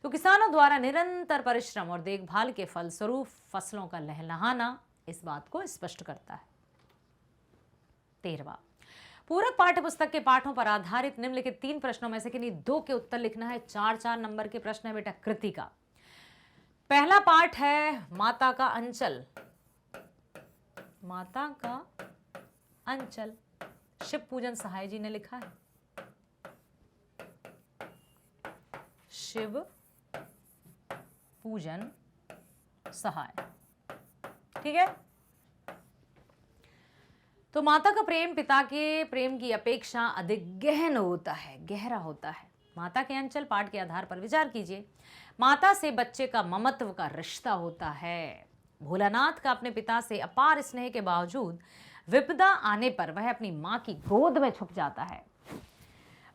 तो किसानों द्वारा निरंतर परिश्रम और देखभाल के फलस्वरूप फसलों का लहलहाना इस बात को स्पष्ट करता है। 13वां, पूरक पाठ्य पुस्तक के पाठों पर आधारित निम्नलिखित 3 प्रश्नों में से किन्हीं 2 के उत्तर लिखना है। 4-4 नंबर के प्रश्न है बेटा। कृति का पहला पाठ है माता का अंचल। माता का अंचल शिव पूजन सहाय जी ने लिखा है। शिव पूजन सहाय, ठीक है। तो माता का प्रेम पिता के प्रेम की अपेक्षा अधिक गहन होता है, गहरा होता है। माता के अंचल पाठ के आधार पर विचार कीजिए। माता से बच्चे का ममत्व का रिश्ता होता है। भोलानाथ का अपने पिता से अपार स्नेह के बावजूद विपदा आने पर वह अपनी मां की गोद में छुप जाता है।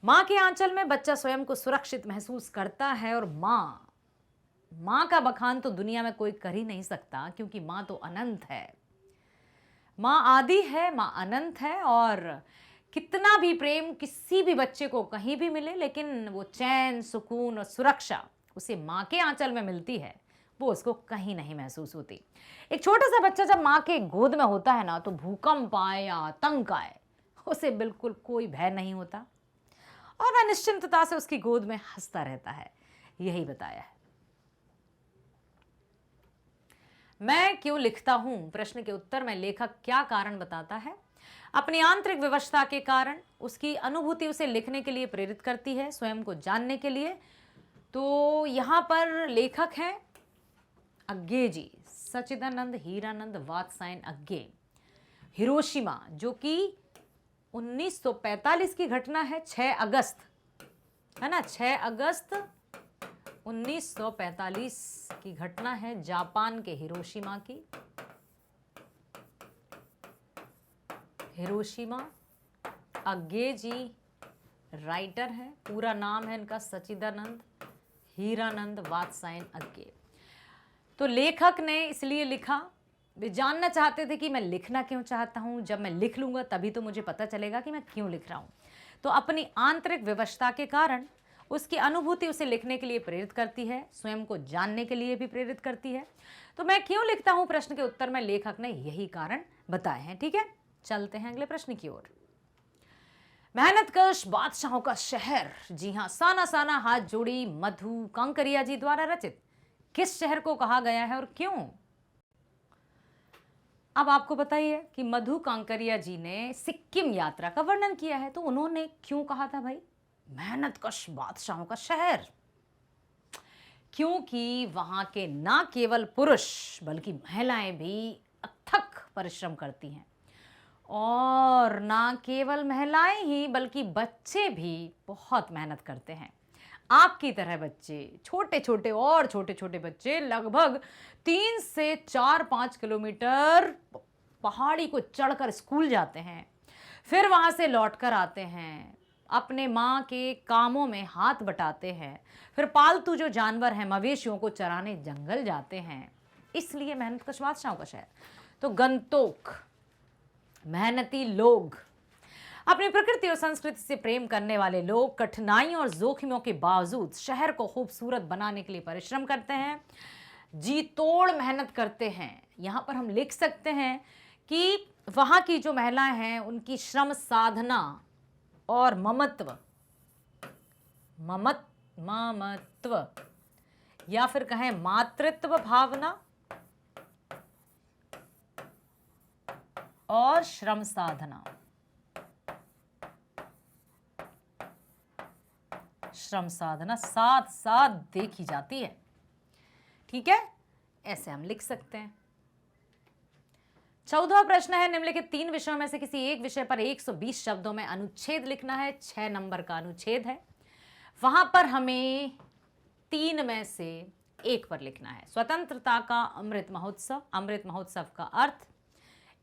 मां के आंचल में बच्चा स्वयं को सुरक्षित महसूस करता है और मां का बखान तो दुनिया में कोई कर ही नहीं सकता, क्योंकि मां तो अनंत है। मां आदि है, मां अनंत है, और कितना भी प्रेम किसी भी बच्चे को कहीं भी मिले, लेकिन वो चैन, सुकून और सुरक्षा उसे मां के आंचल में मिलती है, वो उसको कहीं नहीं महसूस होती। एक छोटा सा बच्चा जब मां के गोद में होता है ना, तो भूकंप आए या आतंक आए, उसे बिल्कुल कोई भय नहीं होता और वह निश्चिंतता से उसकी गोद में हंसता रहता है। यही बताया है। मैं क्यों लिखता हूं प्रश्न के उत्तर में लेखक क्या कारण बताता है। अपनी आंतरिक व्यवस्था के कारण उसकी अनुभूति उसे लिखने के लिए प्रेरित करती है, स्वयं को जानने के लिए। तो यहां पर लेखक हैं अग्गे जी, सच्चिदानंद हीरानंद वात्सायन अग्गे। हिरोशिमा, जो कि 1945 की घटना है, 6 अगस्त, है ना, 6 अगस्त 1945 की घटना है, जापान के हिरोशिमा की। हिरोशिमा, अग्गे जी राइटर है, पूरा नाम है इनका सच्चिदानंद हीरानंद वात्सायन अग्गे। तो लेखक ने इसलिए लिखा, वे जानना चाहते थे कि मैं लिखना क्यों चाहता हूं। जब मैं लिख लूंगा तभी तो मुझे पता चलेगा कि मैं क्यों लिख रहा हूं। तो अपनी आंतरिक व्यवस्था के कारण उसकी अनुभूति उसे लिखने के लिए प्रेरित करती है, स्वयं को जानने के लिए भी प्रेरित करती है। तो मैं क्यों लिखता हूं प्रश्न के उत्तर में लेखक ने यही कारण बताए हैं। ठीक है, चलते हैं अगले प्रश्न की ओर। मेहनतकश बादशाहों का शहर, जी हां, साना साना हाथ जोड़ी मधु कांकरिया जी द्वारा रचित किस शहर को कहा गया है और क्यों। अब आपको बताइए कि मधु कांकरिया जी ने सिक्किम यात्रा का वर्णन किया है, तो उन्होंने क्यों कहा था भाई मेहनतकश बादशाहों का शहर। क्योंकि वहां के ना केवल पुरुष बल्कि महिलाएं भी अथक परिश्रम करती हैं, और ना केवल महिलाएं ही बल्कि बच्चे भी बहुत मेहनत करते हैं। आपकी तरह बच्चे, छोटे छोटे और छोटे छोटे बच्चे लगभग 3 से 4-5 किलोमीटर पहाड़ी को चढ़कर स्कूल जाते हैं, फिर वहां से लौटकर आते हैं, अपने माँ के कामों में हाथ बटाते हैं, फिर पालतू जो जानवर हैं मवेशियों को चराने जंगल जाते हैं। इसलिए मेहनतकश बादशाहों का शहर। तो गंतोक, मेहनती लोग, अपनी प्रकृति और संस्कृति से प्रेम करने वाले लोग कठिनाइयों और जोखिमों के बावजूद शहर को खूबसूरत बनाने के लिए परिश्रम करते हैं, जी तोड़ मेहनत करते हैं। यहाँ पर हम लिख सकते हैं कि वहाँ की जो महिलाएं हैं उनकी श्रम साधना और ममत्व या फिर कहें मातृत्व भावना और श्रम साधना, साथ साथ देखी जाती है। ठीक है, ऐसे हम लिख सकते हैं। 14वां प्रश्न है, निम्नलिखित 3 विषयों में से किसी एक विषय पर 120 शब्दों में अनुच्छेद लिखना है। 6 नंबर का अनुच्छेद है, वहां पर हमें 3 में से 1 पर लिखना है। स्वतंत्रता का अमृत महोत्सव, अमृत महोत्सव का अर्थ,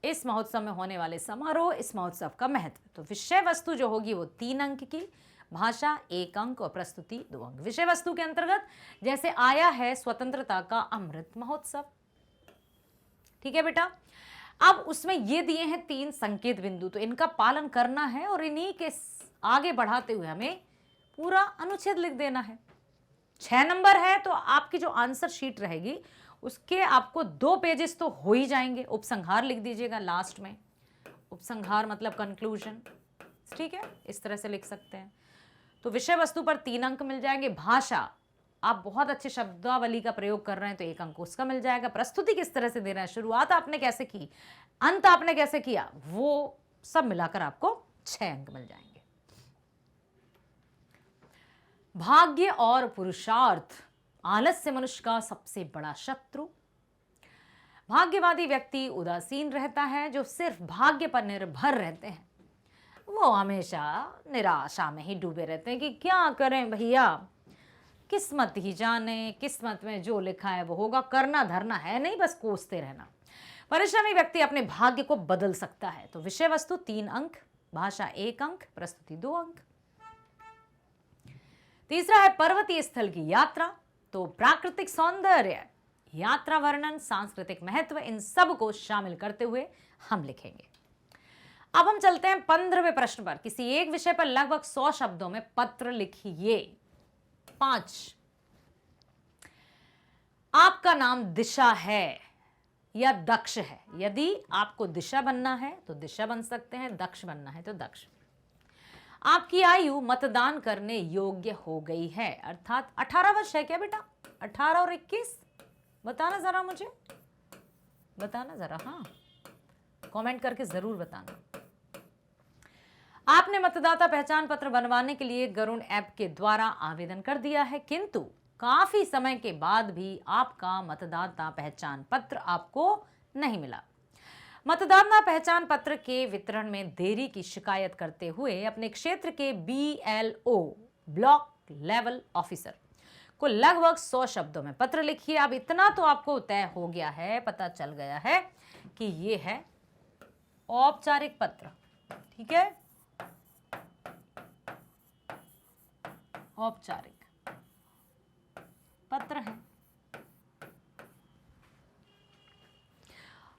इस महोत्सव में होने वाले समारोह, इस महोत्सव का महत्व। तो विषय वस्तु जो होगी वो 3 अंक की, भाषा 1 अंक और प्रस्तुति 2 अंक। विषय वस्तु के अंतर्गत जैसे आया है स्वतंत्रता का अमृत महोत्सव। ठीक है बेटा, अब उसमें ये दिए हैं 3 संकेत बिंदु, तो इनका पालन करना है और इन्हीं के आगे बढ़ाते हुए हमें पूरा अनुच्छेद लिख देना है। 6 नंबर है तो आपकी जो आंसर शीट रहेगी उसके आपको 2 पेजेस तो हो ही जाएंगे। उपसंहार लिख दीजिएगा लास्ट में। उपसंहार मतलब कंक्लूजन, ठीक है, इस तरह से लिख सकते हैं। तो विषय वस्तु पर 3 अंक मिल जाएंगे। भाषा, आप बहुत अच्छे शब्दावली का प्रयोग कर रहे हैं तो 1 अंक उसका मिल जाएगा। प्रस्तुति किस तरह से दे रहे हैं, शुरुआत आपने कैसे की, अंत आपने कैसे किया, वो सब मिलाकर आपको 6 अंक मिल जाएंगे। भाग्य और पुरुषार्थ, आलस्य मनुष्य का सबसे बड़ा शत्रु। भाग्यवादी व्यक्ति उदासीन रहता है, जो सिर्फ भाग्य पर निर्भर रहते हैं वो हमेशा निराशा में ही डूबे रहते हैं कि क्या करें भैया, किस्मत ही जाने, किस्मत में जो लिखा है वो होगा, करना धरना है नहीं, बस कोसते रहना। परिश्रमी व्यक्ति अपने भाग्य को बदल सकता है। तो विषय वस्तु 3 अंक, भाषा 1 अंक, प्रस्तुति 2 अंक। तीसरा है पर्वतीय स्थल की यात्रा। तो प्राकृतिक सौंदर्य, यात्रा वर्णन, सांस्कृतिक महत्व, इन सब को शामिल करते हुए हम लिखेंगे। अब हम चलते हैं 15वें प्रश्न पर। किसी एक विषय पर लगभग 100 शब्दों में पत्र लिखिए। 5, आपका नाम दिशा है या दक्ष है। यदि आपको दिशा बनना है तो दिशा बन सकते हैं, दक्ष बनना है तो दक्ष। आपकी आयु मतदान करने योग्य हो गई है, अर्थात 18 वर्ष है क्या बेटा? 18 और 21 बताना जरा, मुझे बताना जरा, हाँ कमेंट करके जरूर बताना। आपने मतदाता पहचान पत्र बनवाने के लिए गरुड़ ऐप के द्वारा आवेदन कर दिया है, किंतु काफी समय के बाद भी आपका मतदाता पहचान पत्र आपको नहीं मिला। मतदाता पहचान पत्र के वितरण में देरी की शिकायत करते हुए अपने क्षेत्र के BLO, ब्लॉक लेवल ऑफिसर को लगभग 100 शब्दों में पत्र लिखिए। अब इतना तो आपको तय हो गया है, पता चल गया है कि ये है औपचारिक पत्र, ठीक है, औपचारिक पत्र है।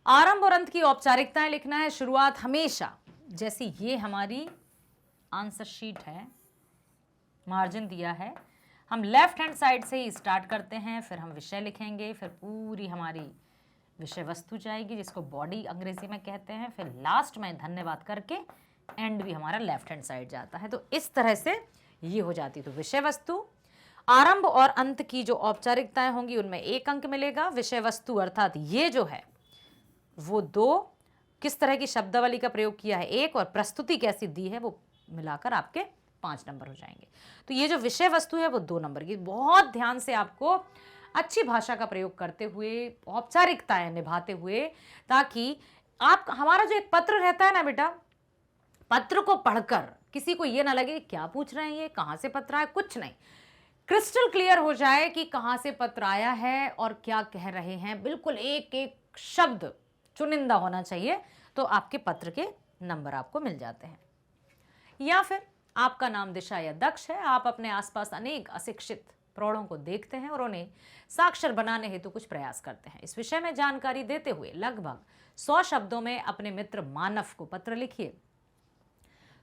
आरंभ और अंत की औपचारिकताएं लिखना है। शुरुआत हमेशा जैसी ये हमारी आंसर शीट है, मार्जिन दिया है, हम लेफ्ट हैंड साइड से ही स्टार्ट करते हैं, फिर हम विषय लिखेंगे, फिर पूरी हमारी विषय वस्तु जाएगी जिसको बॉडी अंग्रेजी में कहते हैं, फिर लास्ट में धन्यवाद करके एंड भी हमारा लेफ्ट हैंड साइड जाता है। तो इस तरह से ये हो जाती। तो विषय वस्तु, आरंभ और अंत की जो औपचारिकताएं होंगी उनमें 1 अंक मिलेगा। विषय वस्तु अर्थात ये जो है वो 2, किस तरह की शब्दावली का प्रयोग किया है 1, और प्रस्तुति कैसी दी है वो मिलाकर आपके 5 नंबर हो जाएंगे। तो ये जो विषय वस्तु है वो 2 नंबर की। बहुत ध्यान से आपको अच्छी भाषा का प्रयोग करते हुए, औपचारिकताएं निभाते हुए, ताकि आप, हमारा जो एक पत्र रहता है ना बेटा, पत्र को पढ़कर किसी को ये ना लगे क्या पूछ रहे हैं ये, कहां से पत्र आया, कुछ नहीं, क्रिस्टल क्लियर हो जाए कि कहां से पत्र आया है और क्या कह रहे हैं। बिल्कुल एक एक शब्द चुनिंदा होना चाहिए, तो आपके पत्र के नंबर आपको मिल जाते हैं। या फिर आपका नाम दिशा या दक्ष है, आप अपने आसपास अनेक अशिक्षित प्रौढ़ों को देखते हैं और उन्हें साक्षर बनाने हेतु कुछ प्रयास करते हैं। इस विषय में जानकारी देते हुए लगभग 100 शब्दों में अपने मित्र मानव को पत्र लिखिए।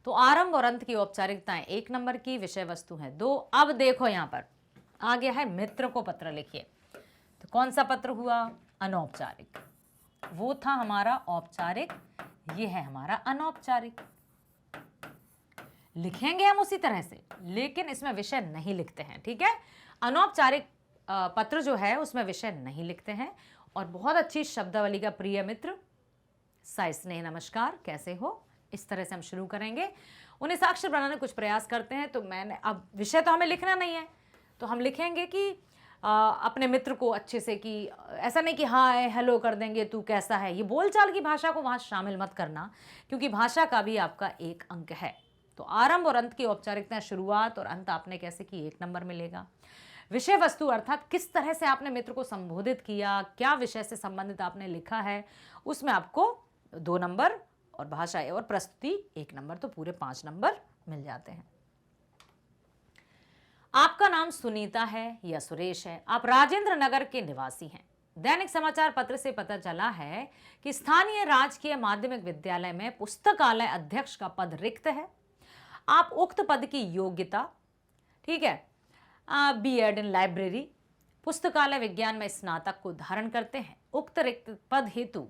तो आरंभ और अंत की औपचारिकताएं 1 नंबर की, विषय वस्तु है 2। अब देखो यहां पर आ गया है मित्र को पत्र लिखिए। तो कौन सा पत्र हुआ? अनौपचारिक। वो था हमारा औपचारिक, ये है हमारा अनौपचारिक। लिखेंगे हम उसी तरह से, लेकिन इसमें विषय नहीं लिखते हैं, ठीक है। अनौपचारिक पत्र जो है उसमें विषय नहीं लिखते हैं। और बहुत अच्छी शब्दावली का प्रिय मित्र, साई स्नेह नमस्कार, कैसे हो, इस तरह से हम शुरू करेंगे। उन्हें साक्षर बनाने कुछ प्रयास करते हैं। तो मैंने, अब विषय तो हमें लिखना नहीं है, तो हम लिखेंगे कि अपने मित्र को अच्छे से, कि ऐसा नहीं कि हाय हेलो कर देंगे, तू कैसा है, ये बोलचाल की भाषा को वहाँ शामिल मत करना, क्योंकि भाषा का भी आपका 1 अंक है। तो आरंभ और अंत की औपचारिकता, शुरुआत और अंत आपने कैसे की, 1 नंबर मिलेगा। विषय वस्तु अर्थात किस तरह से आपने मित्र को संबोधित किया, क्या विषय से संबंधित आपने लिखा है, उसमें आपको 2 नंबर, और भाषा और प्रस्तुति 1 नंबर, तो पूरे 5 नंबर मिल जाते हैं। आपका नाम सुनीता है या सुरेश है, आप राजेंद्र नगर के निवासी हैं। दैनिक समाचार पत्र से पता चला है कि स्थानीय राजकीय माध्यमिक विद्यालय में पुस्तकालय अध्यक्ष का पद रिक्त है। आप उक्त पद की योग्यता, ठीक है, बीएड इन लाइब्रेरी, पुस्तकालय विज्ञान में स्नातक को धारण करते हैं। उक्त रिक्त पद हेतु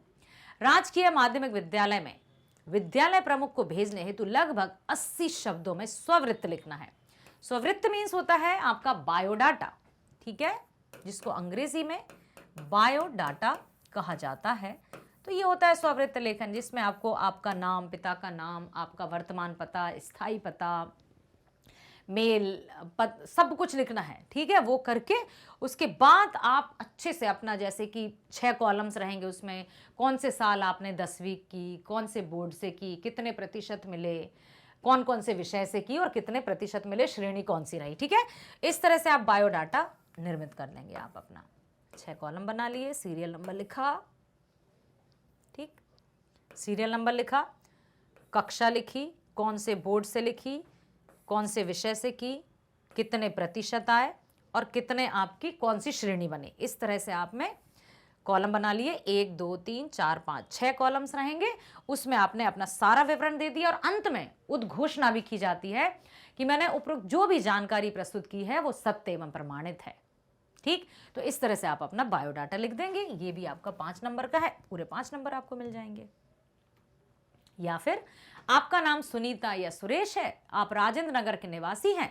राजकीय माध्यमिक विद्यालय में विद्यालय प्रमुख को भेजने हेतु लगभग 80 शब्दों में स्ववृत्त लिखना है। स्ववृत्त मीन्स होता है आपका बायोडाटा, ठीक है, जिसको अंग्रेजी में बायोडाटा कहा जाता है। तो ये होता है स्ववृत्त लेखन, जिसमें आपको आपका नाम, पिता का नाम, आपका वर्तमान पता, स्थायी पता, मेल पद, सब कुछ लिखना है, ठीक है। वो करके उसके बाद आप अच्छे से अपना, जैसे कि 6 कॉलम्स रहेंगे, उसमें कौन से साल आपने 10वीं की, कौन से बोर्ड से की, कितने प्रतिशत मिले, कौन कौन से विषय से की और कितने प्रतिशत मिले, श्रेणी कौन सी रही, ठीक है। इस तरह से आप बायोडाटा निर्मित कर लेंगे। आप अपना 6 कॉलम बना लिए, सीरियल नंबर लिखा, ठीक, सीरियल नंबर लिखा, कक्षा लिखी, कौन से बोर्ड से लिखी, कौन से विषय से की, कितने प्रतिशत आए और कितने आपकी कौन सी श्रेणी बनी। इस तरह से आप में कॉलम बना लिए, 1 2 3 4 5 6 कॉलम्स रहेंगे। उसमें आपने अपना सारा विवरण दे दिया और अंत में उद्घोषणा भी की जाती है कि मैंने उपरोक्त जो भी जानकारी प्रस्तुत की है वो सत्य एवं प्रमाणित है, ठीक। तो इस तरह से आप अपना बायोडाटा लिख देंगे। ये भी आपका 5 नंबर का है, पूरे 5 नंबर आपको मिल जाएंगे। या फिर आपका नाम सुनीता या सुरेश है, आप राजेंद्र नगर के निवासी हैं,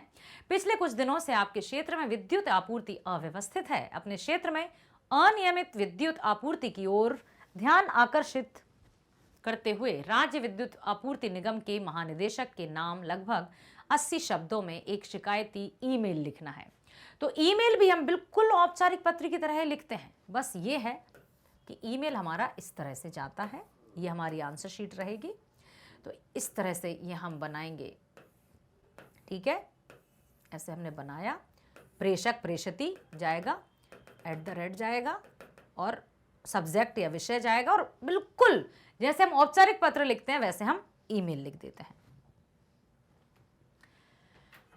पिछले कुछ दिनों से आपके क्षेत्र में विद्युत आपूर्ति अव्यवस्थित है, अपने क्षेत्र में अनियमित विद्युत आपूर्ति की ओर ध्यान आकर्षित करते हुए राज्य विद्युत आपूर्ति निगम के महानिदेशक के नाम लगभग 80 शब्दों में एक शिकायती ईमेल लिखना है। तो ईमेल भी हम बिल्कुल औपचारिक पत्र की तरह लिखते हैं, बस ये है कि ईमेल हमारा इस तरह से जाता है। ये हमारी आंसर शीट रहेगी। तो इस तरह से ये हम बनाएंगे, ठीक है। ऐसे हमने बनाया, प्रेषक प्रेषिती जाएगा, @ जाएगा और सब्जेक्ट या विषय जाएगा, और बिल्कुल जैसे हम औपचारिक पत्र लिखते हैं वैसे हम ईमेल लिख देते हैं।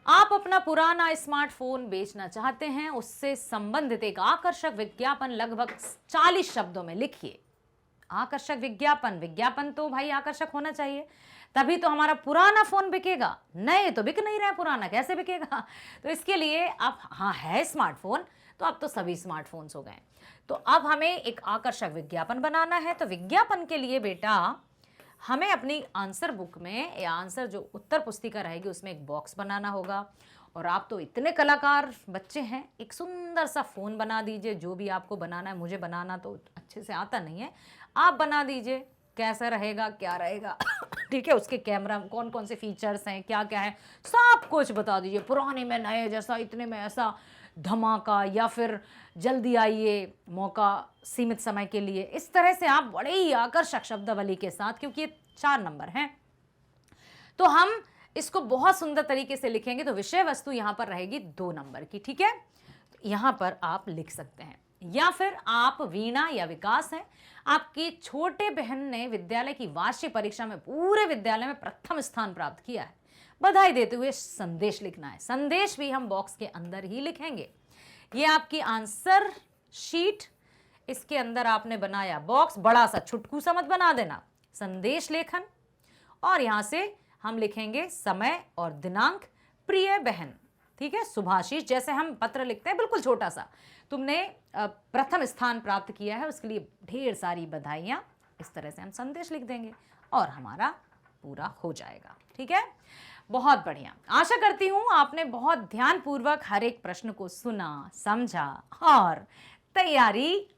आप अपना पुराना स्मार्टफोन बेचना चाहते हैं, उससे संबंधित एक आकर्षक विज्ञापन लगभग 40 शब्दों में लिखिए। आकर्षक विज्ञापन, विज्ञापन तो भाई आकर्षक होना चाहिए, तभी तो हमारा पुराना फोन बिकेगा। नए तो बिक नहीं रहा है, पुराना कैसे बिकेगा। तो इसके लिए आप, हाँ है स्मार्टफोन, तो अब तो सभी स्मार्टफोन्स हो गए। तो अब हमें एक आकर्षक विज्ञापन बनाना है। तो विज्ञापन के लिए बेटा हमें अपनी आंसर बुक में, या आंसर जो उत्तर पुस्तिका रहेगी उसमें एक बॉक्स बनाना होगा। और आप तो इतने कलाकार बच्चे हैं, एक सुंदर सा फ़ोन बना दीजिए, जो भी आपको बनाना है। मुझे बनाना तो अच्छे से आता नहीं है, आप बना दीजिए, कैसा रहेगा, क्या रहेगा ठीक है। उसके कैमरा कौन कौन से फीचर्स हैं, क्या क्या है, सब कुछ बता दीजिए। पुराने में नए जैसा, इतने में ऐसा धमाका, या फिर जल्दी आइए, मौका सीमित समय के लिए। इस तरह से आप बड़े ही आकर्षक शब्दावली के साथ, क्योंकि ये 4 नंबर हैं, तो हम इसको बहुत सुंदर तरीके से लिखेंगे। तो विषय वस्तु यहाँ पर रहेगी 2 नंबर की, ठीक है। तो यहाँ पर आप लिख सकते हैं। या फिर आप वीणा या विकास हैं, आपकी छोटे बहन ने विद्यालय की वार्षिक परीक्षा में पूरे विद्यालय में प्रथम स्थान प्राप्त किया है, बधाई देते हुए संदेश लिखना है। संदेश भी हम बॉक्स के अंदर ही लिखेंगे। ये आपकी आंसर शीट, इसके अंदर आपने बनाया बॉक्स, बड़ा सा छुटकू सा मत बना देना, संदेश लेखन। और यहाँ से हम लिखेंगे समय और दिनांक, प्रिय बहन, ठीक है, सुभाषिश, जैसे हम पत्र लिखते हैं, बिल्कुल छोटा सा, तुमने प्रथम स्थान प्राप्त किया है, उसके लिए ढेर सारी बधाइयाँ। इस तरह से हम संदेश लिख देंगे और हमारा पूरा हो जाएगा, ठीक है। बहुत बढ़िया, आशा करती हूँ आपने बहुत ध्यानपूर्वक हर एक प्रश्न को सुना, समझा और तैयारी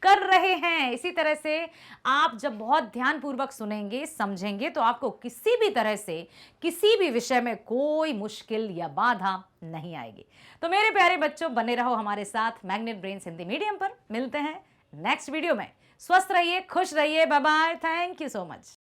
कर रहे हैं। इसी तरह से आप जब बहुत ध्यानपूर्वक सुनेंगे, समझेंगे, तो आपको किसी भी तरह से किसी भी विषय में कोई मुश्किल या बाधा नहीं आएगी। तो मेरे प्यारे बच्चों, बने रहो हमारे साथ मैग्नेट ब्रेन्स हिंदी मीडियम पर। मिलते हैं नेक्स्ट वीडियो में। स्वस्थ रहिए, खुश रहिए, bye bye, thank you so much.